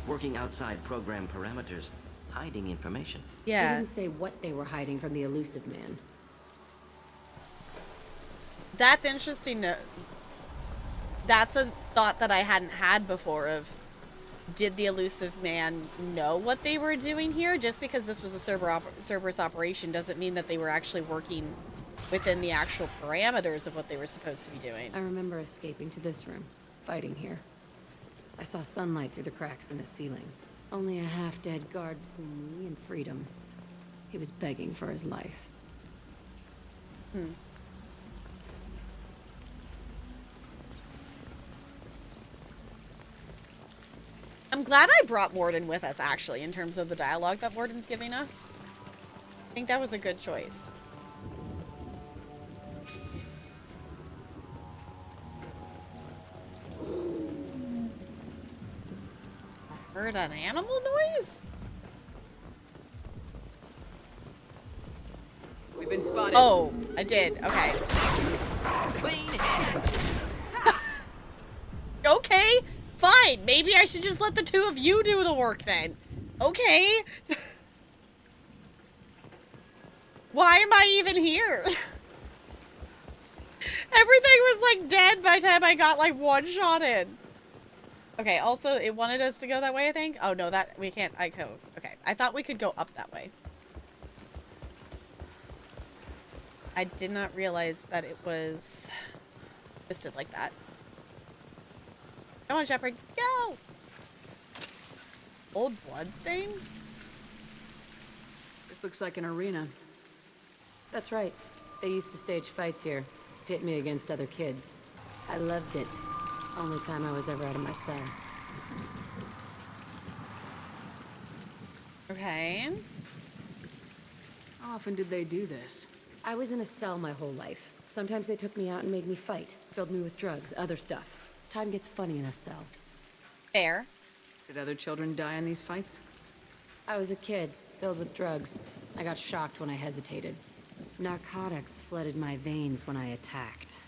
Working outside program parameters, hiding information. They Yeah. didn't say what they were hiding from the elusive man. That's interesting. That's a thought that I hadn't had before of, did the elusive man know what they were doing here? Just because this was a Cerberus operation doesn't mean that they were actually working within the actual parameters of what they were supposed to be doing. I remember escaping to this room, fighting here. I saw sunlight through the cracks in the ceiling. Only a half-dead guard between me and freedom. He was begging for his life. I'm glad I brought Morden with us, actually, in terms of the dialogue that Morden's giving us. I think that was a good choice. I heard an animal noise? We've been spotted. Oh, I did. Okay. Clean hands. Okay, fine. Maybe I should just let the two of you do the work then. Okay. Why am I even here? Everything was like dead by the time I got like one shot in. Okay, also it wanted us to go that way, I think. Oh no, that we can't. Okay, I thought we could go up that way. I did not realize that it was twisted like that. Come on, Shepard, go! Old bloodstain? This looks like an arena. That's right. They used to stage fights here. Pit me against other kids. I loved it. Only time I was ever out of my cell. Okay. How often did they do this? I was in a cell my whole life. Sometimes they took me out and made me fight. Filled me with drugs, other stuff. Time gets funny in a cell. Fair. Did other children die in these fights? I was a kid, filled with drugs. I got shocked when I hesitated. Narcotics flooded my veins when I attacked.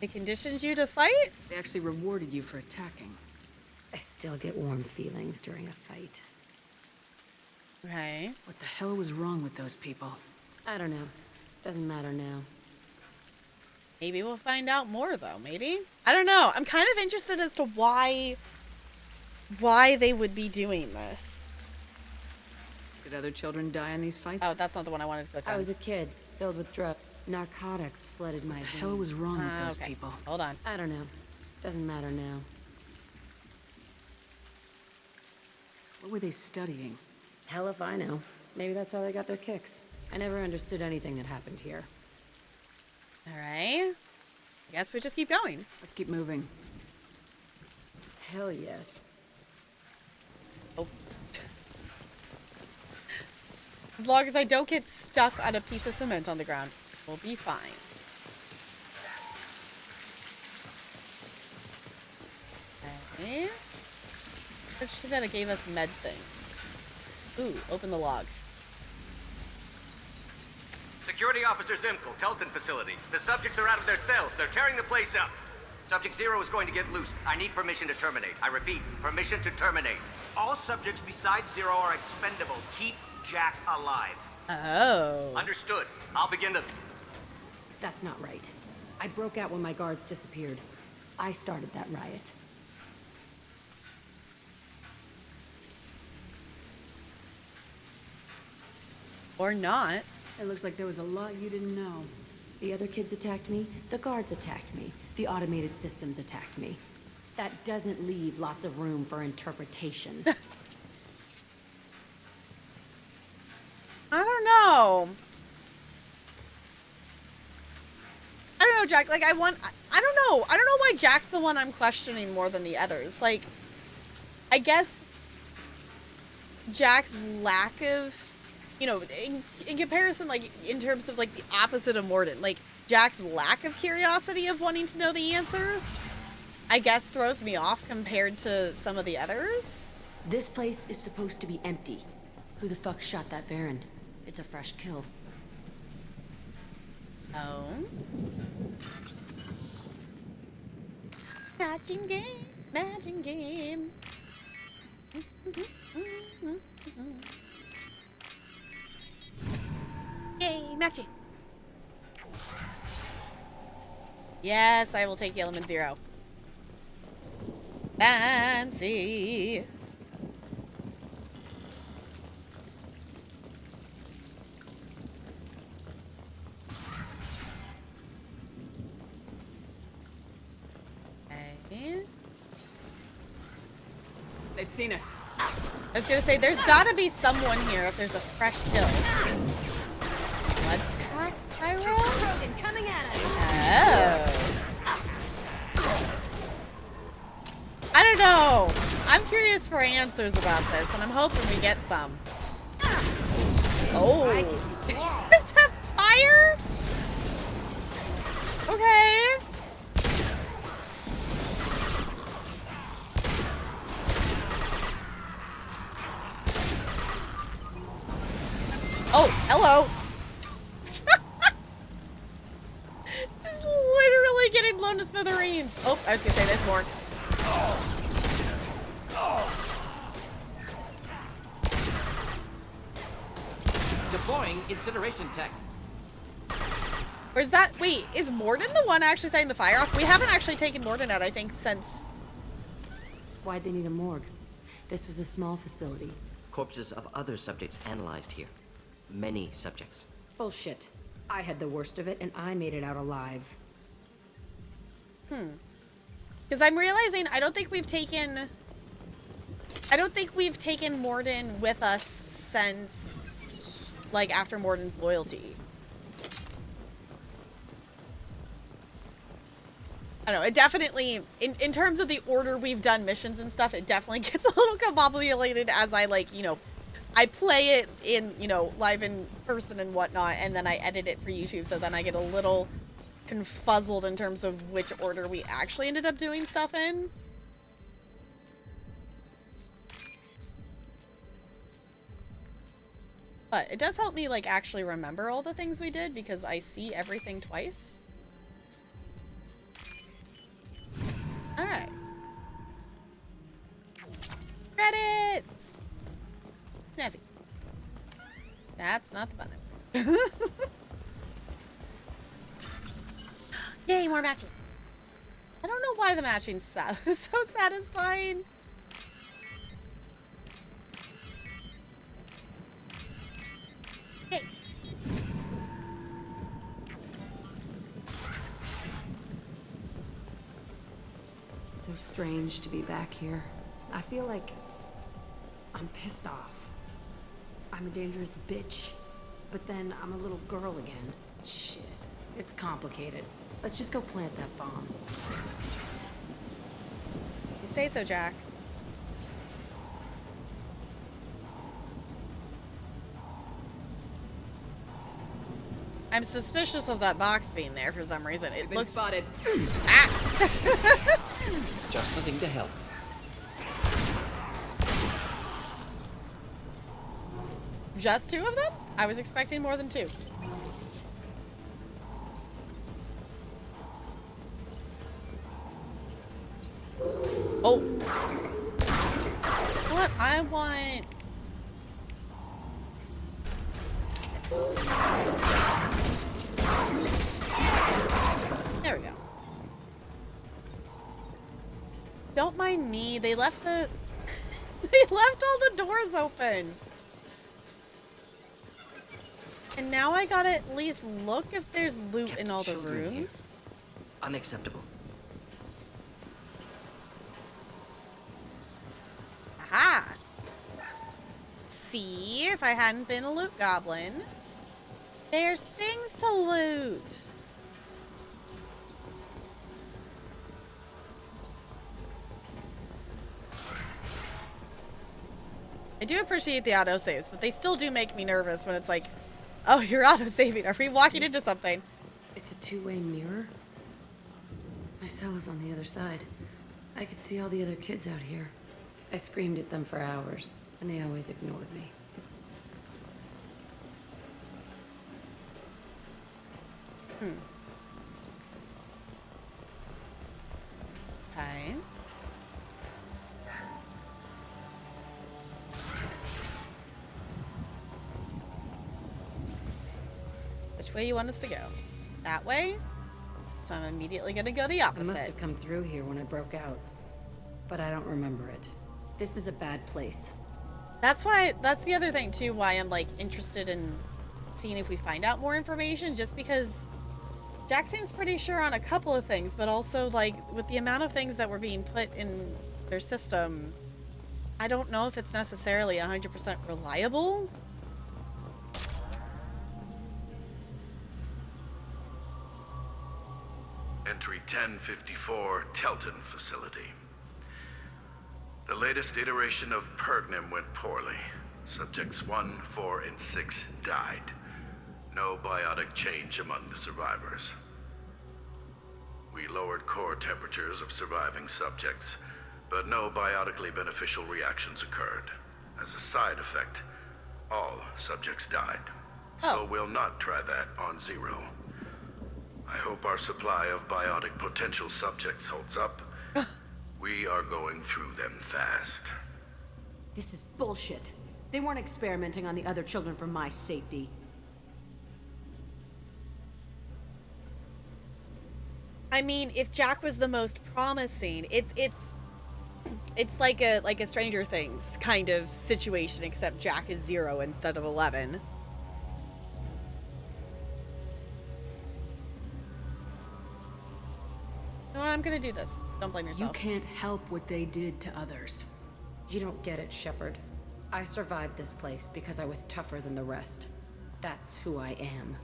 They conditioned you to fight? They actually rewarded you for attacking. I still get warm feelings during a fight. Okay. What the hell was wrong with those people? I don't know. Doesn't matter now. Maybe we'll find out more, though. Maybe? I don't know. I'm kind of interested as to why they would be doing this. Did other children die in these fights? Oh, that's not the one I wanted to click on. I was a kid, filled with drugs. Narcotics flooded my veins. What the hell was wrong with those people? Hold on. I don't know. Doesn't matter now. What were they studying? Hell if I know. Maybe that's how they got their kicks. I never understood anything that happened here. Alright. I guess we just keep going. Let's keep moving. Hell yes. Oh. As long as I don't get stuck on a piece of cement on the ground, we'll be fine. Okay. Let's see that it gave us med things. Ooh, open the log. Security Officer Zimkel, Telton facility. The subjects are out of their cells. They're tearing the place up. Subject 0 is going to get loose. I need permission to terminate. I repeat, permission to terminate. All subjects besides 0 are expendable. Keep Jack alive. Oh. Understood. I'll begin the... That's not right. I broke out when my guards disappeared. I started that riot. Or not. It looks like there was a lot you didn't know. The other kids attacked me, the guards attacked me, the automated systems attacked me. That doesn't leave lots of room for interpretation. I don't know. I don't know, Jack. Like, I don't know. I don't know why Jack's the one I'm questioning more than the others. Like, I guess Jack's lack of, you know, in comparison, like, in terms of, like, the opposite of Mordin, like, Jack's lack of curiosity of wanting to know the answers, I guess throws me off compared to some of the others. This place is supposed to be empty. Who the fuck shot that Baron? It's a fresh kill. Oh. Matching game, matching game. Yay, matching. Yes, I will take the element 0. Fancy. Okay. They've seen us. I was gonna say, there's gotta be someone here if there's a fresh kill. Let's pack Pyro. Coming at us. Oh. I don't know. I'm curious for answers about this, and I'm hoping we get some. Oh. Is that fire? Okay. Oh, hello. Just literally getting blown to smithereens. Oh, I was gonna say there's more. flying incineration tech. Or is that... Wait, is Morden the one actually setting the fire off? We haven't actually taken Morden out, I think, since... Why'd they need a morgue? This was a small facility. Corpses of other subjects analyzed here. Many subjects. Bullshit. I had the worst of it, and I made it out alive. Because I'm realizing I don't think we've taken Morden with us since, like, after Morden's loyalty. I don't know, it definitely, in terms of the order we've done missions and stuff, it definitely gets a little combobulated as I, like, you know, I play it in, you know, live in person and whatnot, and then I edit it for YouTube, so then I get a little confuzzled in terms of which order we actually ended up doing stuff in. But it does help me, like, actually remember all the things we did, because I see everything twice. Alright. Credits! Snazzy. That's not the button. Yay, more matching. I don't know why the matching's so satisfying. Yay. So strange to be back here. I feel like I'm pissed off. I'm a dangerous bitch, but then I'm a little girl again. Shit, it's complicated. Let's just go plant that bomb. You say so, Jack. I'm suspicious of that box being there for some reason. It looks spotted. Ah! Just the thing to help. Just 2 of them? I was expecting more than 2. Oh. What? I want... There we go. Don't mind me. They left the... they left all the doors open. And now I gotta at least look if there's loot Kept in all the children here. rooms. Unacceptable. Aha! See, if I hadn't been a loot goblin. There's things to loot. I do appreciate the autosaves, but they still do make me nervous when it's like, oh, you're autosaving. Are we walking into something? It's a two-way mirror. My cell is on the other side. I could see all the other kids out here. I screamed at them for hours, and they always ignored me. Okay. Which way you want us to go? That way? So I'm immediately gonna go the I opposite. must have come through here when I broke out, but I don't remember it. This is a bad place. That's the other thing too, why I'm like interested in seeing if we find out more information, just because Jack seems pretty sure on a couple of things, but also like with the amount of things that were being put in their system, I don't know if it's necessarily 100% reliable. Entry 1054, Telton Facility. The latest iteration of Pergnim went poorly. Subjects 1, 4, and 6 died. No biotic change among the survivors. We lowered core temperatures of surviving subjects, but no biotically beneficial reactions occurred. As a side effect, all subjects died. So we'll not try that on Zero. I hope our supply of biotic potential subjects holds up. We are going through them fast. This is bullshit. They weren't experimenting on the other children for my safety. I mean, if Jack was the most promising, it's like a Stranger Things kind of situation, except Jack is 0 instead of 11. You know what? I'm gonna do this. Don't blame yourself. You can't help what they did to others. You don't get it, Shepard. I survived this place because I was tougher than the rest. That's who I am.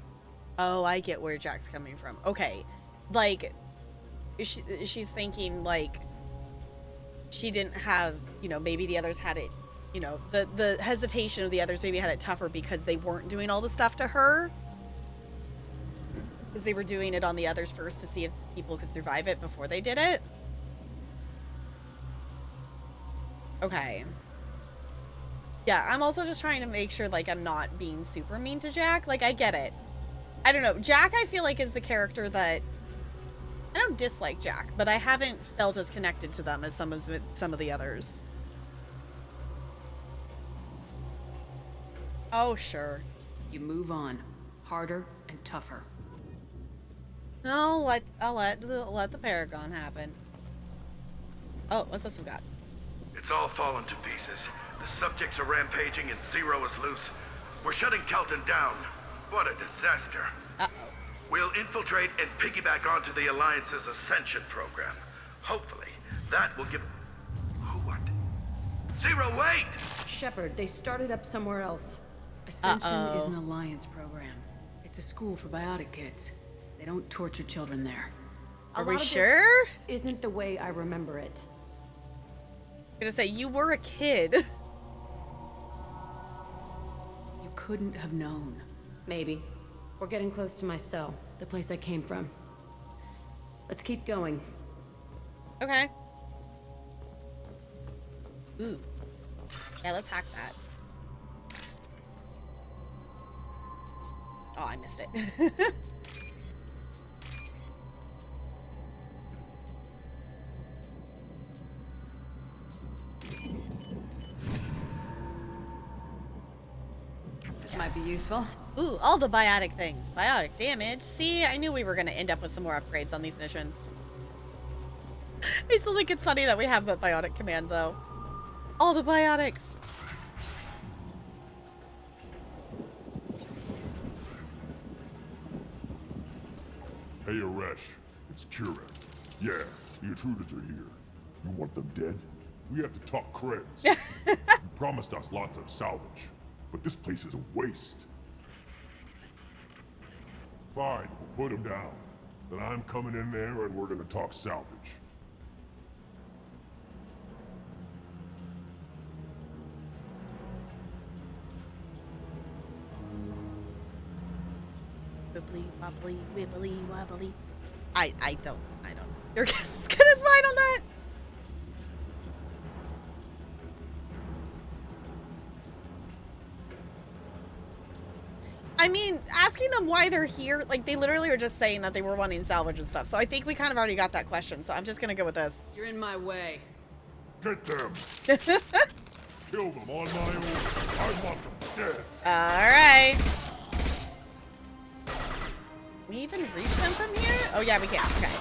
Oh, I get where Jack's coming from. Okay. Like, she's thinking, like, she didn't have, you know, maybe the others had it, you know, the hesitation of the others maybe had it tougher because they weren't doing all the stuff to her. Because they were doing it on the others first to see if people could survive it before they did it. Okay. Yeah, I'm also just trying to make sure, like, I'm not being super mean to Jack. Like, I get it. I don't know. Jack, I feel like, is the character that... I don't dislike Jack, but I haven't felt as connected to them as some of the others. Oh, sure. You move on. Harder and tougher. I'll let the Paragon happen. Oh, what's this we got? It's all fallen to pieces. The subjects are rampaging and Zero is loose. We're shutting Telton down. What a disaster. Uh-oh. We'll infiltrate and piggyback onto the Alliance's Ascension program. Hopefully, that will give... Who are they? Zero, wait! Shepard, they started up somewhere else. Ascension is an Alliance program. It's a school for biotic kids. They don't torture children there. Are we sure? Isn't the way I remember it. I'm gonna say, you were a kid. You couldn't have known. Maybe. We're getting close to my cell, the place I came from. Let's keep going. Okay. Ooh. Yeah, let's hack that. Oh, I missed it. This might be useful. Ooh, all the biotic things. Biotic damage. See, I knew we were going to end up with some more upgrades on these missions. I still think it's funny that we have that biotic command, though. All the biotics. Hey, Aresh. It's Kira. Yeah, the intruders are here. You want them dead? We have to talk creds. You promised us lots of salvage, but this place is a waste. Fine, we'll put them down. Then I'm coming in there and we're gonna talk salvage. Wibbly wobbly, wibbly wobbly. I don't. Your guess is as good as mine on that. I mean, asking them why they're here, like, they literally were just saying that they were wanting salvage and stuff. So I think we kind of already got that question. So I'm just going to go with this. You're in my way. Get them! Kill them on my own. I want them dead. All right. Can we even reach them from here? Oh, yeah, we can. Okay.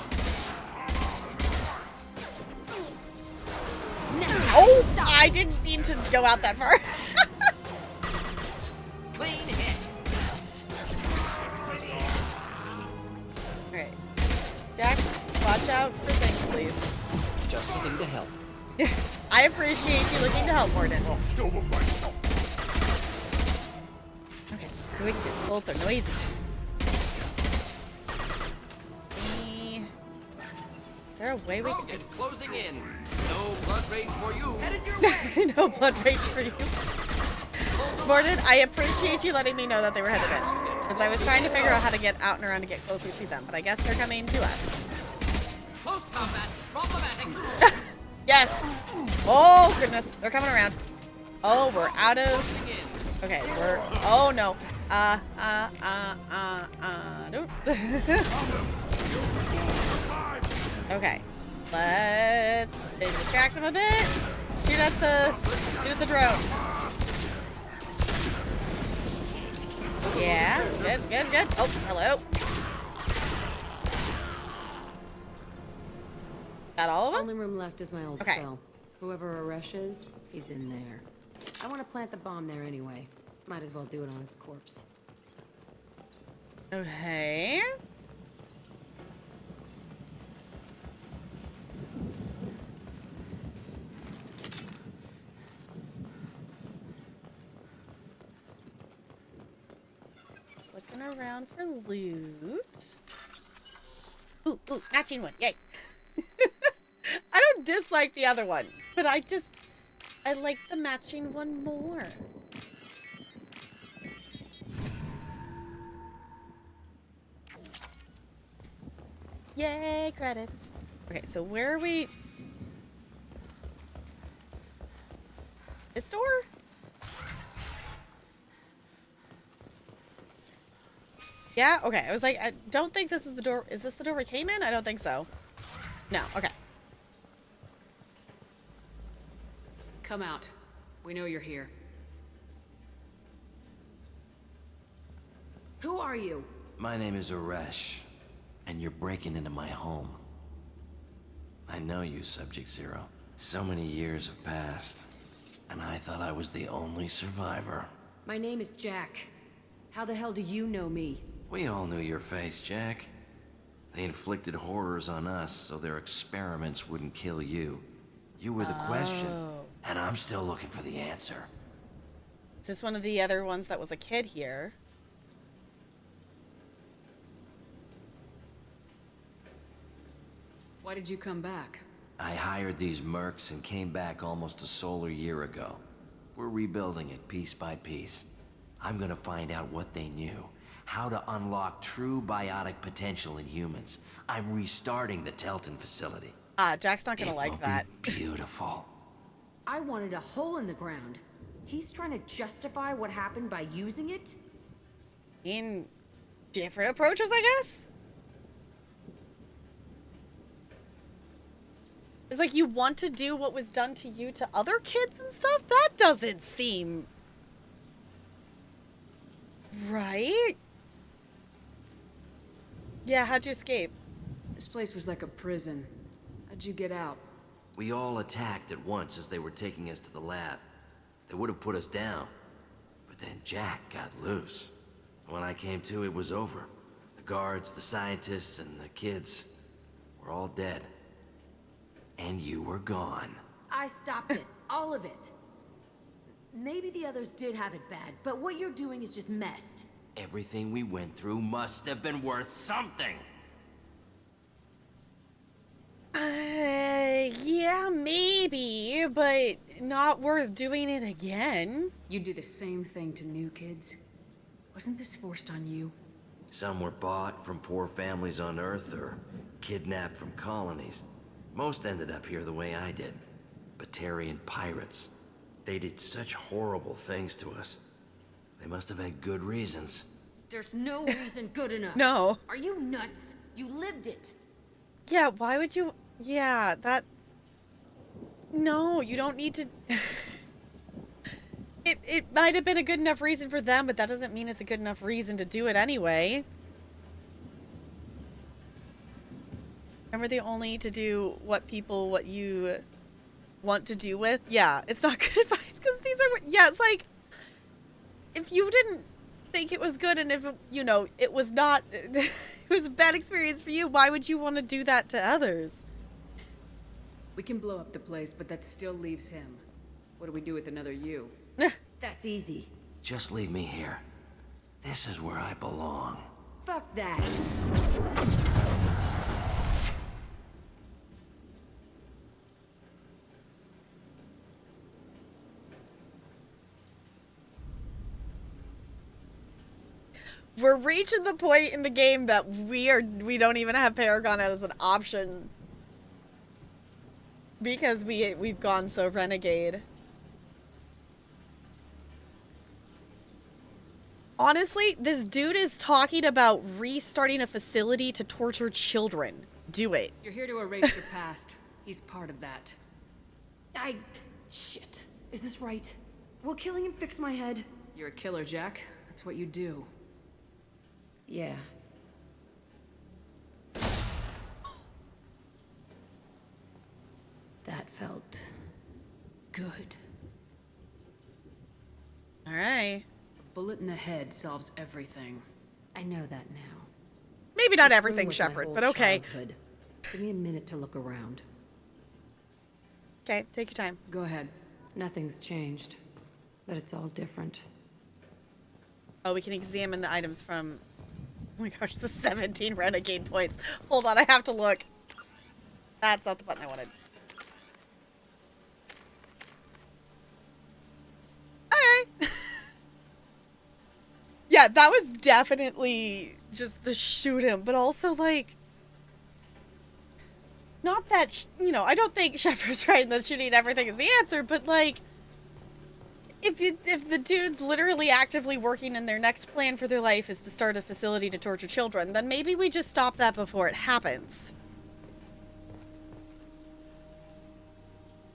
Oh, I didn't mean to go out that far. Clean hit. Alright. Jack, watch out for things, please. Just looking to help. I appreciate you looking to help, Morden. I'll kill them myself. Okay, quick, these bolts are noisy. Is there a way we can... Closing in. No blood rage for you. Headed your way. No blood rage for you. Morden, I appreciate you letting me know that they were headed in. Because I was trying to figure out how to get out and around to get closer to them. But I guess they're coming to us. Close combat. Problematic. Yes. Oh, goodness. They're coming around. Oh, we're out of... Okay, we're... Oh, no. Nope. Okay. Let's maybe distract them a bit. Shoot at the drone. Yeah, good. Oh, hello. That all of them? Only room left is my old Okay. cell. Whoever Aresh is, he's in there. I want to plant the bomb there anyway. Might as well do it on his corpse. Okay. Just looking around for loot. Ooh, matching one. Yay. I don't dislike the other one, but I like the matching one more. Yay, credits. Okay, so where are we? This door? Yeah, okay. I was like, I don't think this is the door. Is this the door we came in? I don't think so. No, okay. Come out. We know you're here. Who are you? My name is Aresh, and you're breaking into my home. I know you, Subject Zero. So many years have passed, and I thought I was the only survivor. My name is Jack. How the hell do you know me? We all knew your face, Jack. They inflicted horrors on us so their experiments wouldn't kill you. You were the question, and I'm still looking for the answer. Is this one of the other ones that was a kid here? Why did you come back? I hired these mercs and came back almost a solar year ago. We're rebuilding it piece by piece. I'm gonna find out what they knew. How to unlock true biotic potential in humans. I'm restarting the Telton facility. Jack's not gonna like that. Beautiful. I wanted a hole in the ground. He's trying to justify what happened by using it? In different approaches, I guess? It's like you want to do what was done to you to other kids and stuff? That doesn't seem... right? Yeah, how'd you escape? This place was like a prison. How'd you get out? We all attacked at once as they were taking us to the lab. They would have put us down. But then Jack got loose. When I came to, it was over. The guards, the scientists, and the kids were all dead. And you were gone. I stopped it. All of it. Maybe the others did have it bad, but what you're doing is just messed. Everything we went through must have been worth something. Yeah, maybe, but not worth doing it again. You do the same thing to new kids. Wasn't this forced on you? Some were bought from poor families on Earth or kidnapped from colonies. Most ended up here the way I did. Batarian pirates. They did such horrible things to us. They must have had good reasons. There's no reason good enough. No. Are you nuts? You lived it. Yeah, why would you... yeah, that... no, you don't need to... It might have been a good enough reason for them, but that doesn't mean it's a good enough reason to do it anyway. Remember, they only need to do what you want to do with? Yeah, it's not good advice, because these are... yeah, it's like... if you didn't think it was good, and if, you know, it was not... it was a bad experience for you, why would you want to do that to others? We can blow up the place, but that still leaves him. What do we do with another you? That's easy. Just leave me here. This is where I belong. Fuck that. We're reaching the point in the game that we don't even have Paragon as an option because we've gone so renegade. Honestly, this dude is talking about restarting a facility to torture children. Do it. You're here to erase your past. He's part of that. Shit. Is this right? Will killing him fix my head? You're a killer, Jack. That's what you do. Yeah. good. All right. A bullet in the head solves everything. I know that now. Maybe not This everything, room was my Shepard, whole but okay. childhood. Give me a minute to look around. Okay, take your time. Go ahead. Nothing's changed, but it's all different. Oh, we can examine the items from... Oh my gosh, the 17 renegade points. Hold on, I have to look. That's not the button I wanted. Alright. Yeah, that was definitely just the shoot him, but also, like... Not that, you know, I don't think Shepard's right that shooting everything is the answer, but, like... If the dude's literally actively working and their next plan for their life is to start a facility to torture children, then maybe we just stop that before it happens.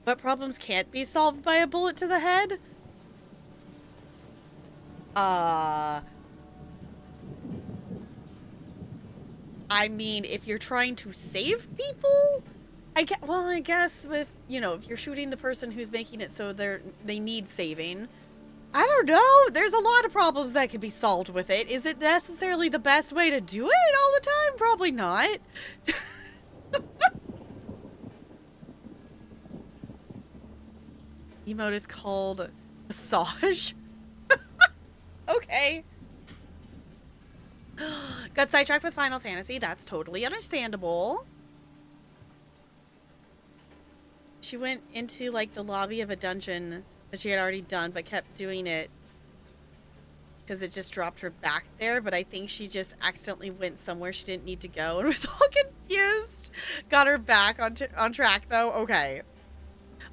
But problems can't be solved by a bullet to the head? I mean, if you're trying to save people, I guess with, you know, if you're shooting the person who's making it so they need saving, I don't know. There's a lot of problems that could be solved with it. Is it necessarily the best way to do it all the time? Probably not. Emote is called massage. Okay. Got sidetracked with Final Fantasy. That's totally understandable. She went into, like, the lobby of a dungeon that she had already done, but kept doing it because it just dropped her back there. But I think she just accidentally went somewhere she didn't need to go and was all confused. Got her back on track, though. Okay.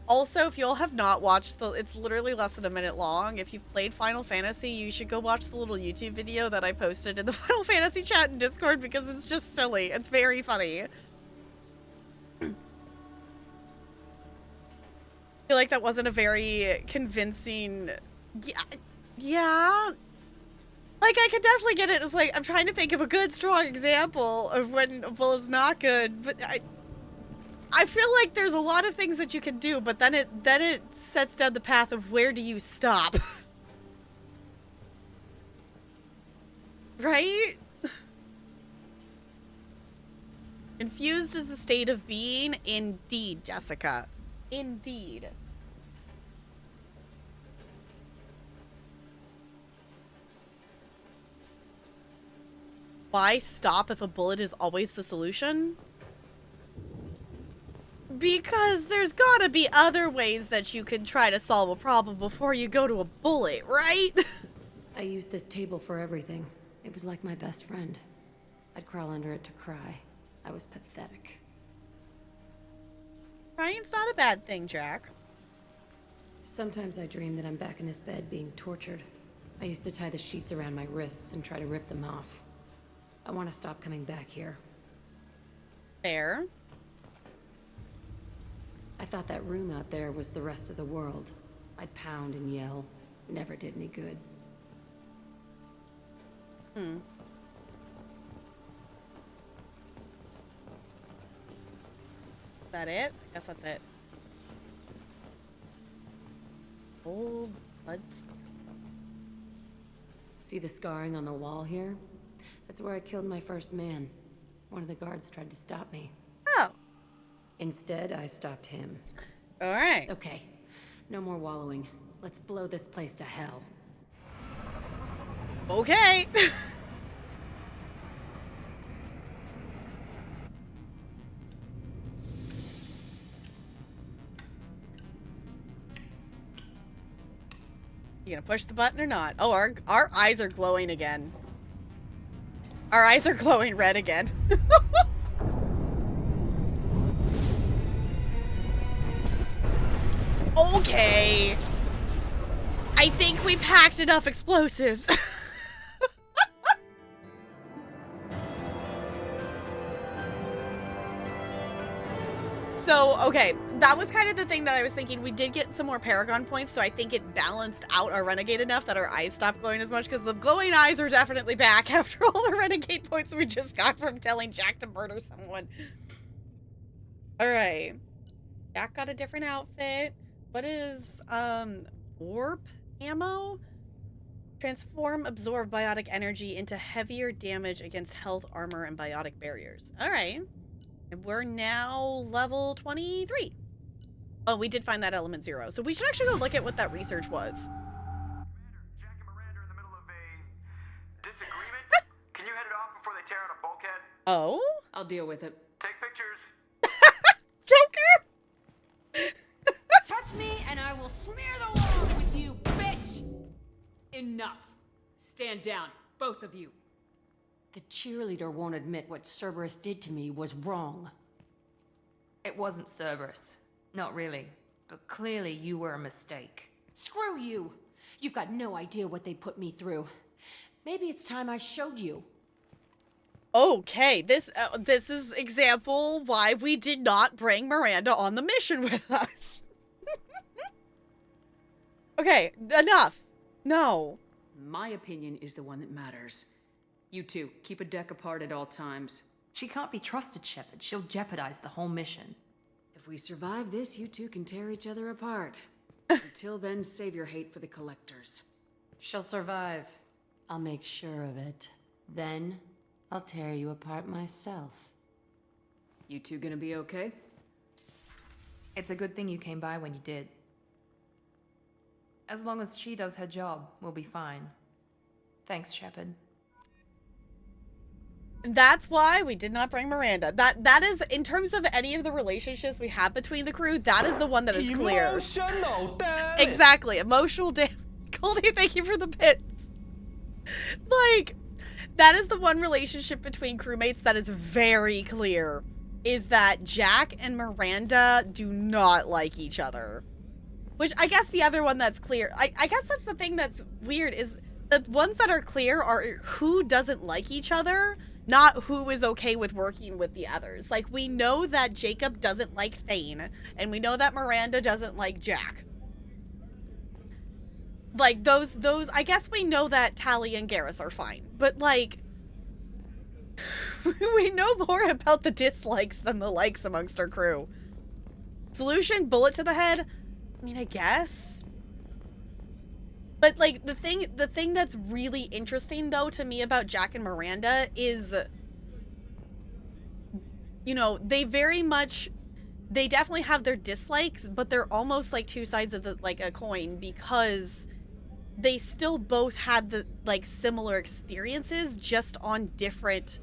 Also, if y'all have not watched it's literally less than a minute long. If you've played Final Fantasy, you should go watch the little YouTube video that I posted in the Final Fantasy chat in Discord because it's just silly. It's very funny. I feel like that wasn't a very convincing... Yeah. Like, I could definitely get it. It's like, I'm trying to think of a good, strong example of when a bullet's not good, but I feel like there's a lot of things that you can do, but then it sets down the path of where do you stop? Right? Confused is a state of being. Indeed, Jessica. Indeed. Why stop if a bullet is always the solution? Because there's gotta be other ways that you can try to solve a problem before you go to a bullet, right? I used this table for everything. It was like my best friend. I'd crawl under it to cry. I was pathetic. Crying's not a bad thing, Jack. Sometimes I dream that I'm back in this bed being tortured. I used to tie the sheets around my wrists and try to rip them off. I want to stop coming back here. Fair. I thought that room out there was the rest of the world. I'd pound and yell. Never did any good. Is that it? I guess that's it. Old blood spear. See the scarring on the wall here? That's where I killed my first man. One of the guards tried to stop me. Oh. Instead, I stopped him. All right. Okay. No more wallowing. Let's blow this place to hell. Okay. You gonna push the button or not? Oh, our eyes are glowing again. Our eyes are glowing red again. Okay. I think we packed enough explosives. So, okay, that was kind of the thing that I was thinking. We did get some more Paragon points, so I think it balanced out our Renegade enough that our eyes stopped glowing as much, because the glowing eyes are definitely back after all the Renegade points we just got from telling Jack to murder someone. Alright. Jack got a different outfit. What is, warp ammo? Transform absorb biotic energy into heavier damage against health, armor, and biotic barriers. Alright. And we're now level 23. Oh, we did find that element 0. So we should actually go look at what that research was. Commander, Jack and Miranda are in the middle of a disagreement. Can you head it off before they tear out a bulkhead? Oh? I'll deal with it. Take pictures. Joker! Touch me and I will smear the walls with you, bitch! Enough. Stand down, both of you. The cheerleader won't admit what Cerberus did to me was wrong. It wasn't Cerberus. Not really. But clearly you were a mistake. Screw you! You've got no idea what they put me through. Maybe it's time I showed you. Okay, this is example why we did not bring Miranda on the mission with us. Okay, enough. No. My opinion is the one that matters. You two, keep a deck apart at all times. She can't be trusted, Shepard. She'll jeopardize the whole mission. If we survive this, you two can tear each other apart. Until then, save your hate for the collectors. She'll survive. I'll make sure of it. Then, I'll tear you apart myself. You two gonna be okay? It's a good thing you came by when you did. As long as she does her job, we'll be fine. Thanks, Shepard. That's why we did not bring Miranda. That is, in terms of any of the relationships we have between the crew, that is the one that is clear. Emotional damage. Exactly. Emotional damage. Goldie, thank you for the bits. Like, that is the one relationship between crewmates that is very clear. Is that Jack and Miranda do not like each other. Which I guess the other one that's clear, I guess that's the thing that's weird, is the ones that are clear are who doesn't like each other, not who is okay with working with the others. Like, we know that Jacob doesn't like Thane, and we know that Miranda doesn't like Jack. Like, those, I guess we know that Tally and Garrus are fine, but like, we know more about the dislikes than the likes amongst our crew. Solution, bullet to the head? I mean, I guess. But like, the thing that's really interesting though to me about Jack and Miranda is, you know, they definitely have their dislikes, but they're almost like two sides of a coin, because they still both had the like similar experiences, just on different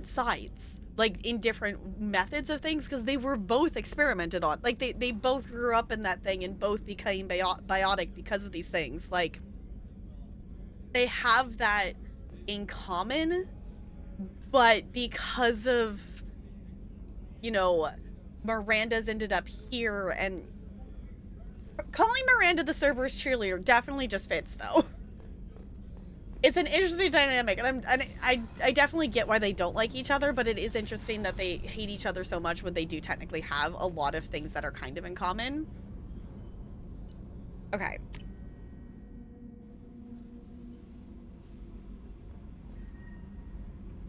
sides, like in different methods of things, because they were both experimented on. Like, they both grew up in that thing and both became biotic because of these things. Like, they have that in common, but because of, you know, Miranda's ended up here, and calling Miranda the Cerberus cheerleader definitely just fits though. It's an interesting dynamic, and I definitely get why they don't like each other, but it is interesting that they hate each other so much when they do technically have a lot of things that are kind of in common. Okay.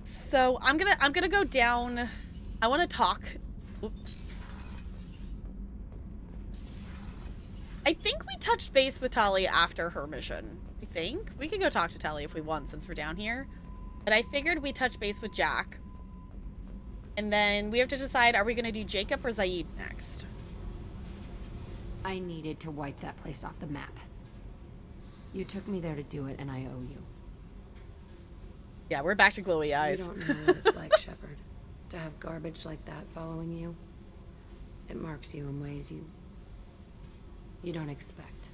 So I'm gonna go down. I want to talk. Oops. I think we touched base with Tali after her mission. I think we can go talk to Tali if we want, since we're down here. But I figured we touch base with Jack, and then we have to decide, are we gonna do Jacob or Zaeed next? I needed to wipe that place off the map. You took me there to do it, and I owe you. Yeah, we're back to glowy eyes. You don't know what it's like, Shepard, to have garbage like that following you. It marks you in ways you don't expect.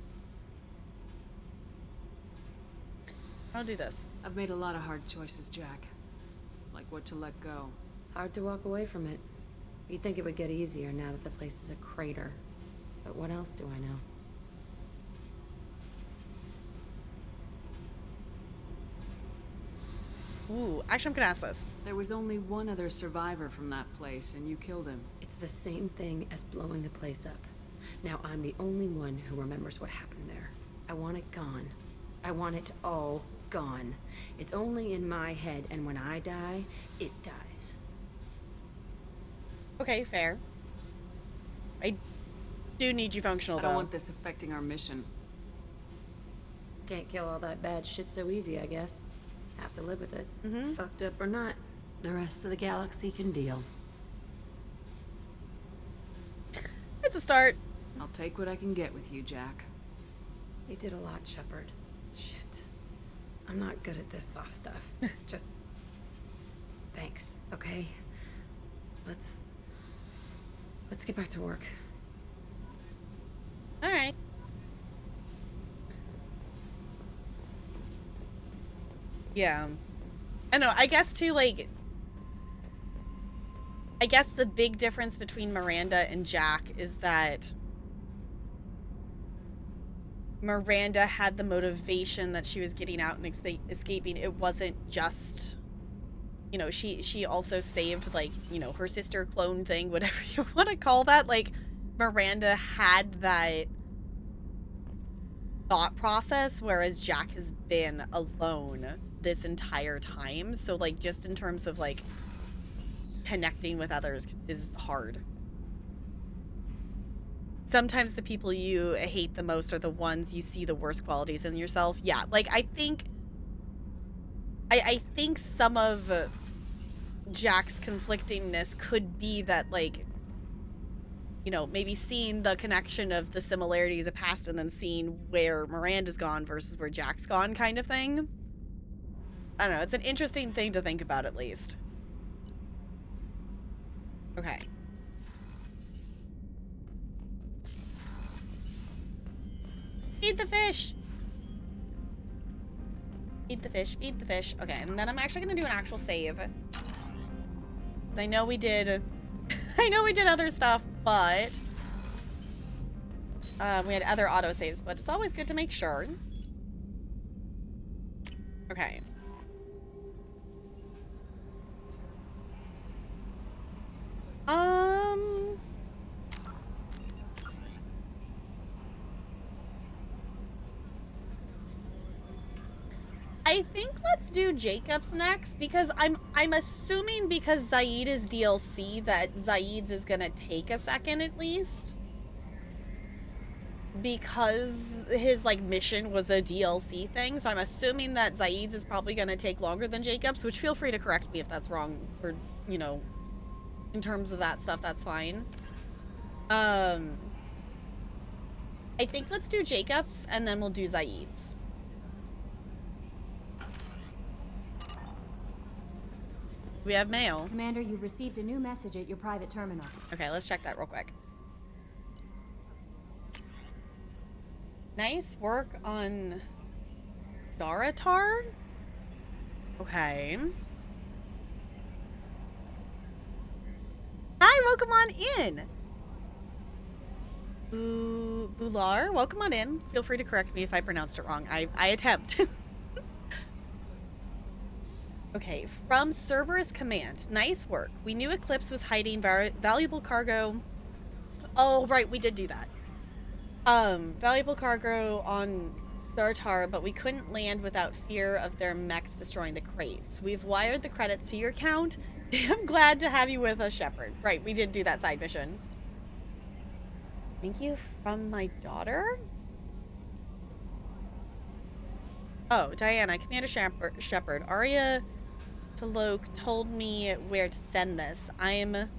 I'll do this. I've made a lot of hard choices, Jack. Like what to let go. Hard to walk away from it. You'd think it would get easier now that the place is a crater. But what else do I know? Ooh, actually I'm gonna ask this. There was only one other survivor from that place, and you killed him. It's the same thing as blowing the place up. Now I'm the only one who remembers what happened there. I want it gone. I want it all gone. It's only in my head, and when I die, it dies. Okay, fair. I do need you functional, I don't though. want this affecting our mission. Can't kill all that bad shit so easy, I guess. Have to live with it. Fucked up or not. The rest of the galaxy can deal. It's a start. I'll take what I can get with you, Jack. You did a lot, Shepard. Shit. I'm not good at this soft stuff. Just... thanks, okay? Let's get back to work. Alright. Yeah. I know, I guess too, like... I guess the big difference between Miranda and Jack is that Miranda had the motivation that she was getting out and escaping. It wasn't just, you know, she also saved, like, you know, her sister clone thing, whatever you want to call that. Like, Miranda had that thought process, whereas Jack has been alone this entire time. So, like, just in terms of, like, connecting with others is hard. Sometimes the people you hate the most are the ones you see the worst qualities in yourself. Yeah, like, I think some of Jack's conflictingness could be that, like, you know, maybe seeing the connection of the similarities of past and then seeing where Miranda's gone versus where Jack's gone kind of thing. I don't know. It's an interesting thing to think about, at least. Okay. Feed the fish. Feed the fish. Feed the fish. Okay, and then I'm actually going to do an actual save. 'Cause I know we did... I know we did other stuff, but... we had other autosaves, but it's always good to make sure. Okay. I think let's do Jacob's next, because I'm assuming because Zaeed is DLC that Zaeed's is gonna take a second at least. Because his, like, mission was a DLC thing, so I'm assuming that Zaeed's is probably gonna take longer than Jacob's, which feel free to correct me if that's wrong for, you know, in terms of that stuff, that's fine. I think let's do Jacob's, and then we'll do Zaeed's. We have mail. Commander, you've received a new message at your private terminal. Okay, let's check that real quick. Nice work on Daratar? Okay. Hi, welcome on in. Bular, welcome on in. Feel free to correct me if I pronounced it wrong. I attempt. Okay, from Cerberus Command. Nice work. We knew Eclipse was hiding valuable cargo. Oh, right, we did do that. Valuable cargo on Daratar, but we couldn't land without fear of their mechs destroying the crates. We've wired the credits to your account. Damn glad to have you with us, Shepard. Right, we did do that side mission. Thank you from my daughter? Oh, Diana, Commander Shepard. Arya Talok told me where to send this. I'm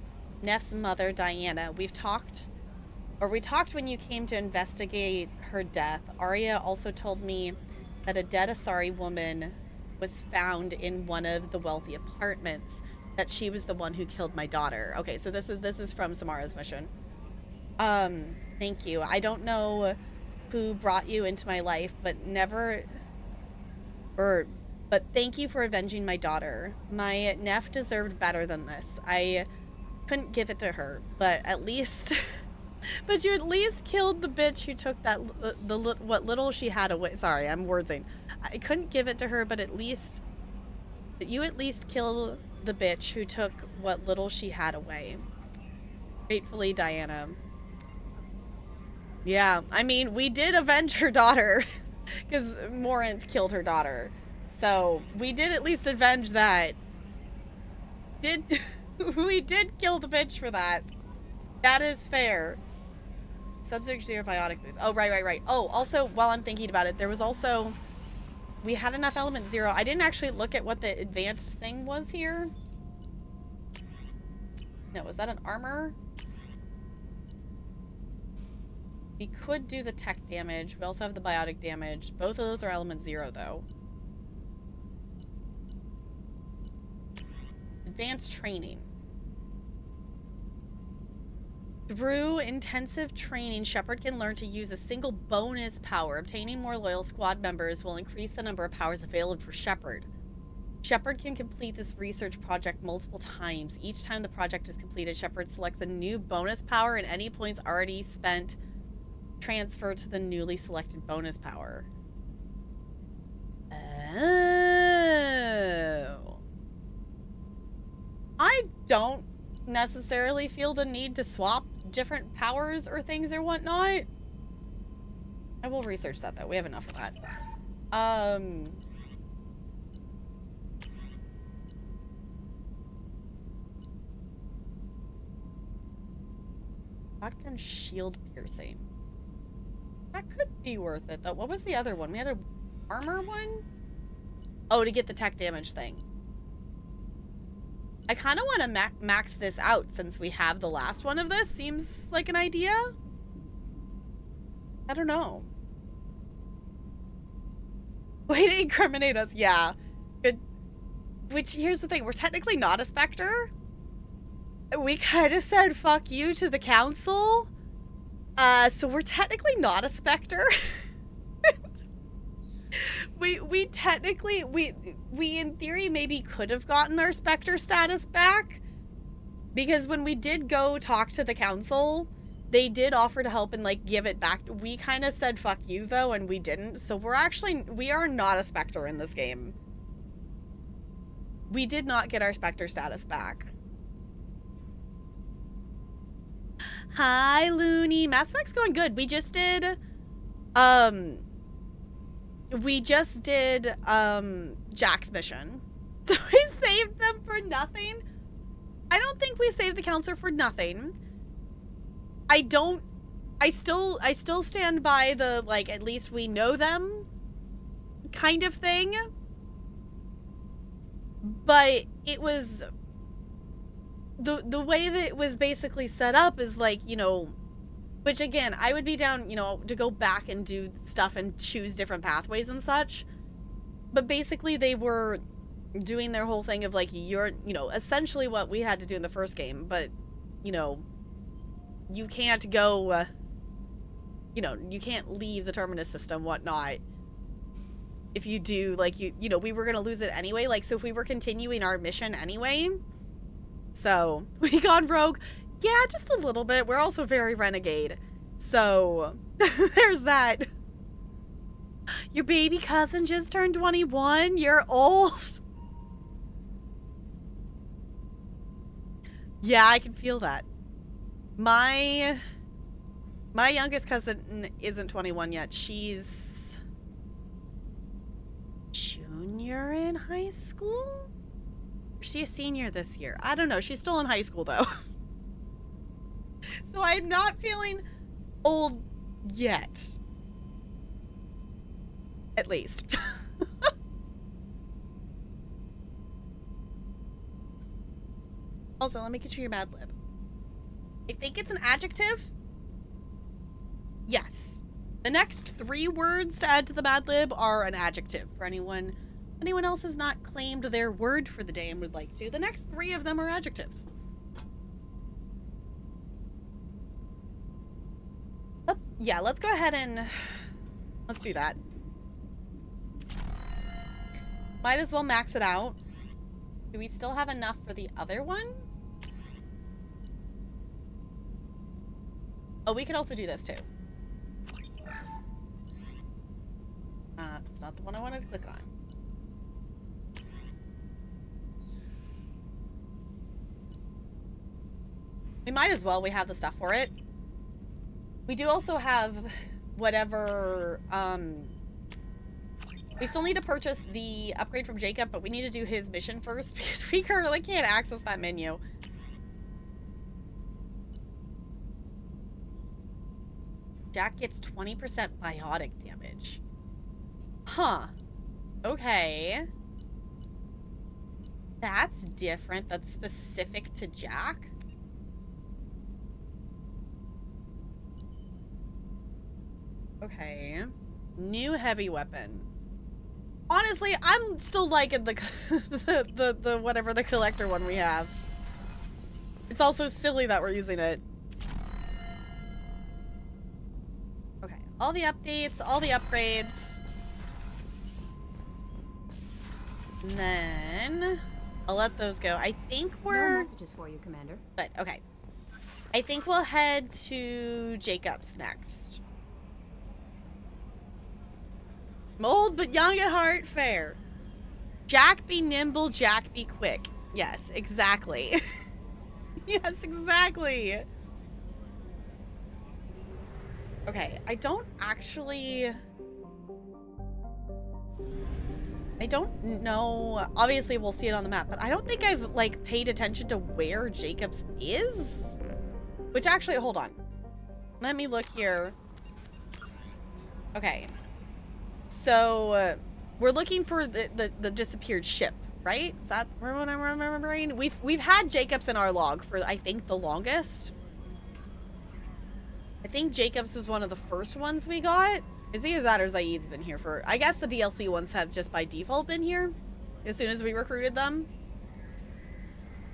Neff's mother, Diana. We talked when you came to investigate her death. Arya also told me that a dead Asari woman was found in one of the wealthy apartments, that she was the one who killed my daughter. Okay, so this is from Samara's mission. Thank you. I don't know who brought you into my life, but but thank you for avenging my daughter. My Neff deserved better than this. I couldn't give it to her, but at least... but you at least killed the bitch who took that what little she had away. Sorry, I'm wordsing. I couldn't give it to her, but you at least killed the bitch who took what little she had away. Gratefully, Diana. Yeah, I mean, we did avenge her daughter because Morinth killed her daughter. So we did at least avenge that. We did kill the bitch for that. That is fair. Subject 0 biotic boost. Oh, right. Oh, also, while I'm thinking about it, there was also... We had enough element 0. I didn't actually look at what the advanced thing was here. No, was that an armor? We could do the tech damage. We also have the biotic damage. Both of those are element 0, though. Advanced training. Through intensive training, Shepard can learn to use a single bonus power. Obtaining more loyal squad members will increase the number of powers available for Shepard. Shepard can complete this research project multiple times. Each time the project is completed, Shepard selects a new bonus power, and any points already spent transfer to the newly selected bonus power. Oh. I don't necessarily feel the need to swap different powers or things or whatnot. I will research that, though. We have enough of that. Shotgun shield piercing. That could be worth it, though. What was the other one? We had an armor one? Oh, to get the tech damage thing. I kind of want to max this out since we have the last one of this. Seems like an idea. I don't know. Way to incriminate us. Yeah. Good. Which, here's the thing. We're technically not a Spectre. We kind of said fuck you to the council. So we're technically not a Spectre. We technically, we in theory maybe could have gotten our Spectre status back, because when we did go talk to the council, they did offer to help and like give it back. We kind of said fuck you though, and we didn't. So we are not a Spectre in this game. We did not get our Spectre status back. Hi, Looney. Mass Effect's going good. We just did, Jack's mission. So we saved them for nothing. I don't think we saved the counselor for nothing. I still stand by the, like, at least we know them kind of thing. But it was... The way that it was basically set up is like, you know, which again, I would be down, you know, to go back and do stuff and choose different pathways and such. But basically they were doing their whole thing of like, you're, you know, essentially what we had to do in the first game. But, you know, you can't go, you know, you can't leave the Terminus system, whatnot. If you do, like, you know, we were going to lose it anyway. Like, so if we were continuing our mission anyway... So, we got rogue. Yeah, just a little bit. We're also very renegade. So, there's that. Your baby cousin just turned 21? You're old. Yeah, I can feel that. My youngest cousin isn't 21 yet. She's junior in high school? Is she a senior this year? I don't know. She's still in high school, though. So I'm not feeling old yet. At least. Also, let me get you your Mad Lib. I think it's an adjective. Yes. The next 3 words to add to the Mad Lib are an adjective for anyone else has not claimed their word for the day and would like to. The next 3 of them are adjectives. Let's go ahead and let's do that. Might as well max it out. Do we still have enough for the other one? Oh, we could also do this too. That's not the one I wanted to click on. We might as well. We have the stuff for it. We do also have whatever, we still need to purchase the upgrade from Jacob, but we need to do his mission first because we currently can't access that menu. Jack gets 20% biotic damage. Huh. Okay. That's different. That's specific to Jack. Okay. New heavy weapon. Honestly, I'm still liking the the whatever the collector one we have. It's also silly that we're using it. Okay, all the updates, all the upgrades. And then I'll let those go. I think we're... No messages for you, Commander. But, okay. I think we'll head to Jacob's next. Old but young at heart, fair. Jack be nimble, Jack be quick. Yes, exactly. Yes, exactly. Okay, I don't know. Obviously, we'll see it on the map, but I don't think I've, like, paid attention to where Jacobs is. Which, actually, hold on. Let me look here. Okay. So, we're looking for the disappeared ship, right? Is that what I'm remembering? We've had Jacobs in our log for, I think, the longest. I think Jacobs was one of the first ones we got. It's either that or Zaeed's been here for... I guess the DLC ones have just by default been here as soon as we recruited them.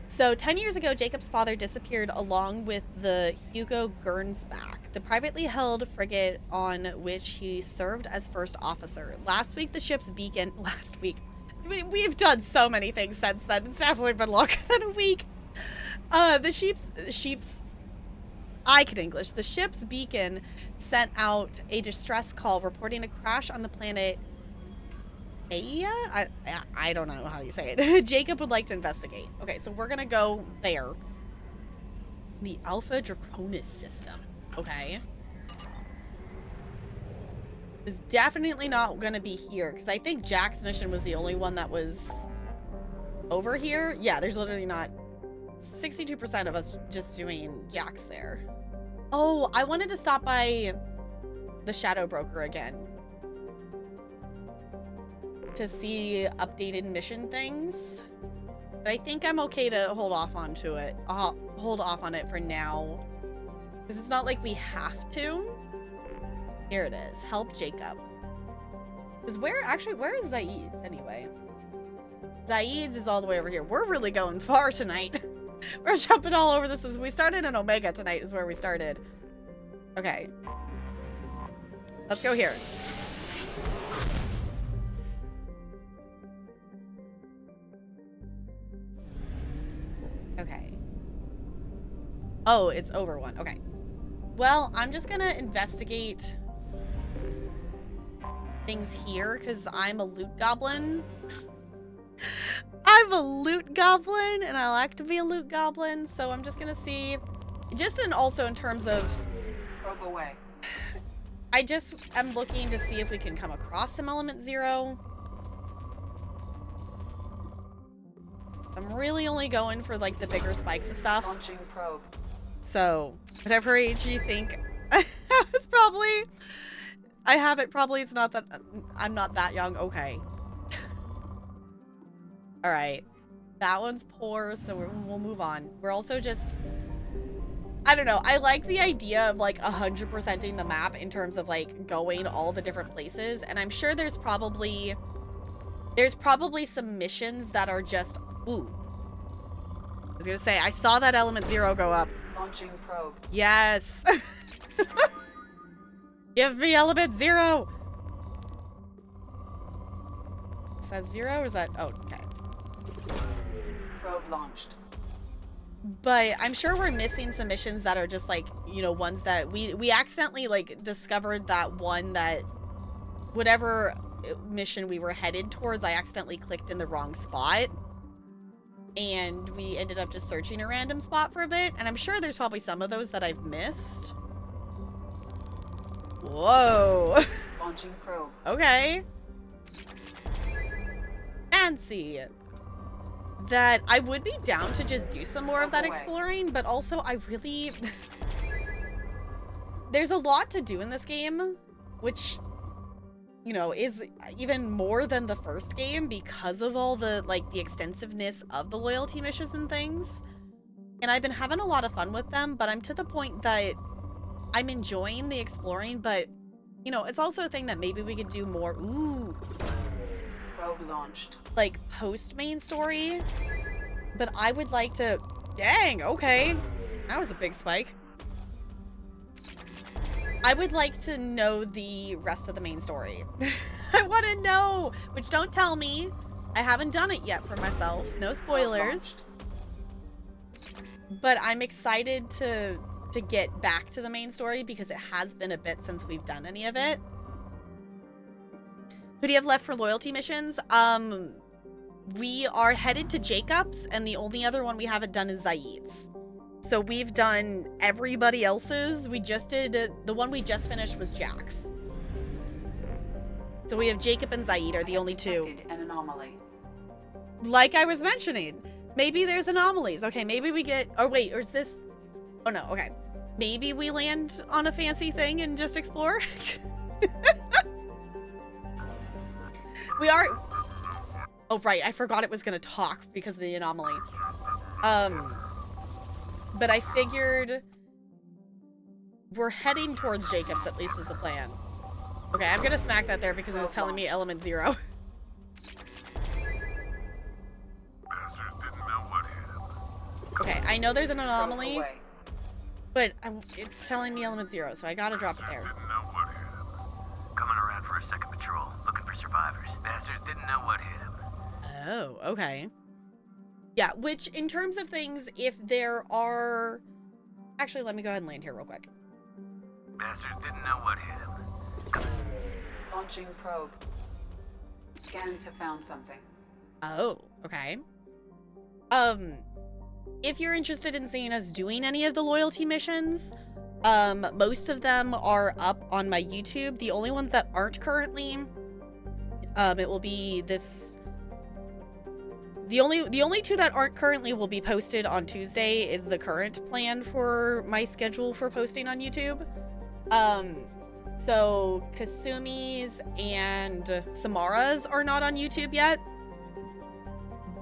So, 10 years ago, Jacob's father disappeared along with the Hugo Gernsback, the privately held frigate on which he served as first officer. Last week, the ship's beacon... Last week. We've done so many things since then. It's definitely been longer than a week. The ship's... I can English. The ship's beacon sent out a distress call reporting a crash on the planet... Aya? I don't know how you say it. Jacob would like to investigate. Okay, so we're gonna go there. The Alpha Draconis system. Okay. It's definitely not gonna be here, because I think Jack's mission was the only one that was over here. Yeah, there's literally not 62% of us just doing Jack's there. Oh, I wanted to stop by the Shadow Broker again to see updated mission things. But I think I'm okay to hold off onto it. I'll hold off on it for now. Because it's not like we have to. Here it is. Help Jacob. Because where is Zaeed's anyway? Zaeed's is all the way over here. We're really going far tonight. We're jumping all over this. We started in Omega tonight is where we started. Okay. Let's go here. Okay. Oh, it's over one. Okay. Well, I'm just gonna investigate things here because I'm a loot goblin. I'm a loot goblin and I like to be a loot goblin, so I'm just gonna see. Also in terms of Probe away. I just am looking to see if we can come across some element 0. I'm really only going for like the bigger spikes and stuff. Launching probe. So, whatever age you think it's probably I have it probably it's not that I'm not that young. Okay. All right. That one's poor, so we'll move on. We're also just I don't know. I like the idea of like 100%ing the map in terms of like going all the different places, and I'm sure there's probably some missions that are just ooh. I was gonna say, I saw that element 0 go up. Launching probe. Yes. Give me element 0. Is that 0 or is that... Oh, okay. Probe launched. But I'm sure we're missing some missions that are just like, you know, ones that we accidentally like discovered that one that whatever mission we were headed towards, I accidentally clicked in the wrong spot. And we ended up just searching a random spot for a bit. And I'm sure there's probably some of those that I've missed. Whoa. Launching probe. Okay. Fancy. That I would be down to just do some more of that exploring, but also I really... there's a lot to do in this game, which, you know, is even more than the first game because of all the, like, the extensiveness of the loyalty missions and things. And I've been having a lot of fun with them, but I'm to the point that I'm enjoying the exploring, but, you know, it's also a thing that maybe we could do more, Probe launched. like, post-main story. But I would like to... Dang, okay. That was a big spike. I would like to know the rest of the main story. I want to know, which don't tell me. I haven't done it yet for myself. No spoilers. But I'm excited to get back to the main story because it has been a bit since we've done any of it. Who do you have left for loyalty missions? We are headed to Jacob's, and the only other one we haven't done is Zaeed's. So we've done everybody else's. We just did, the one we just finished was Jack's. So we have Jacob and Zaeed are the only two. An anomaly. Like I was mentioning, maybe there's anomalies. Okay, maybe we get, or wait, or is this, oh no, okay. Maybe we land on a fancy thing and just explore. We are, oh right, I forgot it was gonna talk because of the anomaly. But I figured we're heading towards Jacob's, at least is the plan. Okay, I'm gonna smack that there because it was telling me element 0. Okay, I know there's an anomaly, but it's telling me element 0, so I gotta drop it there. Coming around for a second patrol, looking for survivors. Bastards didn't know what hit him. Oh, okay. Yeah, which, in terms of things, if there are... Actually, let me go ahead and land here real quick. Bastards didn't know what hit him. Launching probe. Scans have found something. Oh, okay. If you're interested in seeing us doing any of the loyalty missions, most of them are up on my YouTube. The only ones that aren't currently, it will be this... The only two that aren't currently will be posted on Tuesday is the current plan for my schedule for posting on YouTube. So Kasumi's and Samara's are not on YouTube yet.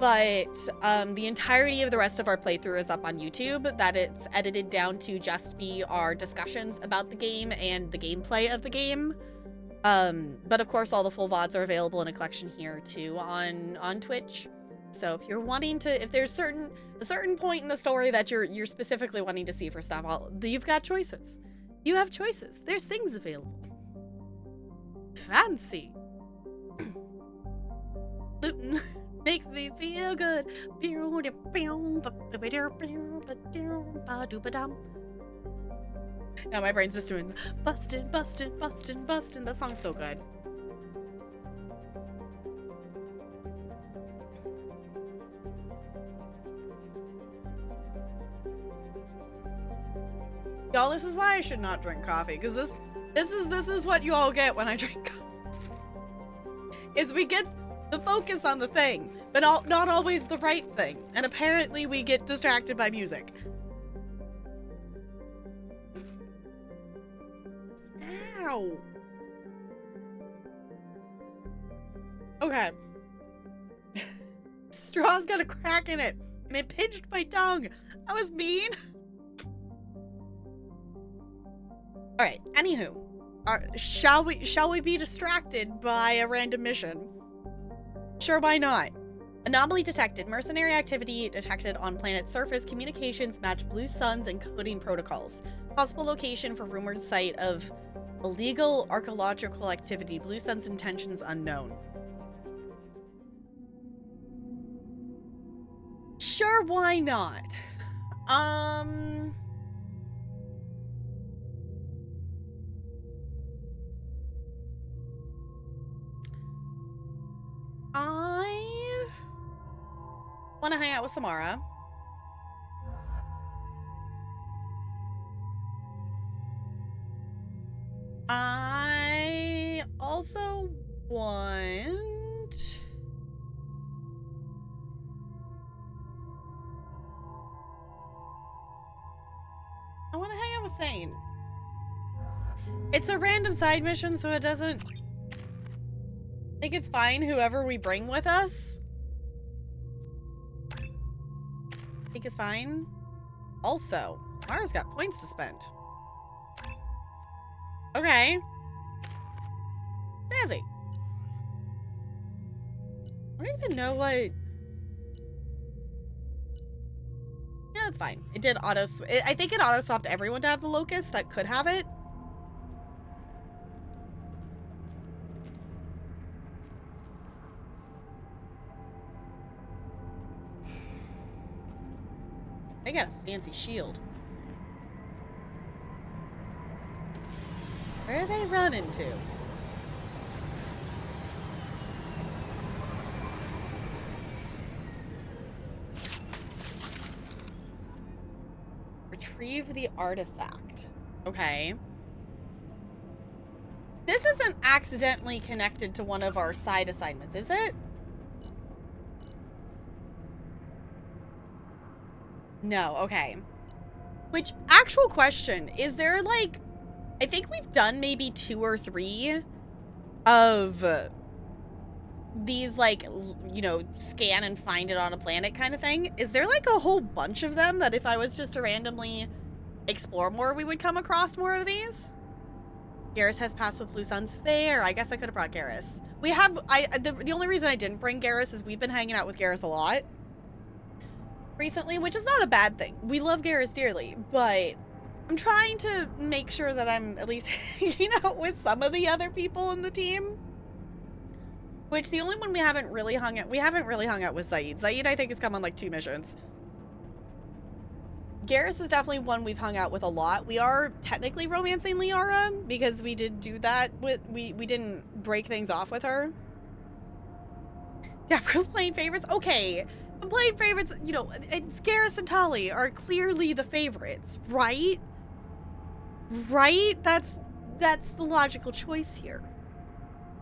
But the entirety of the rest of our playthrough is up on YouTube. That it's edited down to just be our discussions about the game and the gameplay of the game. But of course, all the full VODs are available in a collection here too on Twitch. So if you're wanting to, if there's a certain point in the story that you're specifically wanting to see for stuff, you've got choices. You have choices. There's things available. Fancy. Gluten makes me feel good. Now my brain's just doing bustin', bustin', bustin', bustin'. That song's so good. Y'all, this is why I should not drink coffee, because this is what you all get when I drink coffee. Is we get the focus on the thing, but not always the right thing. And apparently we get distracted by music. Ow. Okay. Straw's got a crack in it, and it pinched my tongue. That was mean. All right, anywho, shall we be distracted by a random mission? Sure, why not? Anomaly detected. Mercenary activity detected on planet surface. Communications match blue suns and coding protocols. Possible location for rumored site of illegal archaeological activity. Blue sun's intentions unknown. Sure, why not? I want to hang out with Samara. I also want... I want to hang out with Thane. It's a random side mission, so it doesn't... I think it's fine whoever we bring with us. I think it's fine. Also, Mara's got points to spend. Okay. Jazzy. I don't even know what... Yeah, that's fine. It did auto... I think it auto-swapped everyone to have the locust that could have it. I got a fancy shield. Where are they running to? Retrieve the artifact. Okay. This isn't accidentally connected to one of our side assignments, is it? No, okay. Which, actual question, is there like, I think we've done maybe 2 or 3 of these like, you know, scan and find it on a planet kind of thing. Is there like a whole bunch of them that if I was just to randomly explore more, we would come across more of these? Garrus has passed with Blue Sun's fair. I guess I could have brought Garrus. We have, the only reason I didn't bring Garrus is we've been hanging out with Garrus a lot recently, which is not a bad thing. We love Garrus dearly, but I'm trying to make sure that I'm at least hanging out with some of the other people in the team. Which the only one we haven't really hung out with Zaeed. Zaeed, I think, has come on like 2 missions. Garrus is definitely one we've hung out with a lot. We are technically romancing Liara because we did do that with, we didn't break things off with her. Yeah, Pearl's playing favorites. Okay. I'm playing favorites, you know, it's Garrus and Tali are clearly the favorites, right? Right? That's the logical choice here.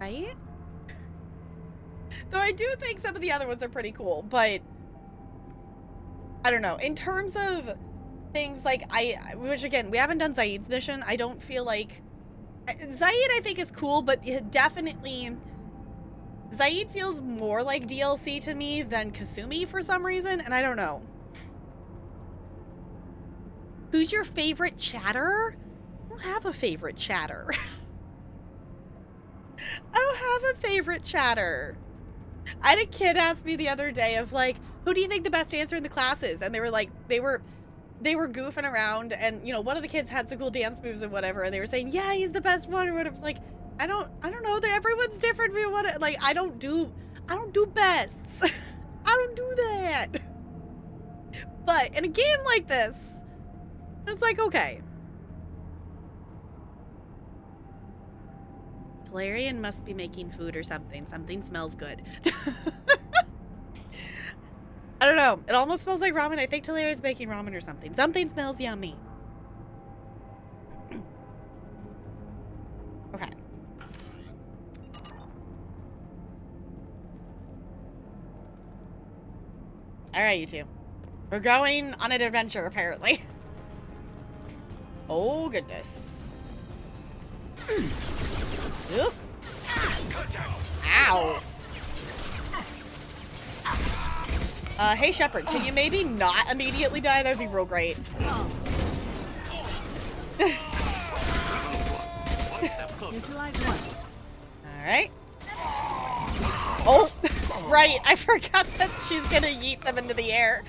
Right? Though I do think some of the other ones are pretty cool, but I don't know. In terms of things like which again, we haven't done Zaeed's mission. I don't feel like Zaeed I think is cool, but it definitely Zaeed feels more like DLC to me than Kasumi for some reason, and I don't know. Who's your favorite chatter? I don't have a favorite chatter. I don't have a favorite chatter. I had a kid ask me the other day of like, who do you think the best dancer in the class is? And they were like, they were goofing around, and you know, one of the kids had some cool dance moves and whatever, and they were saying, yeah, he's the best one or whatever. Like, I don't know. Everyone's different. Like, I don't do bests. I don't do that. But in a game like this, it's like, okay. Talarian must be making food or something. Something smells good. I don't know. It almost smells like ramen. I think Talarian's making ramen or something. Something smells yummy. Okay. Alright, you two. We're going on an adventure, apparently. Oh, goodness. Oop. Ow. Hey, Shepard, can you maybe not immediately die? That would be real great. Alright. Oh, right. I forgot that she's gonna yeet them into the air.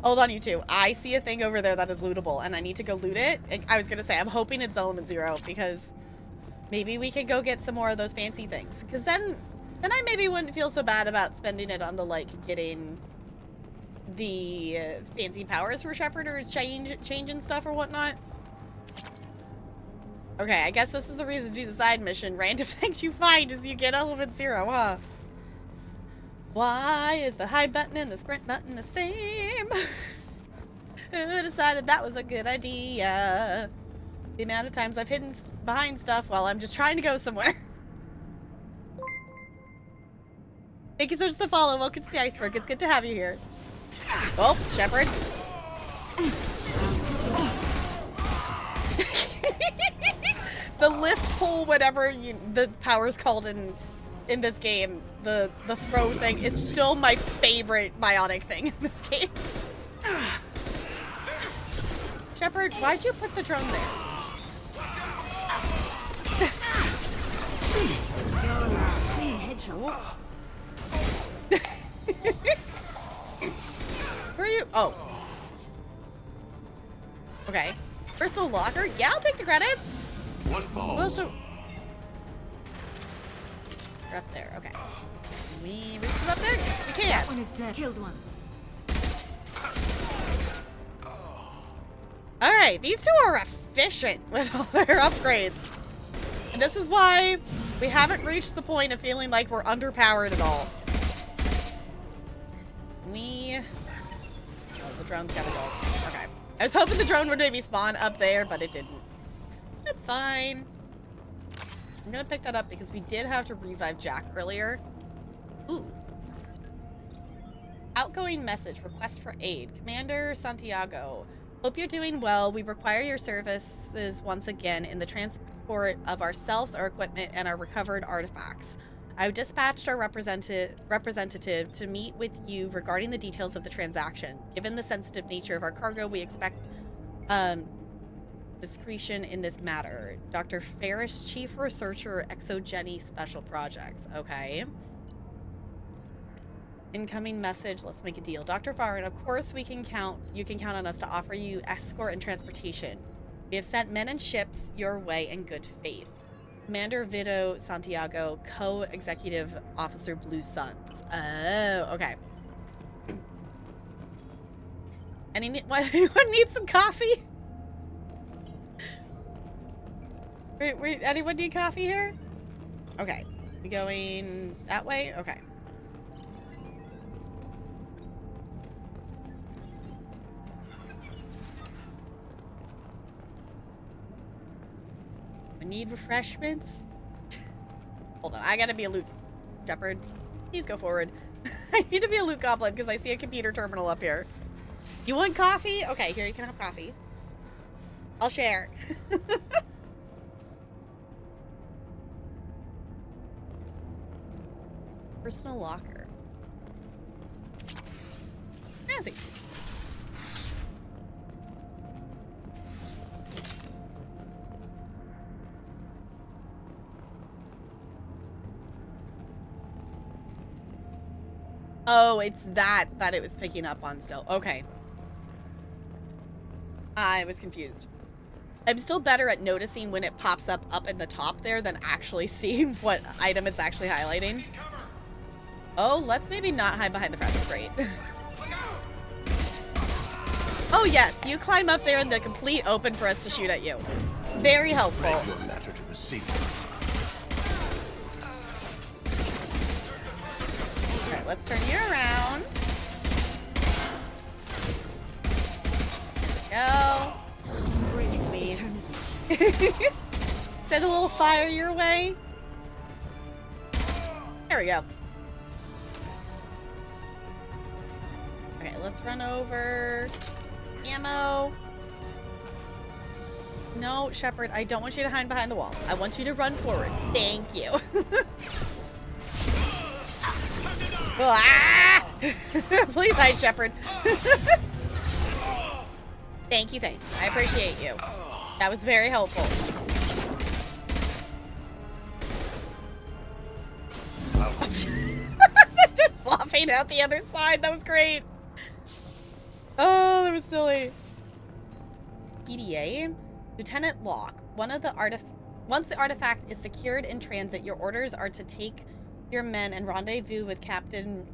Hold on, you two. I see a thing over there that is lootable, and I need to go loot it. I was gonna say, I'm hoping it's Element Zero, because maybe we can go get some more of those fancy things. Because then I maybe wouldn't feel so bad about spending it on the, like, getting the fancy powers for Shepard or changing stuff or whatnot. Okay, I guess this is the reason to do the side mission. Random things you find as you get Element Zero, huh? Why is the hide button and the sprint button the same? Who decided that was a good idea? The amount of times I've hidden behind stuff while I'm just trying to go somewhere. Thank you so much for the follow. Welcome to the iceberg. It's good to have you here. Oh, Shepard. the lift pull, whatever the power's called in this game, the throw thing is still my favorite bionic thing in this game. Shepard, why'd you put the drone there? Where are you? Oh. Okay. Personal locker? Yeah, I'll take the credits. One falls. Also, we're up there. Okay. We reach them up there? Yes, we can. That one is dead. Killed one. Alright, these two are efficient with all their upgrades. And this is why we haven't reached the point of feeling like we're underpowered at all. Oh, the drone's gotta go. Okay. I was hoping the drone would maybe spawn up there, but it didn't. That's fine. I'm gonna pick that up because we did have to revive Jack earlier. Ooh. Outgoing message. Request for aid. Commander Santiago. Hope you're doing well. We require your services once again in the transport of ourselves, our equipment, and our recovered artifacts. I've dispatched our representative to meet with you regarding the details of the transaction. Given the sensitive nature of our cargo, we expect discretion in this matter. Dr. Ferris, Chief Researcher, Exogeny Special Projects. Okay. Incoming message. Let's make a deal. Dr. Farron, of course you can count on us to offer you escort and transportation. We have sent men and ships your way in good faith. Commander Vito Santiago, Co-Executive Officer Blue Suns. Oh, okay. Anyone need some coffee? Wait, anyone need coffee here? Okay. We going that way? Okay. Need refreshments? Hold on, I gotta be a loot Shepard. Please go forward. I need to be a loot goblin because I see a computer terminal up here. You want coffee? Okay, here, you can have coffee. I'll share. Personal locker. Snazzy. Oh, it's that it was picking up on still. Okay. I was confused. I'm still better at noticing when it pops up in the top there than actually seeing what item it's actually highlighting. Oh, let's maybe not hide behind the front. Great. Oh, yes. You climb up there in the complete open for us to shoot at you. Very helpful. Your matter to the sea. Okay, let's turn you around. There we go. Send a little fire your way. There we go. Okay, let's run over. Ammo. No, Shepard, I don't want you to hide behind the wall. I want you to run forward. Thank you. Ah! Please hide, Shepard. Thank you, thanks. I appreciate you. That was very helpful. Just flopping out the other side. That was great. Oh, that was silly. PDA? Lieutenant Locke. Once the artifact is secured in transit, your orders are to take your men and rendezvous with Captain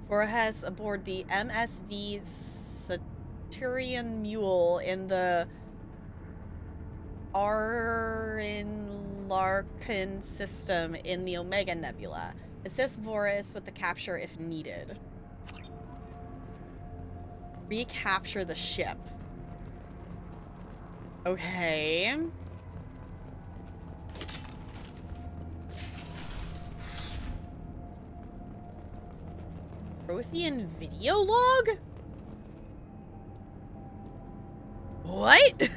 Voorhees aboard the MSV Saturnian Mule in the Larkin system in the Omega Nebula. Assist Voorhees with the capture if needed. Recapture the ship. Okay. Prothean video log? What?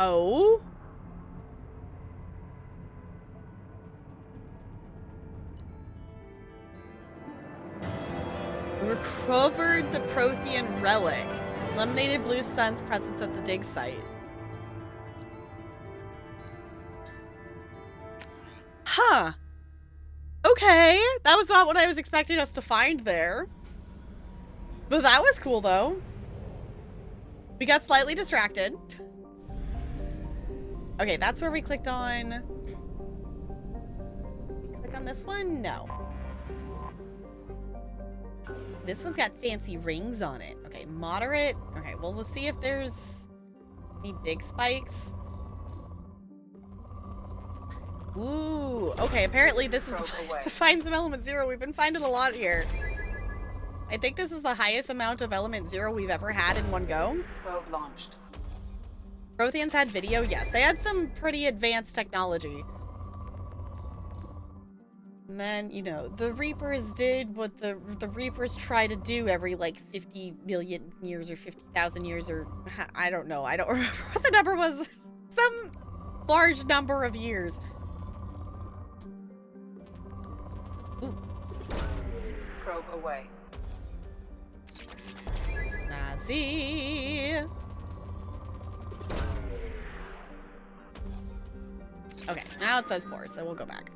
Oh? Recovered the Prothean relic. Eliminated Blue Sun's presence at the dig site. Huh. Okay. That was not what I was expecting us to find there. But that was cool, though. We got slightly distracted. Okay, that's where we clicked on. Click on this one? No. This one's got fancy rings on it. Okay, moderate. Okay, well, we'll see if there's any big spikes. Ooh, okay, apparently this is the place to find some element 0. We've been finding a lot here. I think this is the highest amount of element 0 we've ever had in one go. Probe launched. Protheans had video? Yes, they had some pretty advanced technology. And then, you know, the Reapers did what the Reapers try to do every, like, 50 million years or 50,000 years or... I don't know. I don't remember what the number was. Some large number of years. Ooh. Probe away. Snazzy. Okay, now it says 4, so we'll go back.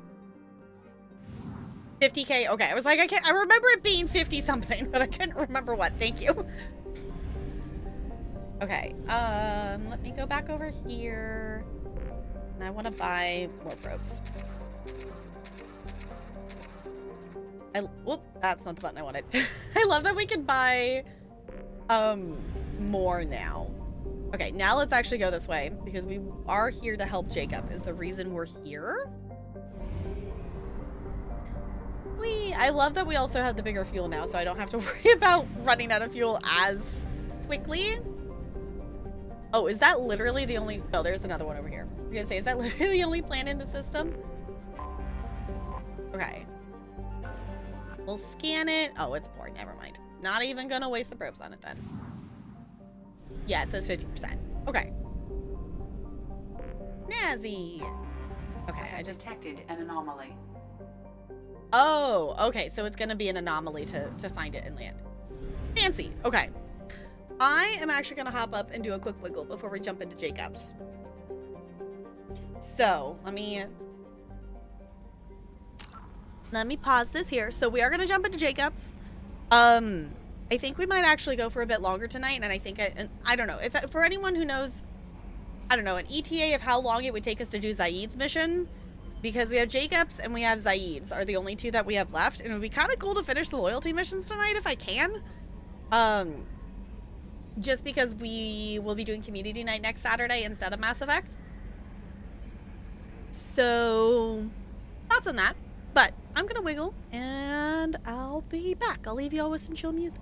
50K. Okay, I was like, I remember it being 50 something, but I couldn't remember what. Thank you. Okay, let me go back over here. And I want to buy more probes. Whoop, that's not the button I wanted. I love that we can buy more now. Okay, now let's actually go this way because we are here to help Jacob is the reason we're here. I love that we also have the bigger fuel now, so I don't have to worry about running out of fuel as quickly. Oh, is that literally the only... Oh, there's another one over here. I was gonna say, is that literally the only plant in the system? Okay. We'll scan it. Oh, it's bored. Never mind. Not even gonna waste the probes on it then. Yeah, it says 50%. Okay. Snazzy. Okay, I just... detected an anomaly. Oh, okay. So it's going to be an anomaly to find it and land. Fancy. Okay. I am actually going to hop up and do a quick wiggle before we jump into Jacob's. So let me pause this here. So we are going to jump into Jacob's. I think we might actually go for a bit longer tonight. And I think, I don't know if for anyone who knows, I don't know, an ETA of how long it would take us to do Zaeed's mission. Because we have Jacob's and we have Zaeed's are the only two that we have left. And it would be kind of cool to finish the loyalty missions tonight if I can. Just because we will be doing community night next Saturday instead of Mass Effect. So, thoughts on that. But I'm going to wiggle and I'll be back. I'll leave you all with some chill music.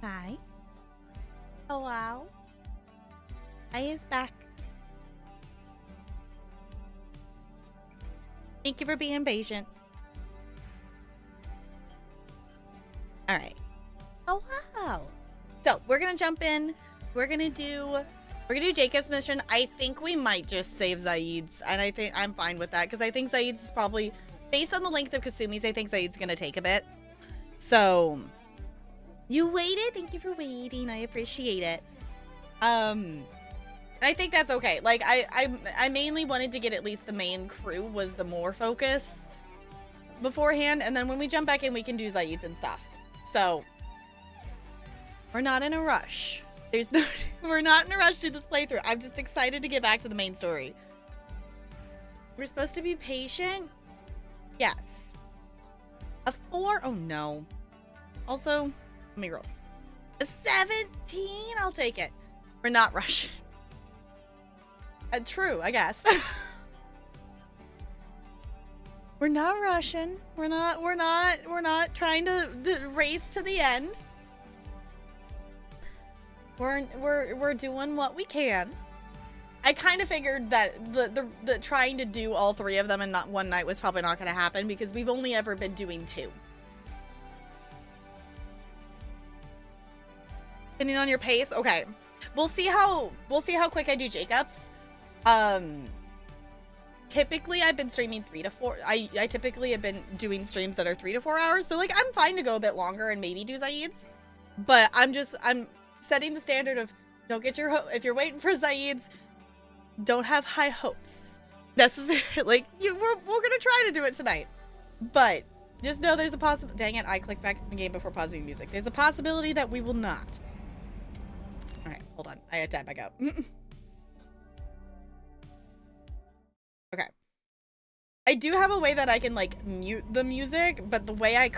Hi. Oh, wow. I is back. Thank you for being patient. All right. Oh, wow. So we're going to jump in. We're going to do Jacob's mission. I think we might just save Zaeed's, and I think I'm fine with that because I think Zaeed's is probably, based on the length of Kasumi's, I think Zaeed's going to take a bit. So you waited. Thank you for waiting. I appreciate it. I think that's okay. Like I mainly wanted to get at least the main crew was the more focus beforehand, and then when we jump back in, we can do Zaeed's and stuff. So we're not in a rush. We're not in a rush to this playthrough. I'm just excited to get back to the main story. We're supposed to be patient? Yes. A 4? Oh no. Also, let me roll. A 17? I'll take it. We're not rushing. True, I guess. We're not rushing. We're not trying to race to the end. We're doing what we can. I kind of figured that the trying to do all 3 of them in not one night was probably not going to happen because we've only ever been doing 2. Depending on your pace, okay. We'll see how quick I do Jacob's. Typically I've been streaming 3 to 4. I typically have been doing streams that are 3 to 4 hours. So like I'm fine to go a bit longer and maybe do Zaeed's. But I'm setting the standard of don't get your if you're waiting for Zaeed's, don't have high hopes necessarily. Like we're gonna try to do it tonight, but just know there's a possibility. Dang it, I clicked back in the game before pausing the music. There's a possibility that we will not. All right, hold on, I had to back up. Okay, I do have a way that I can like mute the music, but the way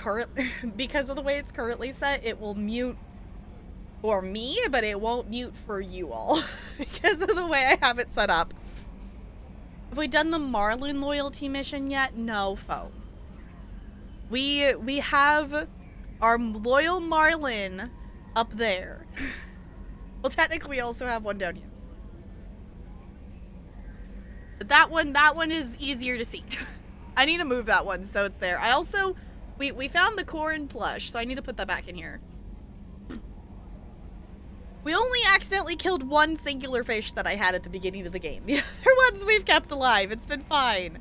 because of the way it's currently set, it will mute for me, but it won't mute for you all because of the way I have it set up. Have we done the Marlin loyalty mission yet? No, foe. We have our loyal Marlin up there. Well, technically we also have one down here. But that one is easier to see. I need to move that one so it's there. I also we found the Corrin plush, so I need to put that back in here. We only accidentally killed one singular fish that I had at the beginning of the game. The other ones we've kept alive. It's been fine.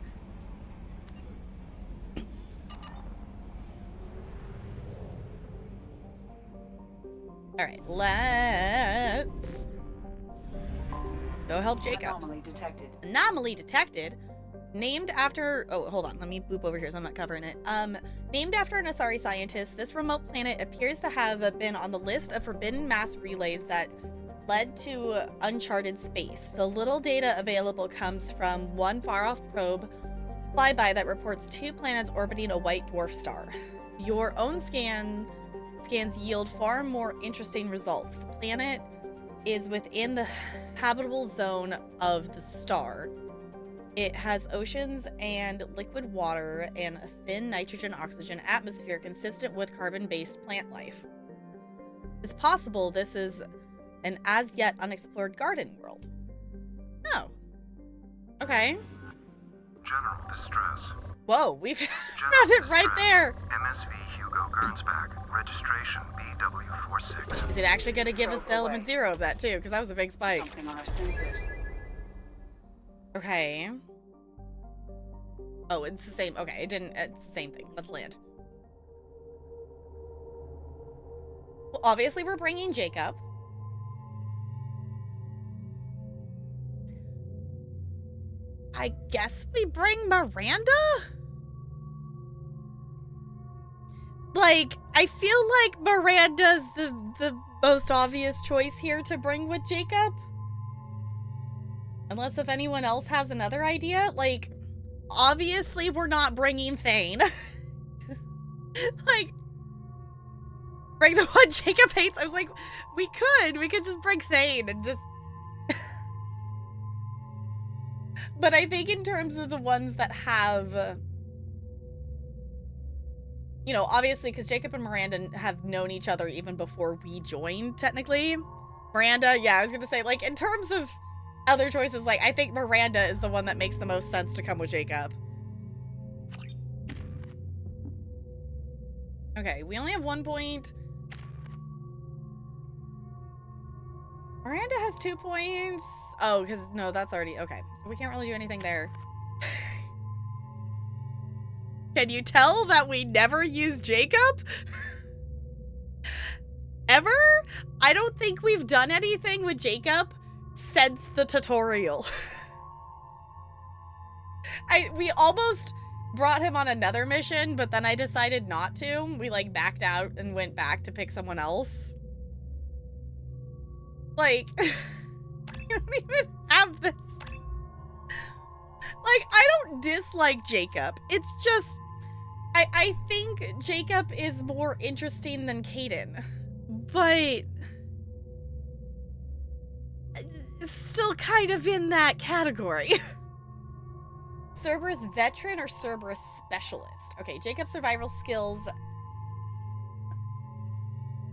Alright, let's go help Jacob. Anomaly detected. Anomaly detected? Named after... Oh, hold on. Let me boop over here so I'm not covering it. Named after an Asari scientist, this remote planet appears to have been on the list of forbidden mass relays that led to uncharted space. The little data available comes from one far-off probe flyby that reports 2 planets orbiting a white dwarf star. Your own scans yield far more interesting results. The planet is within the habitable zone of the star. It has oceans and liquid water and a thin nitrogen-oxygen atmosphere consistent with carbon-based plant life. It's possible this is an as-yet unexplored garden world. Oh. Okay. General distress. Whoa, we've found it right there. MSV Hugo Gernsback. Registration BW46. Is it actually going to give us the element 0 of that too? Because that was a big spike. Something on our sensors. Okay. Oh, it's the same. Okay, it's the same thing. Let's land. Well, obviously we're bringing Jacob. I guess we bring Miranda? Like, I feel like Miranda's the most obvious choice here to bring with Jacob. Unless if anyone else has another idea. Like, obviously we're not bringing Thane. Like, bring the one Jacob hates. I was like, we could just bring Thane and just... But I think in terms of the ones that have you know, obviously, because Jacob and Miranda have known each other even before we joined, technically. Miranda, yeah, I was gonna say, like, in terms of other choices, like, I think Miranda is the one that makes the most sense to come with Jacob. Okay, we only have 1 point. Miranda has 2 points. Oh, because, no, that's already, okay. So we can't really do anything there. Can you tell that we never use Jacob? Ever? I don't think we've done anything with Jacob since the tutorial. We almost brought him on another mission, but then I decided not to. We, like, backed out and went back to pick someone else. Like, I don't even have this. Like, I don't dislike Jacob. It's just, I think Jacob is more interesting than Caden. But it's still kind of in that category. Cerberus veteran or Cerberus specialist? Okay, Jacob's survival skills.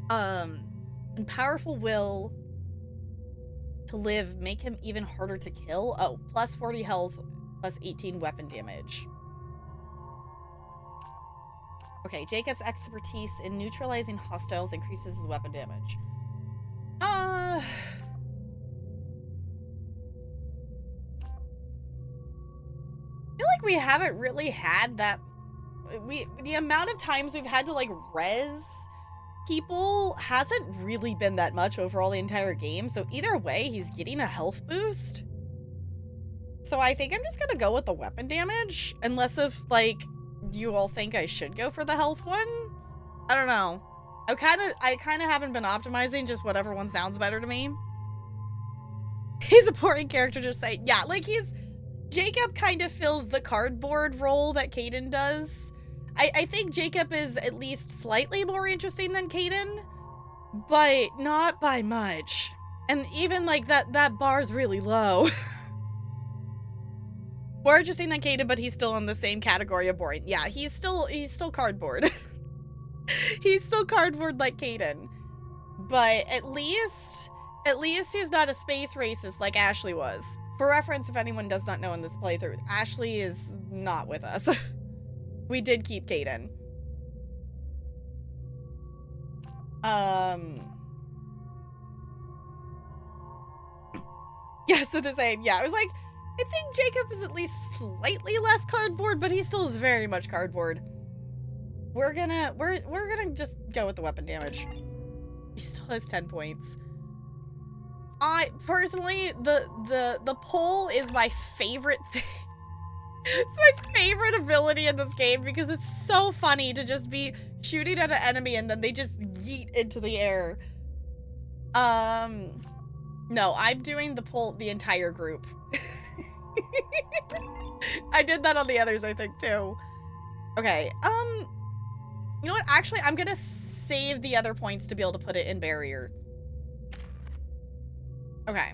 And powerful will to live make him even harder to kill. Oh, plus 40 health, plus 18 weapon damage. Okay, Jacob's expertise in neutralizing hostiles increases his weapon damage. I feel like we haven't really had that. The amount of times we've had to, like, res people hasn't really been that much overall the entire game. So either way, he's getting a health boost. So I think I'm just gonna go with the weapon damage, unless if, like, you all think I should go for the health one. I don't know. I kind of haven't been optimizing, just whatever one sounds better to me. He's a boring character, just say. Yeah, like, Jacob kind of fills the cardboard role that Caden does. I think Jacob is at least slightly more interesting than Caden, but not by much. And even, like, that bar's really low. More interesting than Caden, but he's still in the same category of boring. Yeah, he's still cardboard. He's still cardboard like Caden. But at least he's not a space racist like Ashley was. For reference, if anyone does not know in this playthrough, Ashley is not with us. We did keep Caden. Yeah, so the same. Yeah, I was like, I think Jacob is at least slightly less cardboard, but he still is very much cardboard. We're gonna just go with the weapon damage. He still has 10 points. I personally, the pole is my favorite thing. It's my favorite ability in this game because it's so funny to just be shooting at an enemy and then they just yeet into the air. No, I'm doing the pole, the entire group. I did that on the others, I think, too. Okay, you know what? Actually, I'm gonna save the other points to be able to put it in barrier. Okay.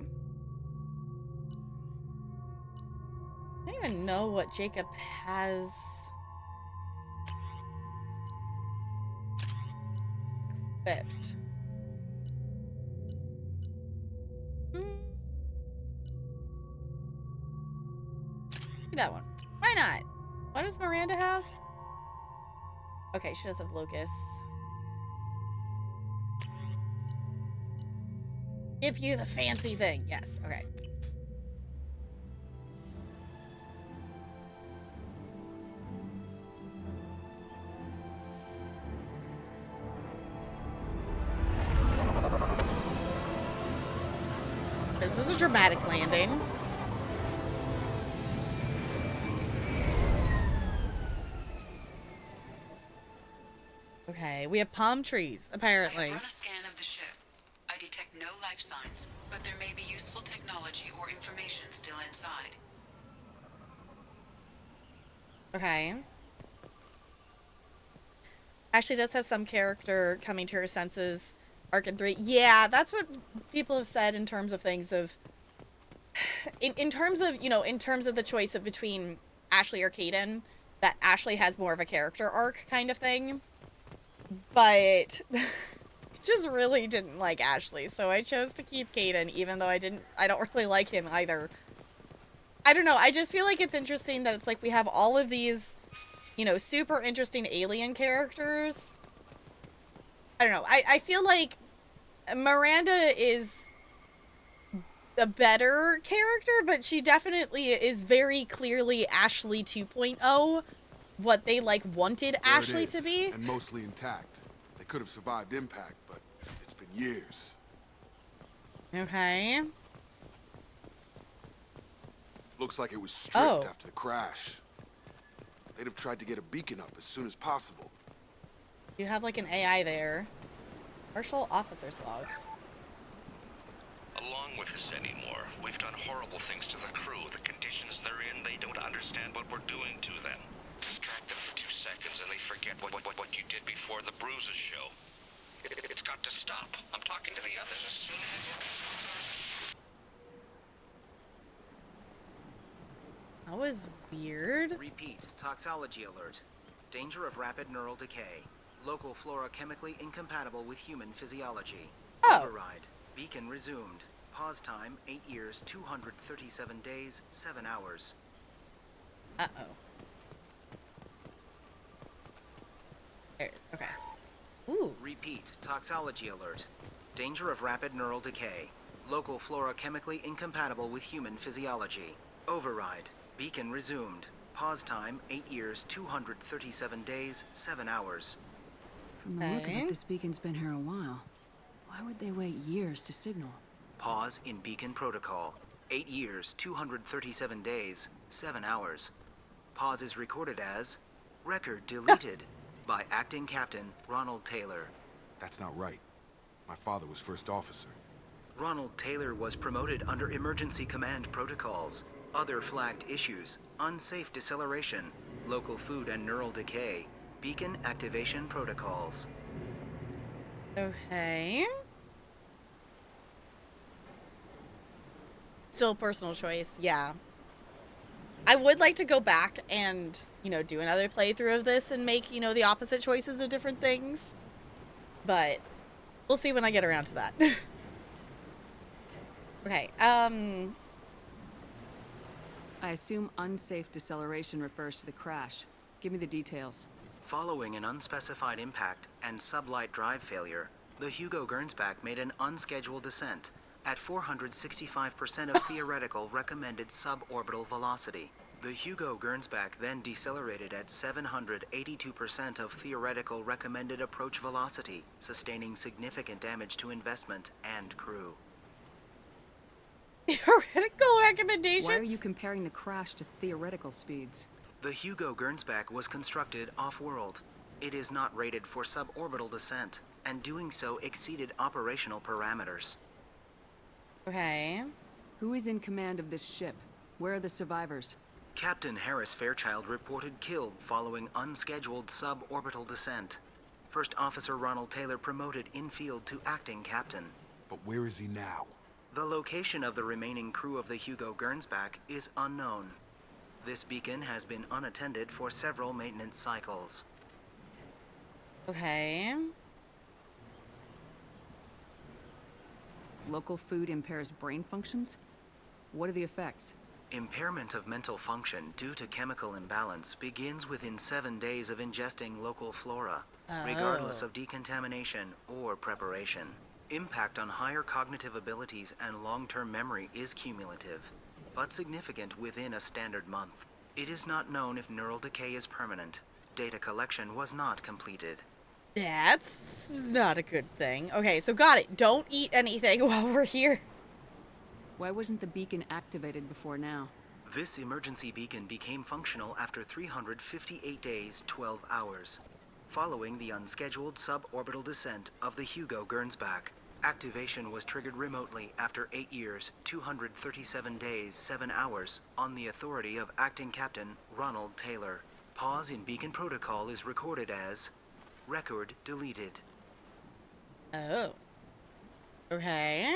I don't even know what Jacob has equipped. That one. Why not? What does Miranda have? Okay, she does have Locust. Give you the fancy thing. Yes, okay. This is a dramatic landing. Okay, we have palm trees, apparently. I have run a scan of the ship. I detect no life signs, but there may be useful technology or information still inside. Okay. Ashley does have some character coming to her senses. Arc in 3. Yeah, that's what people have said in terms of things of... In terms of, you know, in terms of the choice of between Ashley or Caden, that Ashley has more of a character arc kind of thing. But just really didn't like Ashley, so I chose to keep Caden, even though I don't really like him either. I don't know, I just feel like it's interesting that it's like we have all of these, you know, super interesting alien characters. I don't know, I feel like Miranda is a better character, but she definitely is very clearly Ashley 2.0, what they, like, wanted There Ashley it to is, be. and mostly intact. They could have survived impact, but it's been years. Okay. Looks like it was stripped Oh. after the crash. They'd have tried to get a beacon up as soon as possible. You have, like, an AI there. Partial officer's log. Along with this anymore, we've done horrible things to the crew. The conditions they're in, they don't understand what we're doing to them. Distract them for 2 seconds and they forget what you did before the bruises show. It's got to stop. I'm talking to the others as soon as... That was weird. Repeat, toxology alert. Danger of rapid neural decay. Local flora chemically incompatible with human physiology. Oh. Override. Beacon resumed. Pause time, 8 years, 237 days, 7 hours. Uh-oh. There it is. Okay. Ooh. Repeat, toxology alert. Danger of rapid neural decay. Local flora chemically incompatible with human physiology. Override. Beacon resumed. Pause time, 8 years, 237 days, 7 hours. From the look of it, this beacon's been here a while. Why would they wait years to signal? Pause in beacon protocol. 8 years, 237 days, 7 hours. Pause is recorded as record deleted by acting captain Ronald Taylor. That's not right. My father was first officer. Ronald Taylor was promoted under emergency command protocols. Other flagged issues: unsafe deceleration, local food and neural decay, beacon activation protocols. Okay. Still personal choice, yeah. I would like to go back and, you know, do another playthrough of this and make, you know, the opposite choices of different things. But we'll see when I get around to that. Okay, I assume unsafe deceleration refers to the crash. Give me the details. Following an unspecified impact and sublight drive failure, the Hugo Gernsback made an unscheduled descent at 465% of theoretical recommended suborbital velocity. The Hugo Gernsback then decelerated at 782% of theoretical recommended approach velocity, sustaining significant damage to investment and crew. Theoretical recommendations? Why are you comparing the crash to theoretical speeds? The Hugo Gernsback was constructed off-world. It is not rated for suborbital descent, and doing so exceeded operational parameters. Okay. Who is in command of this ship? Where are the survivors? Captain Harris Fairchild reported killed following unscheduled suborbital descent. First Officer Ronald Taylor promoted in-field to acting captain. But where is he now? The location of the remaining crew of the Hugo Gernsback is unknown. This beacon has been unattended for several maintenance cycles. Okay. Local food impairs brain functions? What are the effects? Impairment of mental function due to chemical imbalance begins within 7 days of ingesting local flora, regardless of decontamination or preparation. Impact on higher cognitive abilities and long-term memory is cumulative, but significant within a standard month. It is not known if neural decay is permanent. Data collection was not completed. That's not a good thing. Okay, so got it. Don't eat anything while we're here. Why wasn't the beacon activated before now? This emergency beacon became functional after 358 days, 12 hours. Following the unscheduled suborbital descent of the Hugo Gernsback, activation was triggered remotely after 8 years, 237 days, 7 hours on the authority of Acting Captain Ronald Taylor. Pause in beacon protocol is recorded as record deleted. Oh. Okay.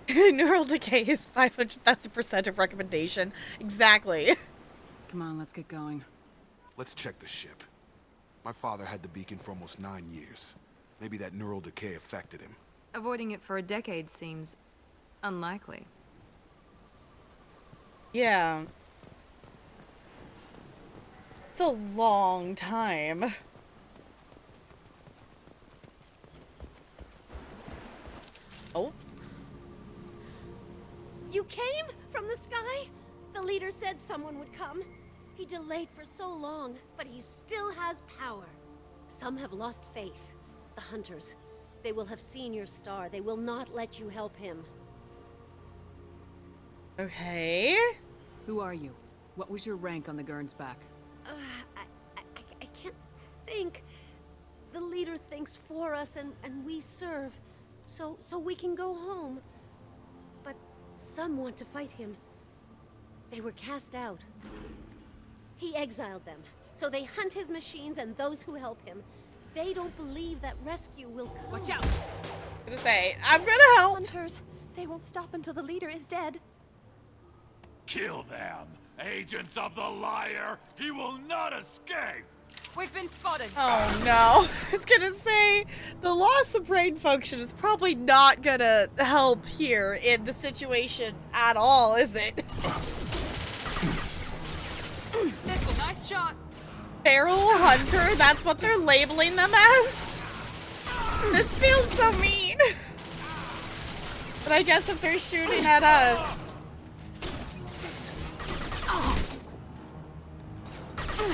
Neural decay is 500,000% of recommendation. Exactly. Come on, let's get going. Let's check the ship. My father had the beacon for almost 9 years. Maybe that neural decay affected him. Avoiding it for a decade seems unlikely. Yeah. It's a long time. Oh. You came from the sky? The leader said someone would come. He delayed for so long, but he still has power. Some have lost faith. The hunters. They will have seen your star. They will not let you help him. Okay. Who are you? What was your rank on the Gernsback? I can't think. The leader thinks for us and we serve. So we can go home. But some want to fight him. They were cast out. He exiled them. So they hunt his machines and those who help him. They don't believe that rescue will come. Watch out! I'm gonna say, I'm gonna help. Hunters, they won't stop until the leader is dead. Kill them! Agents of the liar! He will not escape! We've been spotted! Oh no. I was gonna say, the loss of brain function is probably not gonna help here in the situation at all, is it? Thistle, nice shot! Feral hunter, that's what they're labeling them as? This feels so mean. But I guess if they're shooting at us.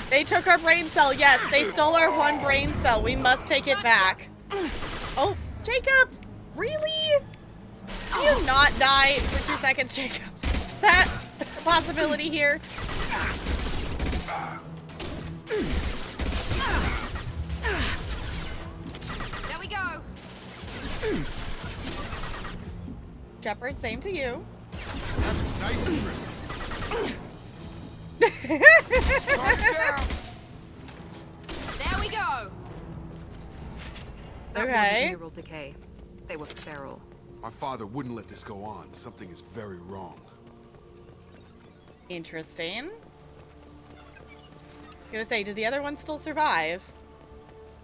They took our brain cell, yes, they stole our one brain cell. We must take it back. Oh, Jacob! Really? Can you not die for 2 seconds, Jacob? Is that a possibility here? There we go! Shepard, same to you. There we go! That Okay. wasn't neural decay. They were feral. My father wouldn't let this go on. Something is very wrong. Interesting. I was gonna say, did the other one still survive?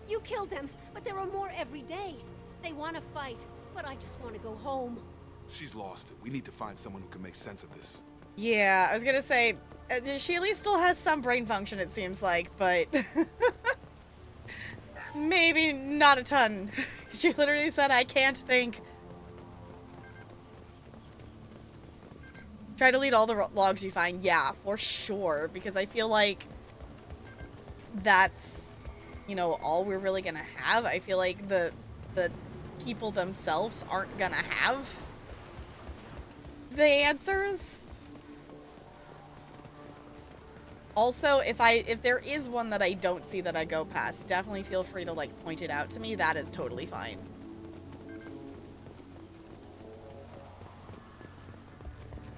You killed them, but there are more every day. They want to fight, but I just want to go home. She's lost it. We need to find someone who can make sense of this. Yeah, I was gonna say, she at least still has some brain function, it seems like, but maybe not a ton. She literally said, I can't think. Try to delete all the logs you find. Yeah, for sure, because I feel like that's, you know, all we're really gonna have. I feel like the people themselves aren't gonna have the answers. Also, if there is one that I don't see that I go past, definitely feel free to, like, point it out to me. That is totally fine.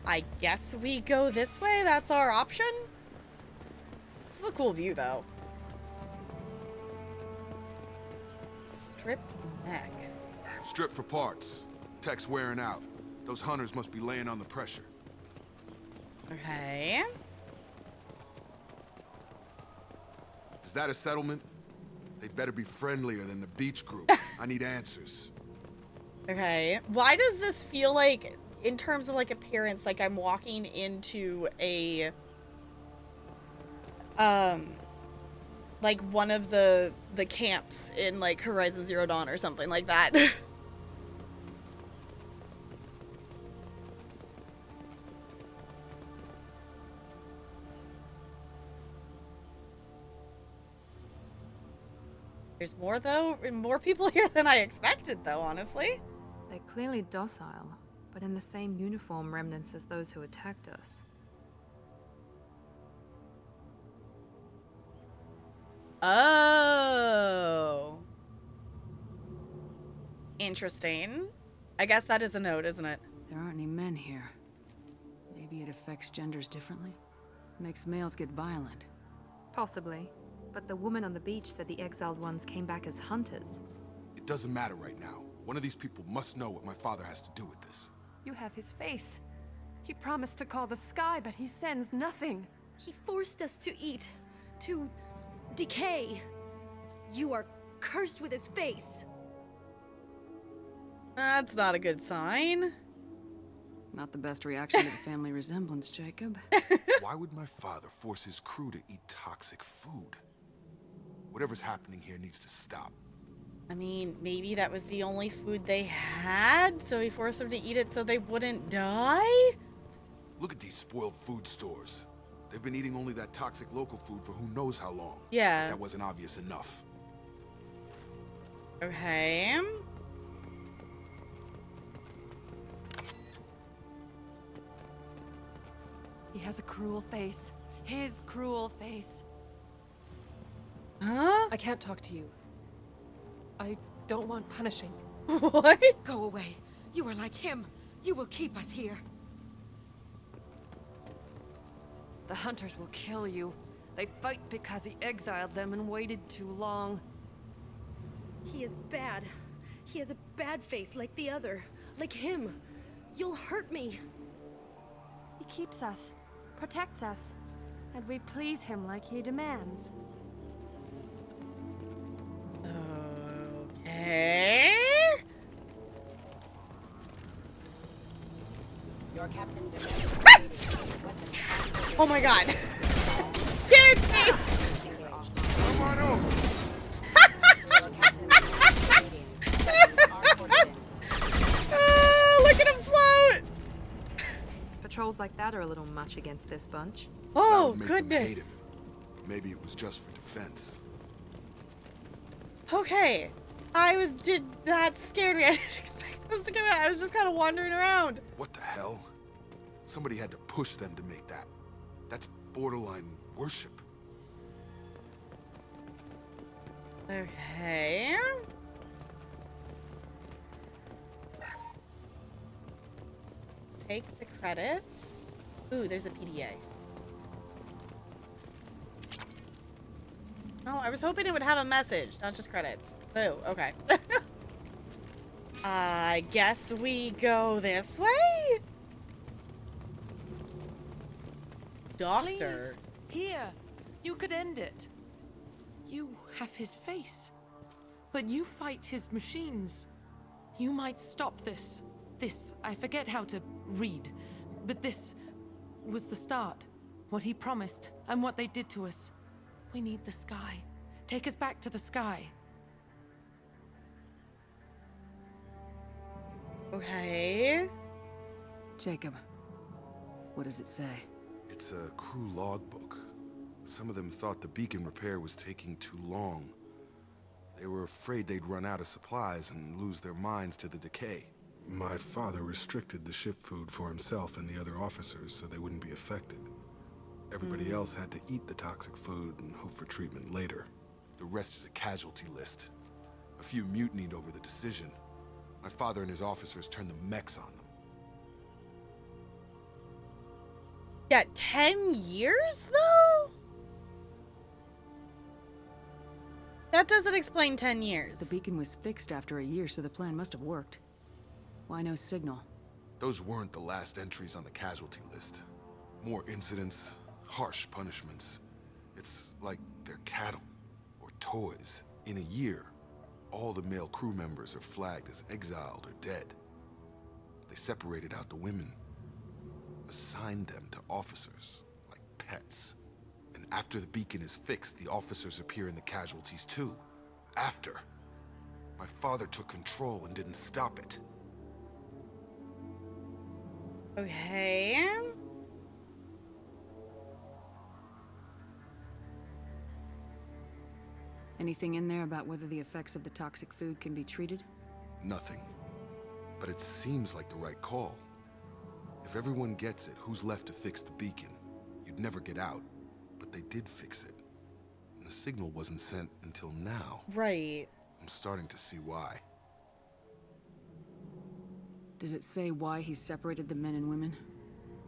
I guess we go this way? That's our option? This is a cool view, though. Strip neck. Strip for parts. Tech's wearing out. Those hunters must be laying on the pressure. Okay. Is that a settlement? They'd better be friendlier than the beach group. I need answers. Okay. Why does this feel like, in terms of, like, appearance, like I'm walking into a, like one of the camps in, like, Horizon Zero Dawn or something like that? There's more, though. More people here than I expected, though, honestly. They're clearly docile, but in the same uniform remnants as those who attacked us. Oh. Interesting. I guess that is a note, isn't it? There aren't any men here. Maybe it affects genders differently? Makes males get violent. Possibly. But the woman on the beach said the exiled ones came back as hunters. It doesn't matter right now. One of these people must know what my father has to do with this. You have his face. He promised to call the sky, but he sends nothing. He forced us to eat, to Decay. You are cursed with his face. That's not a good sign. Not the best reaction to the family resemblance, Jacob. Why would my father force his crew to eat toxic food? Whatever's happening here needs to stop. I mean, maybe that was the only food they had, so he forced them to eat it so they wouldn't die? Look at these spoiled food stores. They've been eating only that toxic local food for who knows how long. Yeah. But that wasn't obvious enough. Okay. He has a cruel face. His cruel face. Huh? I can't talk to you. I don't want punishing. What? Go away. You are like him. You will keep us here. The hunters will kill you. They fight because he exiled them and waited too long. He is bad. He has a bad face like the other. Like him. You'll hurt me. He keeps us, protects us, and we please him like he demands. Okay. Your captain Oh my god. Scared me. Come on over. Look at him float. Patrols like that are a little much against this bunch. Oh, That would make them hate goodness. him. Maybe it was just for defense. Okay. That scared me. I didn't expect those to come out. I was just kind of wandering around. What the hell? Somebody had to push them to make that. That's borderline worship. Okay. Take the credits. Ooh, there's a PDA. Oh, I was hoping it would have a message, not just credits. Oh, okay. I guess we go this way? Doctor. Please, here. You could end it. You have his face. But you fight his machines. You might stop this. This, I forget how to read. But this was the start. What he promised, and what they did to us. We need the sky. Take us back to the sky. Okay. Jacob, what does it say? It's a crew logbook. Some of them thought the beacon repair was taking too long. They were afraid they'd run out of supplies and lose their minds to the decay. My father restricted the ship food for himself and the other officers so they wouldn't be affected. Everybody else had to eat the toxic food and hope for treatment later. The rest is a casualty list. A few mutinied over the decision. My father and his officers turned the mechs on them. Yeah, 10 years though? That doesn't explain 10 years. The beacon was fixed after a year, so the plan must have worked. Why no signal? Those weren't the last entries on the casualty list. More incidents, harsh punishments. It's like they're cattle or toys. In a year, all the male crew members are flagged as exiled or dead. They separated out the women, assigned them to officers, like pets. And after the beacon is fixed, the officers appear in the casualties too. After. My father took control and didn't stop it. Okay. Anything in there about whether the effects of the toxic food can be treated? Nothing. But it seems like the right call. If everyone gets it, who's left to fix the beacon? You'd never get out. But they did fix it. And the signal wasn't sent until now. Right. I'm starting to see why. Does it say why he separated the men and women?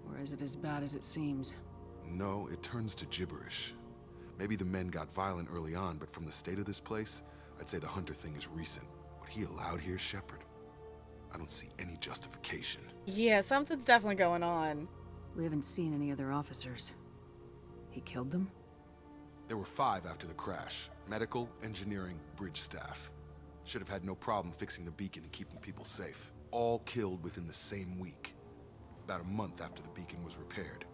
Or is it as bad as it seems? No, it turns to gibberish. Maybe the men got violent early on, but from the state of this place, I'd say the Hunter thing is recent. What he allowed here, Shepard, I don't see any justification. Yeah, something's definitely going on. We haven't seen any other officers. He killed them? There were 5 after the crash. Medical, engineering, bridge staff. Should have had no problem fixing the beacon and keeping people safe. All killed within the same week. About a month after the beacon was repaired.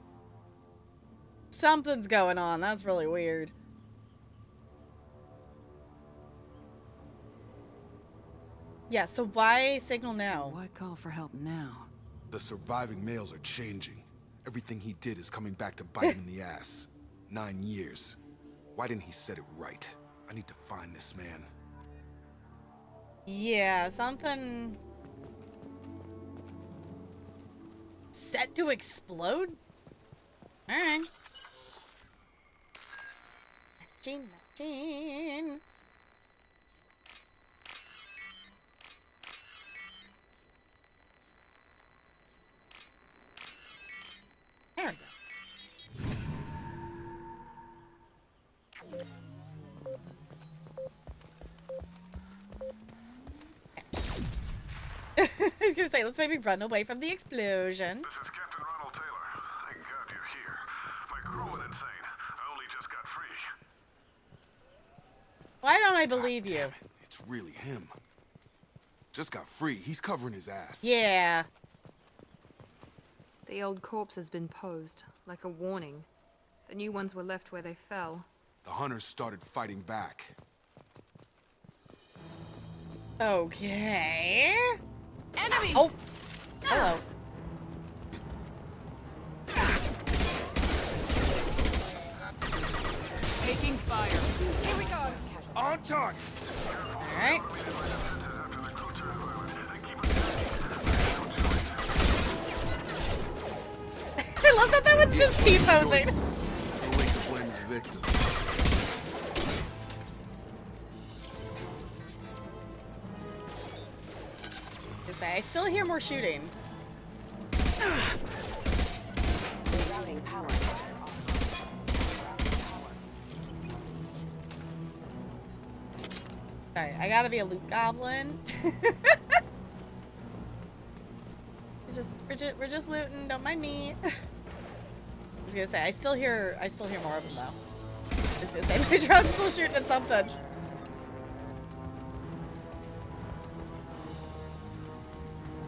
Something's going on. That's really weird. Yeah, so why signal now? So why call for help now? The surviving males are changing. Everything he did is coming back to bite him in the ass. 9 years. Why didn't he set it right? I need to find this man. Yeah, something... set to explode? Alright. Gene. There we go. I was gonna say, let's maybe run away from the explosion. This is Captain Ronald Taylor. Thank God you're here. My crew went insane. I only just got free. Why don't I believe you? Damn it. It's really him. Just got free. He's covering his ass. Yeah. The old corpse has been posed, like a warning. The new ones were left where they fell. The hunters started fighting back. Okay. Enemies! Oh. Hello. Taking fire. Here we go. On target. Alright. I love that that was just T-posing. No way to blame the victim. I still hear more shooting. Rerouting power. Sorry, I gotta be a loot goblin. We're just looting. Don't mind me. I was gonna say I still hear more of them though. I was gonna say my drone's still shooting at something.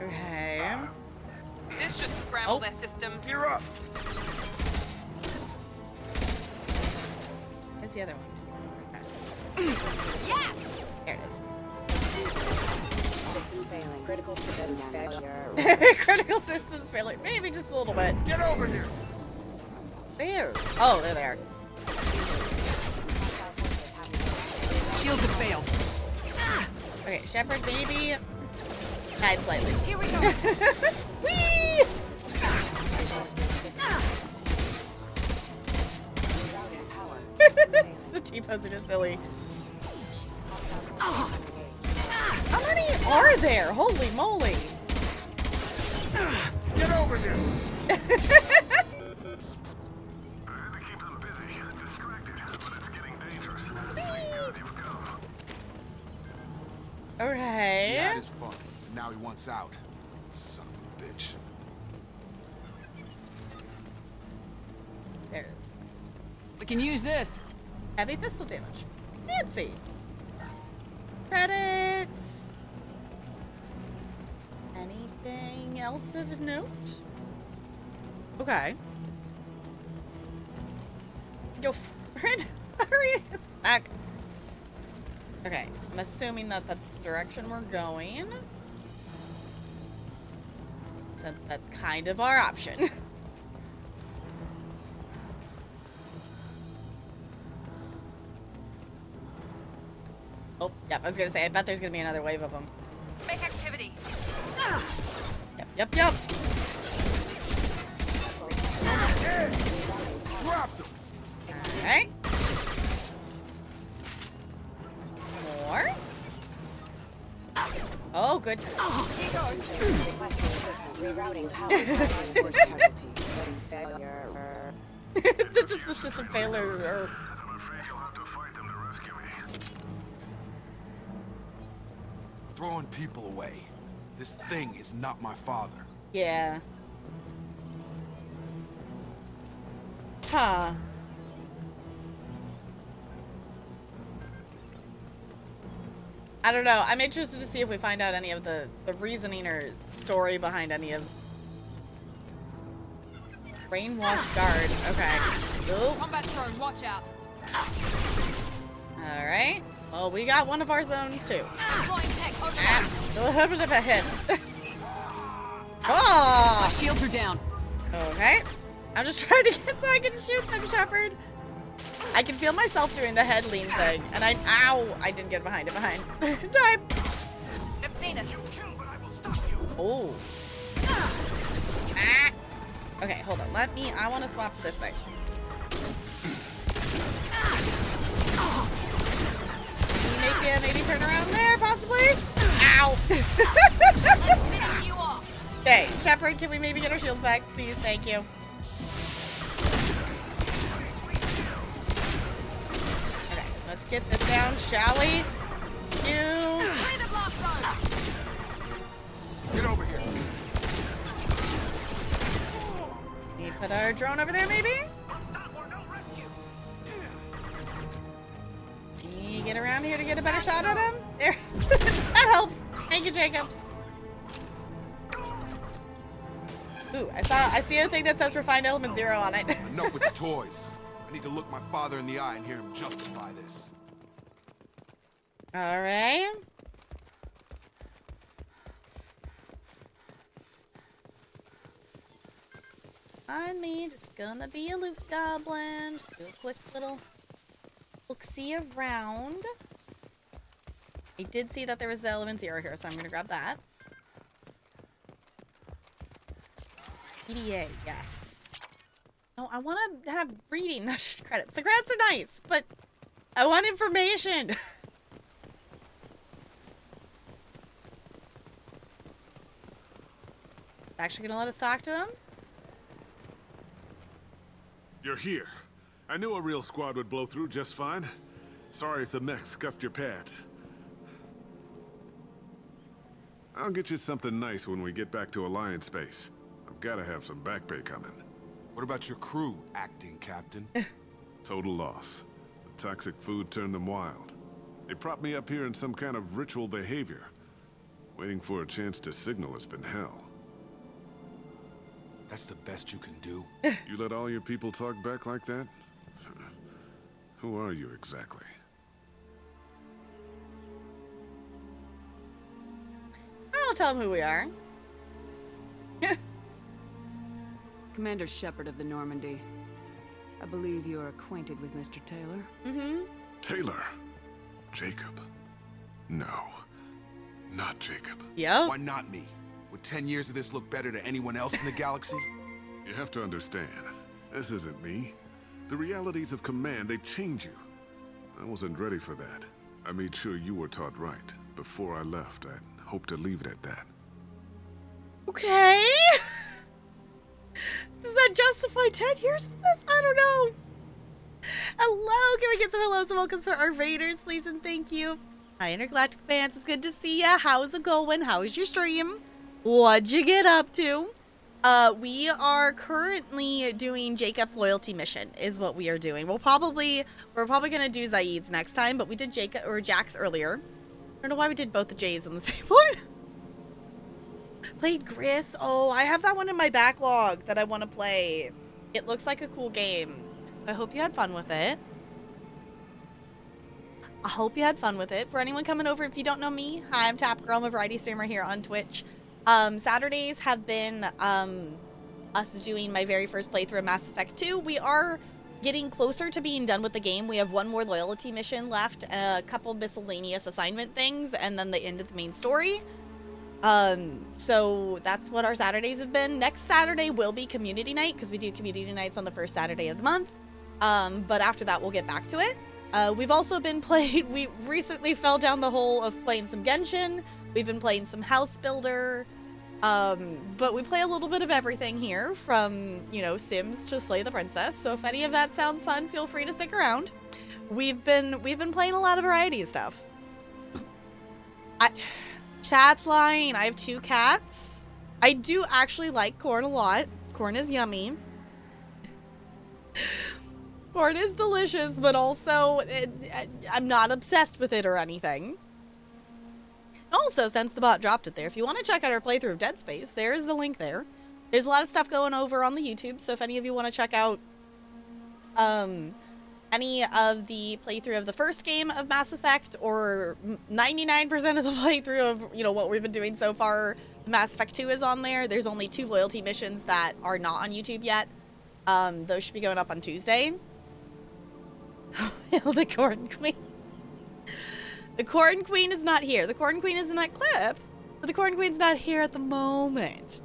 Okay. This should scramble their systems. You're up. Where's the other one? Okay. Yes! There it is. System failing. Critical systems failure. Critical systems failing. Maybe just a little bit. Get over here. Where? Oh, there they are. Shields have failed. Okay, Shepard, maybe. Hide slightly. Here we go. Whee! The T-posing is silly. How many are there? Holy moly! Get over here. I had to keep them busy, distracted, but it's getting dangerous. Thank God you've come. He Okay. had his fun. Now he wants out. Son of a bitch. There it is. We can use this. Heavy pistol damage. Fancy. Credits. Anything else of note? Okay. Yo, friend, hurry back. Okay, I'm assuming that that's the direction we're going. Since that's kind of our option. Oh, yep, I was gonna say, I bet there's gonna be another wave of them. Make activity. Yep. Dropped him. Alright. More. Oh, good. Rerouting power. Failure. That's just the system failure. I'm afraid you'll have to fight them to rescue me. Throwing people away. This thing is not my father. Yeah. Huh. I don't know. I'm interested to see if we find out any of the reasoning or story behind any of... Brainwash guard. Okay. Ooh. Combat drone, watch out. Alright. Well, we got one of our zones, too. Deploying tech, Over the hit. Oh! My shields are down. Okay. I'm just trying to get so I can shoot them, Shepard. I can feel myself doing the head lean thing. And ow! I didn't get behind it. Time! Oh. Ah. Okay, hold on. I want to swap to this thing. Can you maybe turn around there, possibly? Ow! Okay, Shepard, can we maybe get our shields back, please? Thank you. Okay, let's get this down, shall we? Get over here. Can you put our drone over there, maybe? Can you get around here to get a better shot at him? There. That helps. Thank you, Jacob. Ooh, I see a thing that says Refined Element 0 on it. Enough with the toys. I need to look my father in the eye and hear him justify this. All right. On me, just gonna be a loot goblin. Just do a quick little look-see around. I did see that there was the element 0 here, so I'm gonna grab that. PDA, yes. No, I want to have reading, not just credits. The credits are nice, but I want information. Actually gonna let us talk to him? You're here. I knew a real squad would blow through just fine. Sorry if the mech scuffed your pads. I'll get you something nice when we get back to Alliance space. I've gotta have some back pay coming. What about your crew, acting captain? Total loss. The toxic food turned them wild. They propped me up here in some kind of ritual behavior. Waiting for a chance to signal has been hell. That's the best you can do? You let all your people talk back like that? Who are you exactly? I'll tell him who we are. Commander Shepard of the Normandy. I believe you are acquainted with Mr. Taylor. Mm-hmm. Taylor? Jacob? No. Not Jacob. Yeah? Why not me? Would 10 years of this look better to anyone else in the galaxy? You have to understand, this isn't me. The realities of command, they change you. I wasn't ready for that. I made sure you were taught right. Before I left, I hoped to leave it at that. Okay. Does that justify 10 years of this? I don't know. Hello, can we get some hellos and welcomes for our raiders, please and thank you. Hi, Intergalactic fans, it's good to see ya. How's it going? How's your stream? What'd you get up to? We are currently doing Jacob's loyalty mission is what we are doing. We're probably gonna do Zaeed's next time, but we did Jack's earlier. I don't know why we did both the J's on the same one. Played Gris. Oh, I have that one in my backlog that I want to play. It looks like a cool game. So I hope you had fun with it. I hope you had fun with it. For anyone coming over, if you don't know me, hi, I'm Tap Girl. I'm a variety streamer here on Twitch. Saturdays have been us doing my very first playthrough of Mass Effect 2. We are getting closer to being done with the game. We have one more loyalty mission left, a couple miscellaneous assignment things, and then the end of the main story. So that's what our Saturdays have been. Next Saturday will be community night because we do community nights on the first Saturday of the month. But after that, we'll get back to it. We've also been playing, we recently fell down the hole of playing some Genshin. We've been playing some House Builder. But we play a little bit of everything here from, you know, Sims to Slay the Princess. So if any of that sounds fun, feel free to stick around. We've been playing a lot of variety of stuff. Chat's lying. I have 2 cats. I do actually like corn a lot. Corn is yummy. Corn is delicious, but also I'm not obsessed with it or anything. Also, since the bot dropped it there, if you want to check out our playthrough of Dead Space, there is the link there. There's a lot of stuff going over on the YouTube, so if any of you want to check out any of the playthrough of the first game of Mass Effect, or 99% of the playthrough of, you know, what we've been doing so far, Mass Effect 2 is on there. There's only 2 loyalty missions that are not on YouTube yet. Those should be going up on Tuesday. The Corn Queen. The Corn Queen is not here. The Corn Queen is in that clip, but the Corn Queen's not here at the moment.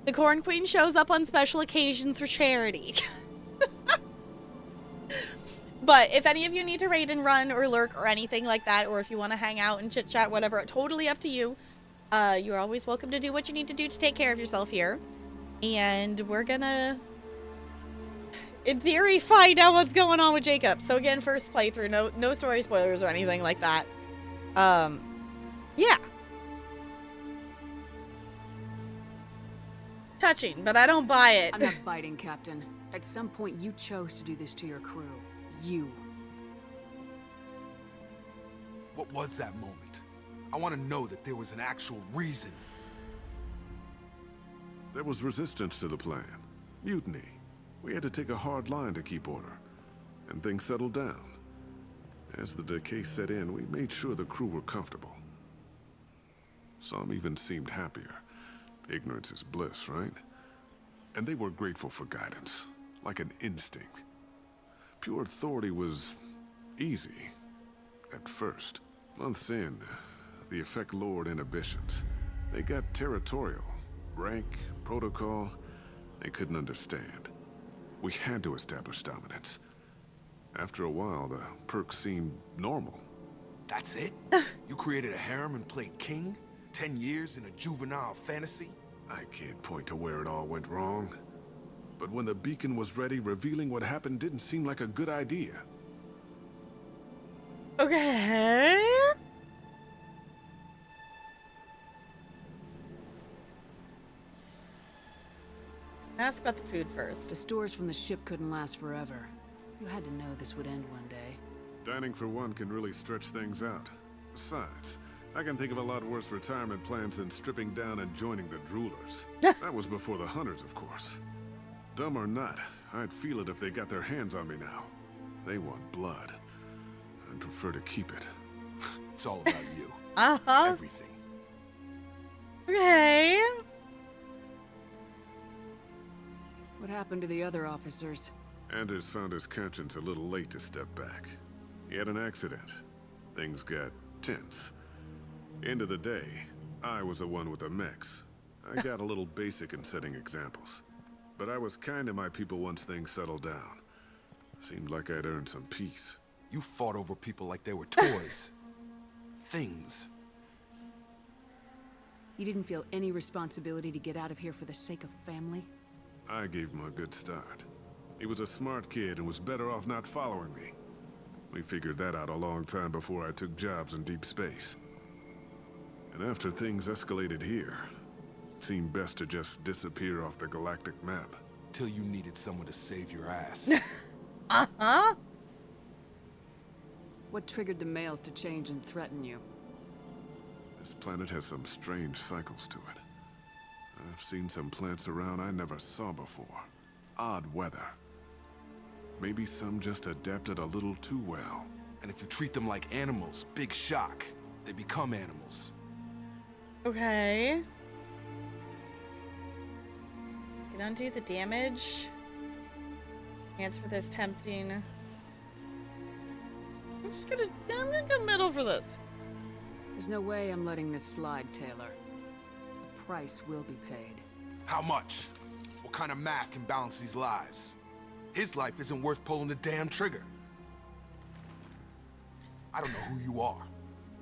The Corn Queen shows up on special occasions for charity. But if any of you need to raid and run or lurk or anything like that, or if you want to hang out and chit chat, whatever, totally up to you. You're always welcome to do what you need to do to take care of yourself here. And we're gonna, in theory, find out what's going on with Jacob. So again, first playthrough, no story spoilers or anything like that. Yeah. Touching, but I don't buy it. I'm not biting, Captain. At some point, you chose to do this to your crew. You. What was that moment? I want to know that there was an actual reason. There was resistance to the plan. Mutiny. We had to take a hard line to keep order. And things settled down. As the decay set in, we made sure the crew were comfortable. Some even seemed happier. Ignorance is bliss, right? And they were grateful for guidance, like an instinct. Pure authority was easy, at first. Months in, the effect lowered inhibitions. They got territorial. Rank, protocol, they couldn't understand. We had to establish dominance. After a while, the perks seemed normal. That's it? You created a harem and played king? 10 years in a juvenile fantasy? I can't point to where it all went wrong. But when the beacon was ready, revealing what happened didn't seem like a good idea. Okay. Ask about the food first. The stores from the ship couldn't last forever. You had to know this would end one day. Dining for one can really stretch things out. Besides, I can think of a lot worse retirement plans than stripping down and joining the droolers. That was before the hunters, of course. Dumb or not, I'd feel it if they got their hands on me now. They want blood. I'd prefer to keep it. It's all about you. Everything. Okay. What happened to the other officers? Anders found his conscience a little late to step back. He had an accident. Things got tense. End of the day, I was the one with the mechs. I got a little basic in setting examples. But I was kind to my people once things settled down. Seemed like I'd earned some peace. You fought over people like they were toys. Things. You didn't feel any responsibility to get out of here for the sake of family? I gave him a good start. He was a smart kid and was better off not following me. We figured that out a long time before I took jobs in deep space. And after things escalated here, it seemed best to just disappear off the galactic map. Till you needed someone to save your ass. Uh-huh. What triggered the males to change and threaten you? This planet has some strange cycles to it. I've seen some plants around I never saw before. Odd weather. Maybe some just adapted a little too well. And if you treat them like animals, big shock. They become animals. Okay. Can undo the damage. Answer for this tempting. I'm gonna go middle for this. There's no way I'm letting this slide, Taylor. The price will be paid. How much? What kind of math can balance these lives? His life isn't worth pulling the damn trigger. I don't know who you are,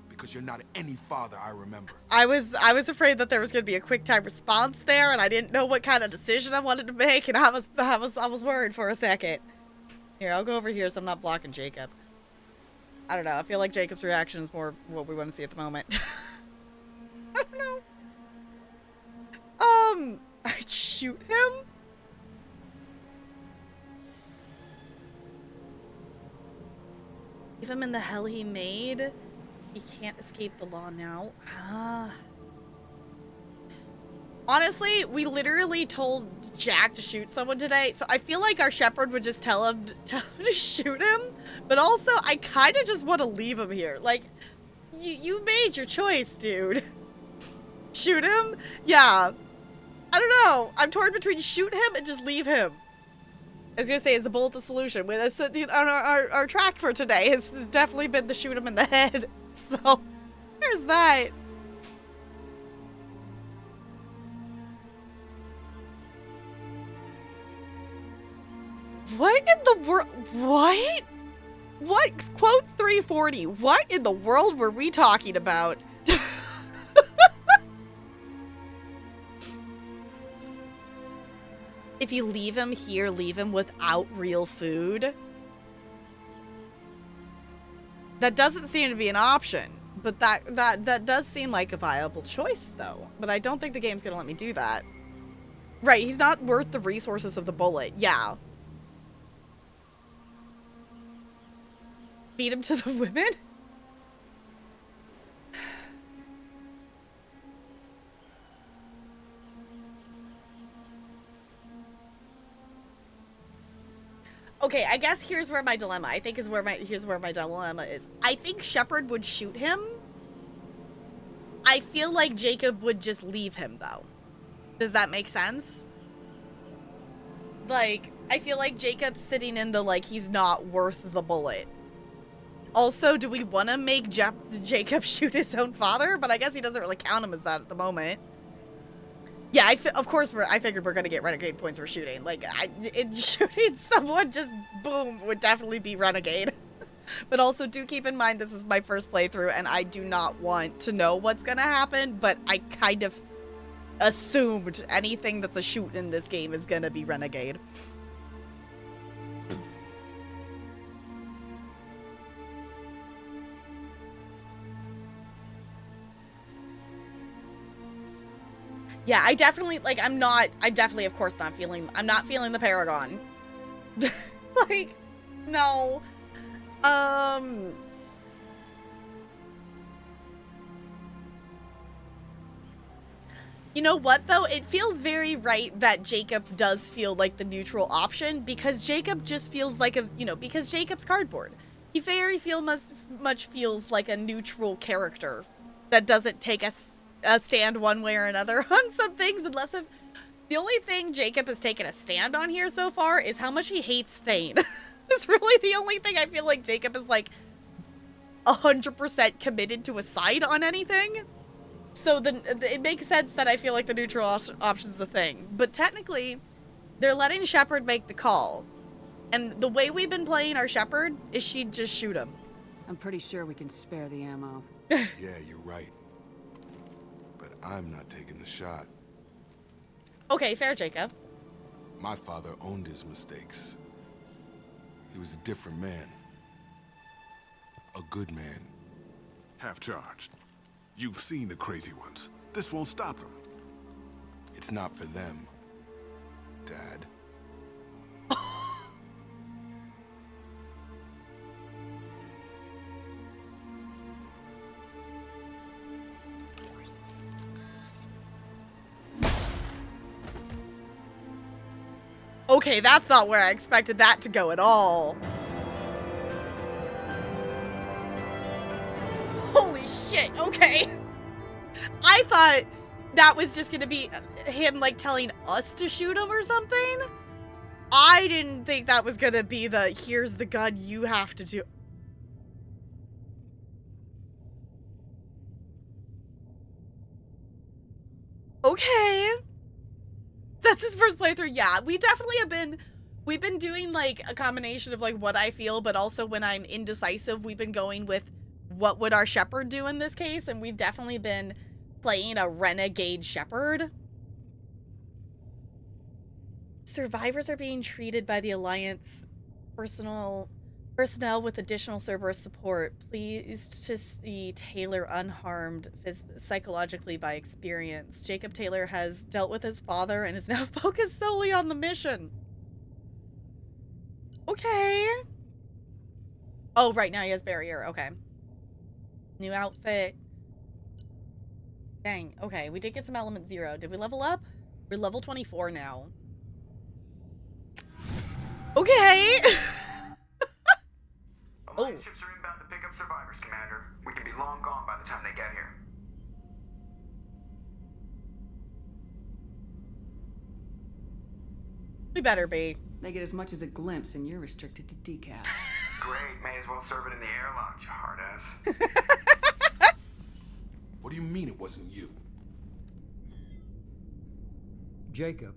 because you're not any father I remember. I was afraid that there was gonna be a quick time response there, and I didn't know what kind of decision I wanted to make, and I was worried for a second. Here, I'll go over here so I'm not blocking Jacob. I don't know. I feel like Jacob's reaction is more what we want to see at the moment. I don't know. I'd shoot him. Leave him in the hell he made. He can't escape the law now. Ah. Honestly, we literally told Jack to shoot someone today, so I feel like our shepherd would just tell him to shoot him, but also I kind of just want to leave him here. Like, you made your choice, dude. Shoot him? Yeah. I don't know. I'm torn between shoot him and just leave him. I was gonna say, is the bullet the solution? With us on our track for today has definitely been the shoot him in the head. So, there's that. What in the world? What? What? Quote 340. What in the world were we talking about? If you leave him here, leave him without real food. That doesn't seem to be an option. But that does seem like a viable choice, though. But I don't think the game's gonna let me do that. Right, he's not worth the resources of the bullet. Yeah. Feed him to the women? Okay, I guess here's where my dilemma. Here's where my dilemma is. I think Shepard would shoot him. I feel like Jacob would just leave him, though. Does that make sense? Like, I feel like Jacob's sitting in the, like, he's not worth the bullet. Also, do we want to make Jacob shoot his own father? But I guess he doesn't really count him as that at the moment. Yeah, of course I figured we're gonna get renegade points for shooting. Like, shooting someone just boom would definitely be renegade. But also do keep in mind this is my first playthrough and I do not want to know what's gonna happen, but I kind of assumed anything that's a shoot in this game is gonna be renegade. Yeah, I definitely, like, I'm definitely, of course, I'm not feeling the Paragon. Like, no. You know what, though? It feels very right that Jacob does feel like the neutral option, because Jacob just feels like because Jacob's cardboard. He very much feels like a neutral character that doesn't take a stand one way or another on some things, unless the only thing Jacob has taken a stand on here so far is how much he hates Thane. It's really the only thing I feel like Jacob is like 100% committed to a side on anything. So it makes sense that I feel like the neutral option's the thing. But technically, they're letting Shepard make the call. And the way we've been playing our Shepard is she'd just shoot him. I'm pretty sure we can spare the ammo. Yeah, you're right. But I'm not taking the shot. Okay, fair, Jacob. My father owned his mistakes. He was a different man. A good man. Half-charged. You've seen the crazy ones. This won't stop them. It's not for them, Dad. Okay, that's not where I expected that to go at all. Holy shit, okay. I thought that was just gonna be him, like, telling us to shoot him or something. I didn't think that was gonna be here's the gun you have to do. Okay. That's his first playthrough. Yeah, we definitely we've been doing, like, a combination of, like, what I feel, but also when I'm indecisive, we've been going with what would our Shepherd do in this case, and we've definitely been playing a renegade Shepherd. Survivors are being treated by the Alliance personnel with additional Cerberus support. Pleased to see Taylor unharmed psychologically by experience. Jacob Taylor has dealt with his father and is now focused solely on the mission. Okay. Oh, right now he has barrier. Okay. New outfit. Dang. Okay, we did get some element 0. Did we level up? We're level 24 now. Okay. Alliance ships are inbound to pick up survivors, Commander. We can be long gone by the time they get here. We better be. They get as much as a glimpse, and you're restricted to decaf. Great, may as well serve it in the airlock, you hard ass. What do you mean it wasn't you? Jacob,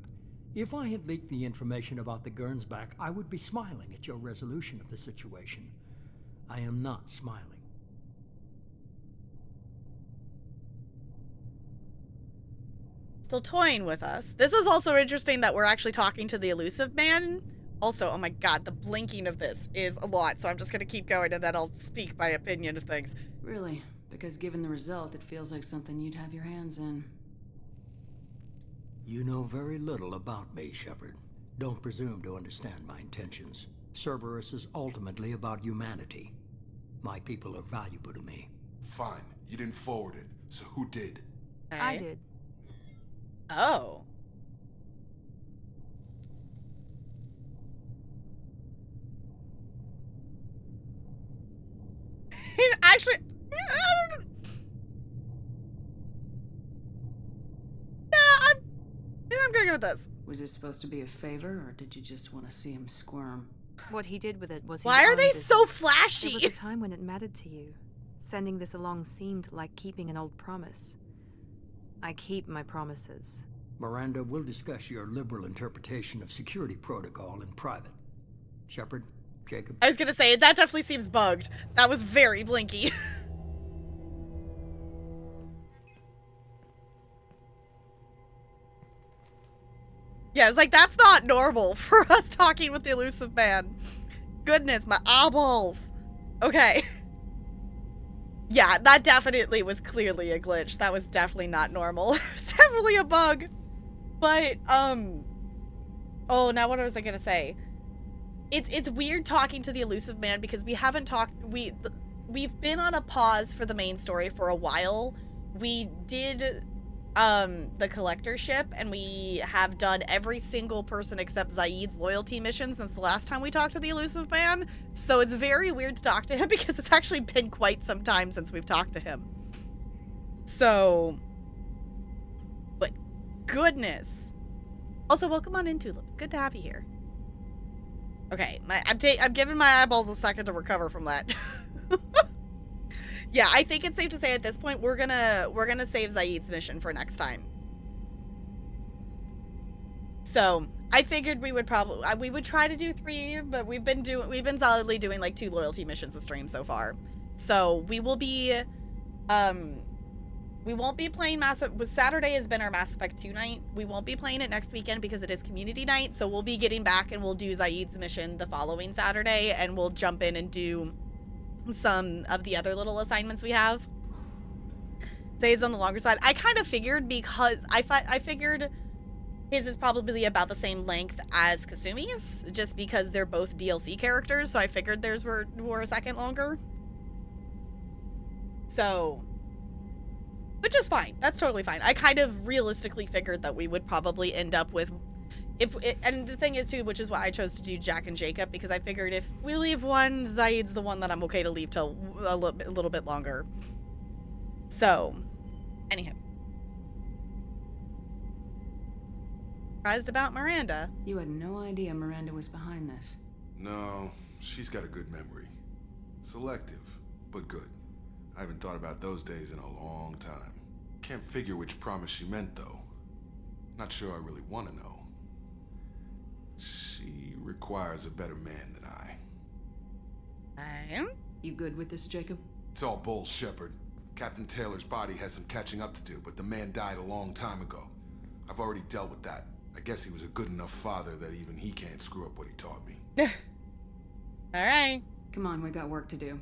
if I had leaked the information about the Gernsback, I would be smiling at your resolution of the situation. I am not smiling. Still toying with us. This is also interesting that we're actually talking to the elusive man. Also, oh my god, the blinking of this is a lot, so I'm just gonna keep going and then I'll speak my opinion of things. Really? Because given the result, it feels like something you'd have your hands in. You know very little about me, Shepard. Don't presume to understand my intentions. Cerberus is ultimately about humanity. My people are valuable to me. Fine, you didn't forward it, so who did? I did. Oh. Actually, I'm gonna go with this. Was this supposed to be a favor, or did you just want to see him squirm? What he did with it was his Why are own they business. so flashy? There was a time when it mattered to you. Sending this along seemed like keeping an old promise. I keep my promises. Miranda, we'll discuss your liberal interpretation of security protocol in private. Shepard, Jacob. I was gonna say, that definitely seems bugged. That was very blinky. Yeah, it's like, that's not normal for us talking with the elusive man. Goodness, my eyeballs. Okay. Yeah, that definitely was clearly a glitch. That was definitely not normal. It was definitely a bug. But, oh, now what was I gonna say? It's weird talking to the elusive man because we haven't talked, we've been on a pause for the main story for a while. We did, the collector ship, and we have done every single person except Zaeed's loyalty mission since the last time we talked to the elusive man. So it's very weird to talk to him because it's actually been quite some time since we've talked to him. So, but goodness. Also, welcome on in, Tulip. It's good to have you here. Okay, I'm giving my eyeballs a second to recover from that. Yeah, I think it's safe to say at this point we're gonna save Zaeed's mission for next time. So I figured we would try to do 3, but we've been solidly doing like 2 loyalty missions a stream so far. So we will be we won't be playing Saturday has been our Mass Effect 2 night. We won't be playing it next weekend because it is community night. So we'll be getting back and we'll do Zaeed's mission the following Saturday, and we'll jump in and do some of the other little assignments we have. Zaeed's on the longer side. I kind of figured because I figured his is probably about the same length as Kasumi's, just because they're both DLC characters. So I figured theirs were a second longer. So, which is fine. That's totally fine. I kind of realistically figured that we would probably end up with, and the thing is too, which is why I chose to do Jack and Jacob, because I figured if we leave one, Zaeed's the one that I'm okay to leave till a little bit longer. So, anyhow. Surprised about Miranda. You had no idea Miranda was behind this. No, she's got a good memory. Selective, but good. I haven't thought about those days in a long time. Can't figure which promise she meant, though. Not sure I really want to know. She requires a better man than I. You good with this, Jacob? It's all bull, Shepard. Captain Taylor's body has some catching up to do, but the man died a long time ago. I've already dealt with that. I guess he was a good enough father that even he can't screw up what he taught me. Alright. Come on, we got work to do.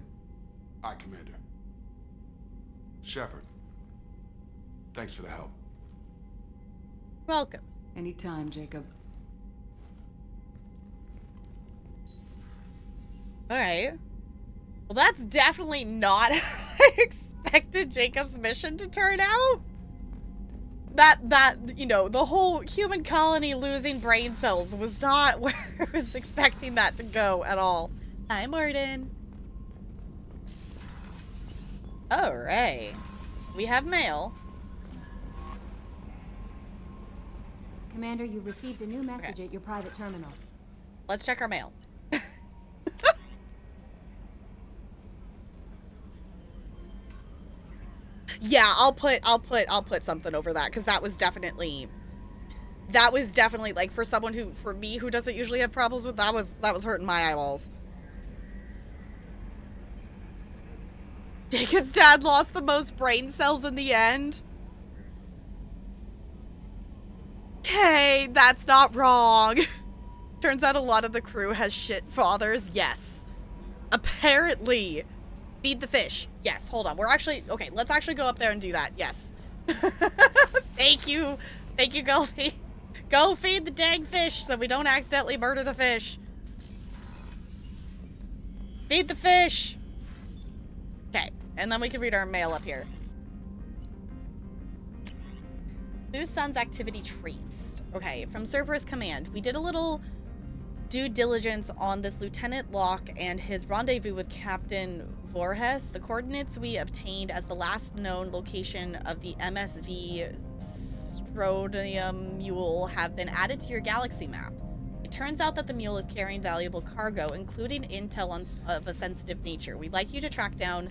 Aye, Commander. Shepard. Thanks for the help. Welcome. Anytime, Jacob. Alright. Well, that's definitely not how I expected expected Jacob's mission to turn out. That, you know, the whole human colony losing brain cells was not where I was expecting that to go at all. Hi, Morden. Alright. We have mail. Commander, you've received a new message at your private terminal. Let's check our mail. Yeah, I'll put something over that, because that was definitely like, for me who doesn't usually have problems with that was hurting my eyeballs. Jacob's dad lost the most brain cells in the end. Okay, that's not wrong. Turns out a lot of the crew has shit fathers. Yes. Apparently. Feed the fish. Yes, hold on. Okay, let's actually go up there and do that. Yes. Thank you. Thank you, Goldie. Go feed the dang fish so we don't accidentally murder the fish. Feed the fish. Okay, and then we can read our mail up here. Whose son's activity traced. Okay, from Cerberus Command. We did a little due diligence on this Lieutenant Locke and his rendezvous with Captain Voorhes. The coordinates we obtained as the last known location of the MSV Strodium Mule have been added to your galaxy map. It turns out that the mule is carrying valuable cargo, including intel of a sensitive nature. We'd like you to track down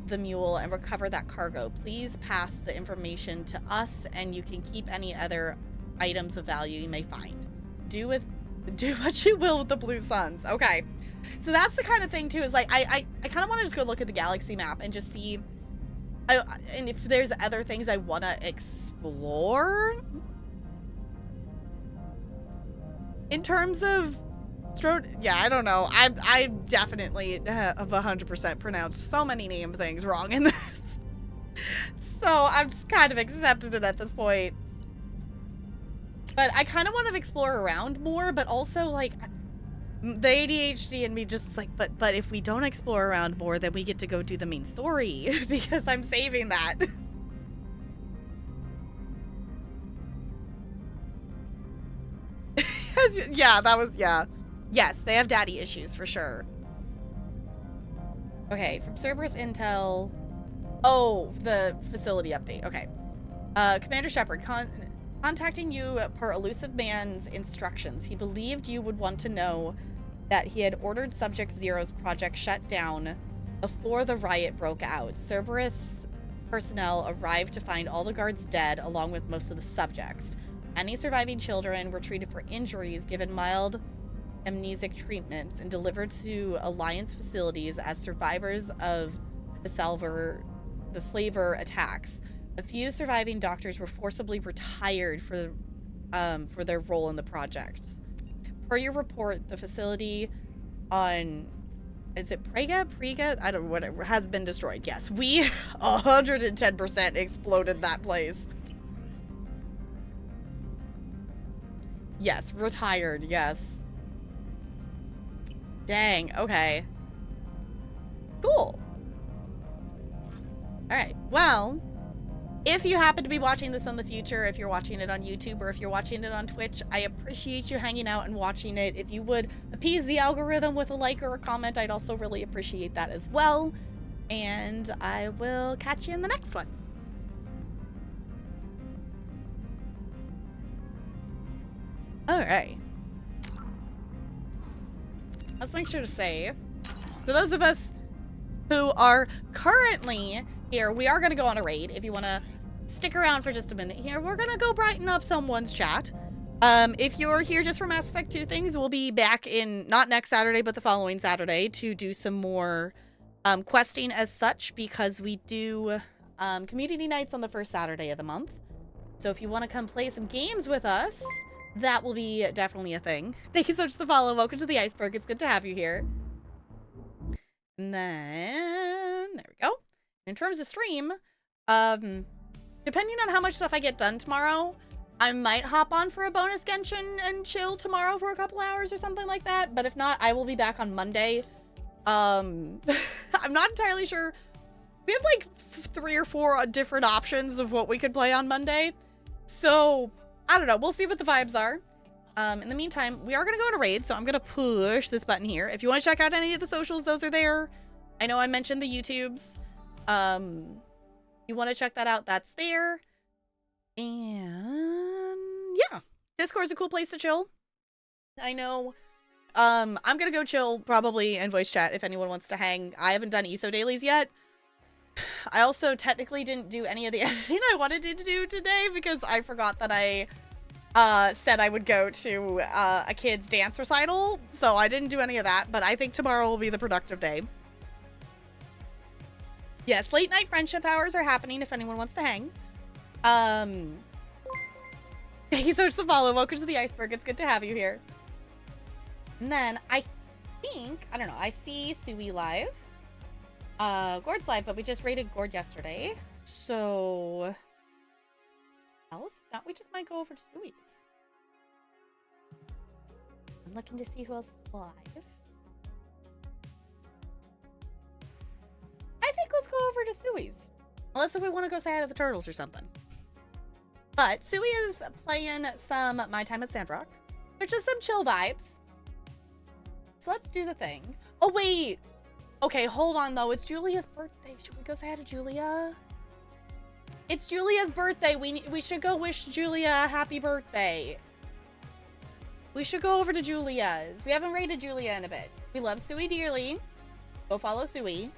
the mule and recover that cargo. Please pass the information to us, and you can keep any other items of value you may find. Do what you will with the Blue Suns. Okay. So that's the kind of thing, too, is like, I kind of want to just go look at the galaxy map and just see, and if there's other things I want to explore in terms of yeah, I don't know. I definitely have 100% pronounced so many name things wrong in this. So I've just kind of accepted it at this point. But I kind of want to explore around more, but also, like, the ADHD in me just like, but if we don't explore around more, then we get to go do the main story, because I'm saving that. Yeah, yeah. Yes, they have daddy issues, for sure. Okay, from Cerberus Intel. Oh, the facility update. Okay. Commander Shepard, contacting you per Elusive Man's instructions. He believed you would want to know that he had ordered Subject Zero's project shut down before the riot broke out. Cerberus personnel arrived to find all the guards dead, along with most of the subjects. Any surviving children were treated for injuries, given mild amnesic treatments, and delivered to Alliance facilities as survivors of the slaver attacks. A few surviving doctors were forcibly retired for their role in the project. Per your report, the facility on, is it Prega? I don't know, whatever, has been destroyed. Yes, we 110% exploded that place. Yes, retired, yes. Dang, okay. Cool. Alright, well, if you happen to be watching this in the future, if you're watching it on YouTube or if you're watching it on Twitch, I appreciate you hanging out and watching it. If you would appease the algorithm with a like or a comment, I'd also really appreciate that as well. And I will catch you in the next one. Alright. Let's make sure to save. So those of us who are currently here, we are going to go on a raid. If you want to stick around for just a minute here, we're going to go brighten up someone's chat. If you're here just for Mass Effect 2 things, we'll be back in, not next Saturday, but the following Saturday to do some more questing as such, because we do community nights on the first Saturday of the month. So if you want to come play some games with us, that will be definitely a thing. Thank you so much for the follow. Welcome to the Iceberg. It's good to have you here. And then, there we go. In terms of stream, depending on how much stuff I get done tomorrow, I might hop on for a bonus Genshin and chill tomorrow for a couple hours or something like that. But if not, I will be back on Monday. I'm not entirely sure. We have like like 3 or 4 different options of what we could play on Monday. So, I don't know. We'll see what the vibes are. In the meantime, we are going to go on a raid, so I'm going to push this button here. If you want to check out any of the socials, those are there. I know I mentioned the YouTubes. You want to check that out, that's there. And yeah, Discord's a cool place to chill. I know. I'm going to go chill probably in voice chat if anyone wants to hang. I haven't done ESO dailies yet. I also technically didn't do any of the editing I wanted to do today because I forgot that I said I would go to a kid's dance recital, so I didn't do any of that, but I think tomorrow will be the productive day. Yes, late night friendship hours are happening if anyone wants to hang. Thank you so much for the follow. Welcome to the iceberg. It's good to have you here. And then I think, I don't know, I see Sui live. Gord's live, but we just raided Gord yesterday. So else? No, we just might go over to Sui's. I'm looking to see who else is live. I think let's go over to Sui's. Unless if we want to go say hi to the turtles or something. But Sui is playing some My Time at Sandrock, which is some chill vibes. So let's do the thing. Oh, wait. Okay, hold on, though. It's Julia's birthday. Should we go say hi to Julia? It's Julia's birthday. We should go wish Julia a happy birthday. We should go over to Julia's. We haven't raided Julia in a bit. We love Sui dearly. Go follow Sui.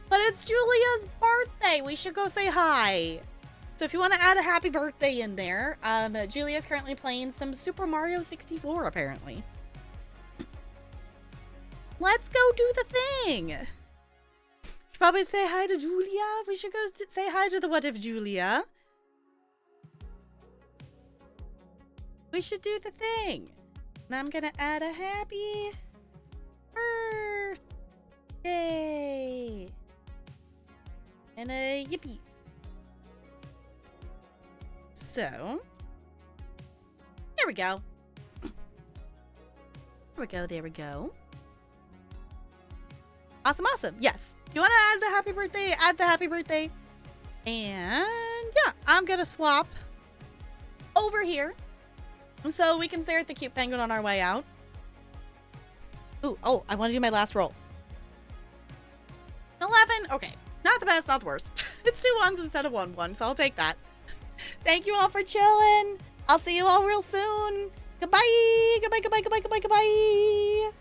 But it's Julia's birthday. We should go say hi. So if you want to add a happy birthday in there, Julia's currently playing some Super Mario 64, apparently. Let's go do the thing. Should probably say hi to Julia. We should go say hi to the What If Julia. We should do the thing. And I'm gonna add a happy birthday. And a yippies. So, there we go. There we go, there we go. Awesome, awesome. Yes. You want to add the happy birthday? Add the happy birthday. And yeah, I'm going to swap over here so we can stare at the cute penguin on our way out. Ooh, oh, I want to do my last roll. 11. Okay. Not the best, not the worst. It's 2 1s instead of 1 1, so I'll take that. Thank you all for chilling. I'll see you all real soon. Goodbye. Goodbye, goodbye, goodbye, goodbye, goodbye.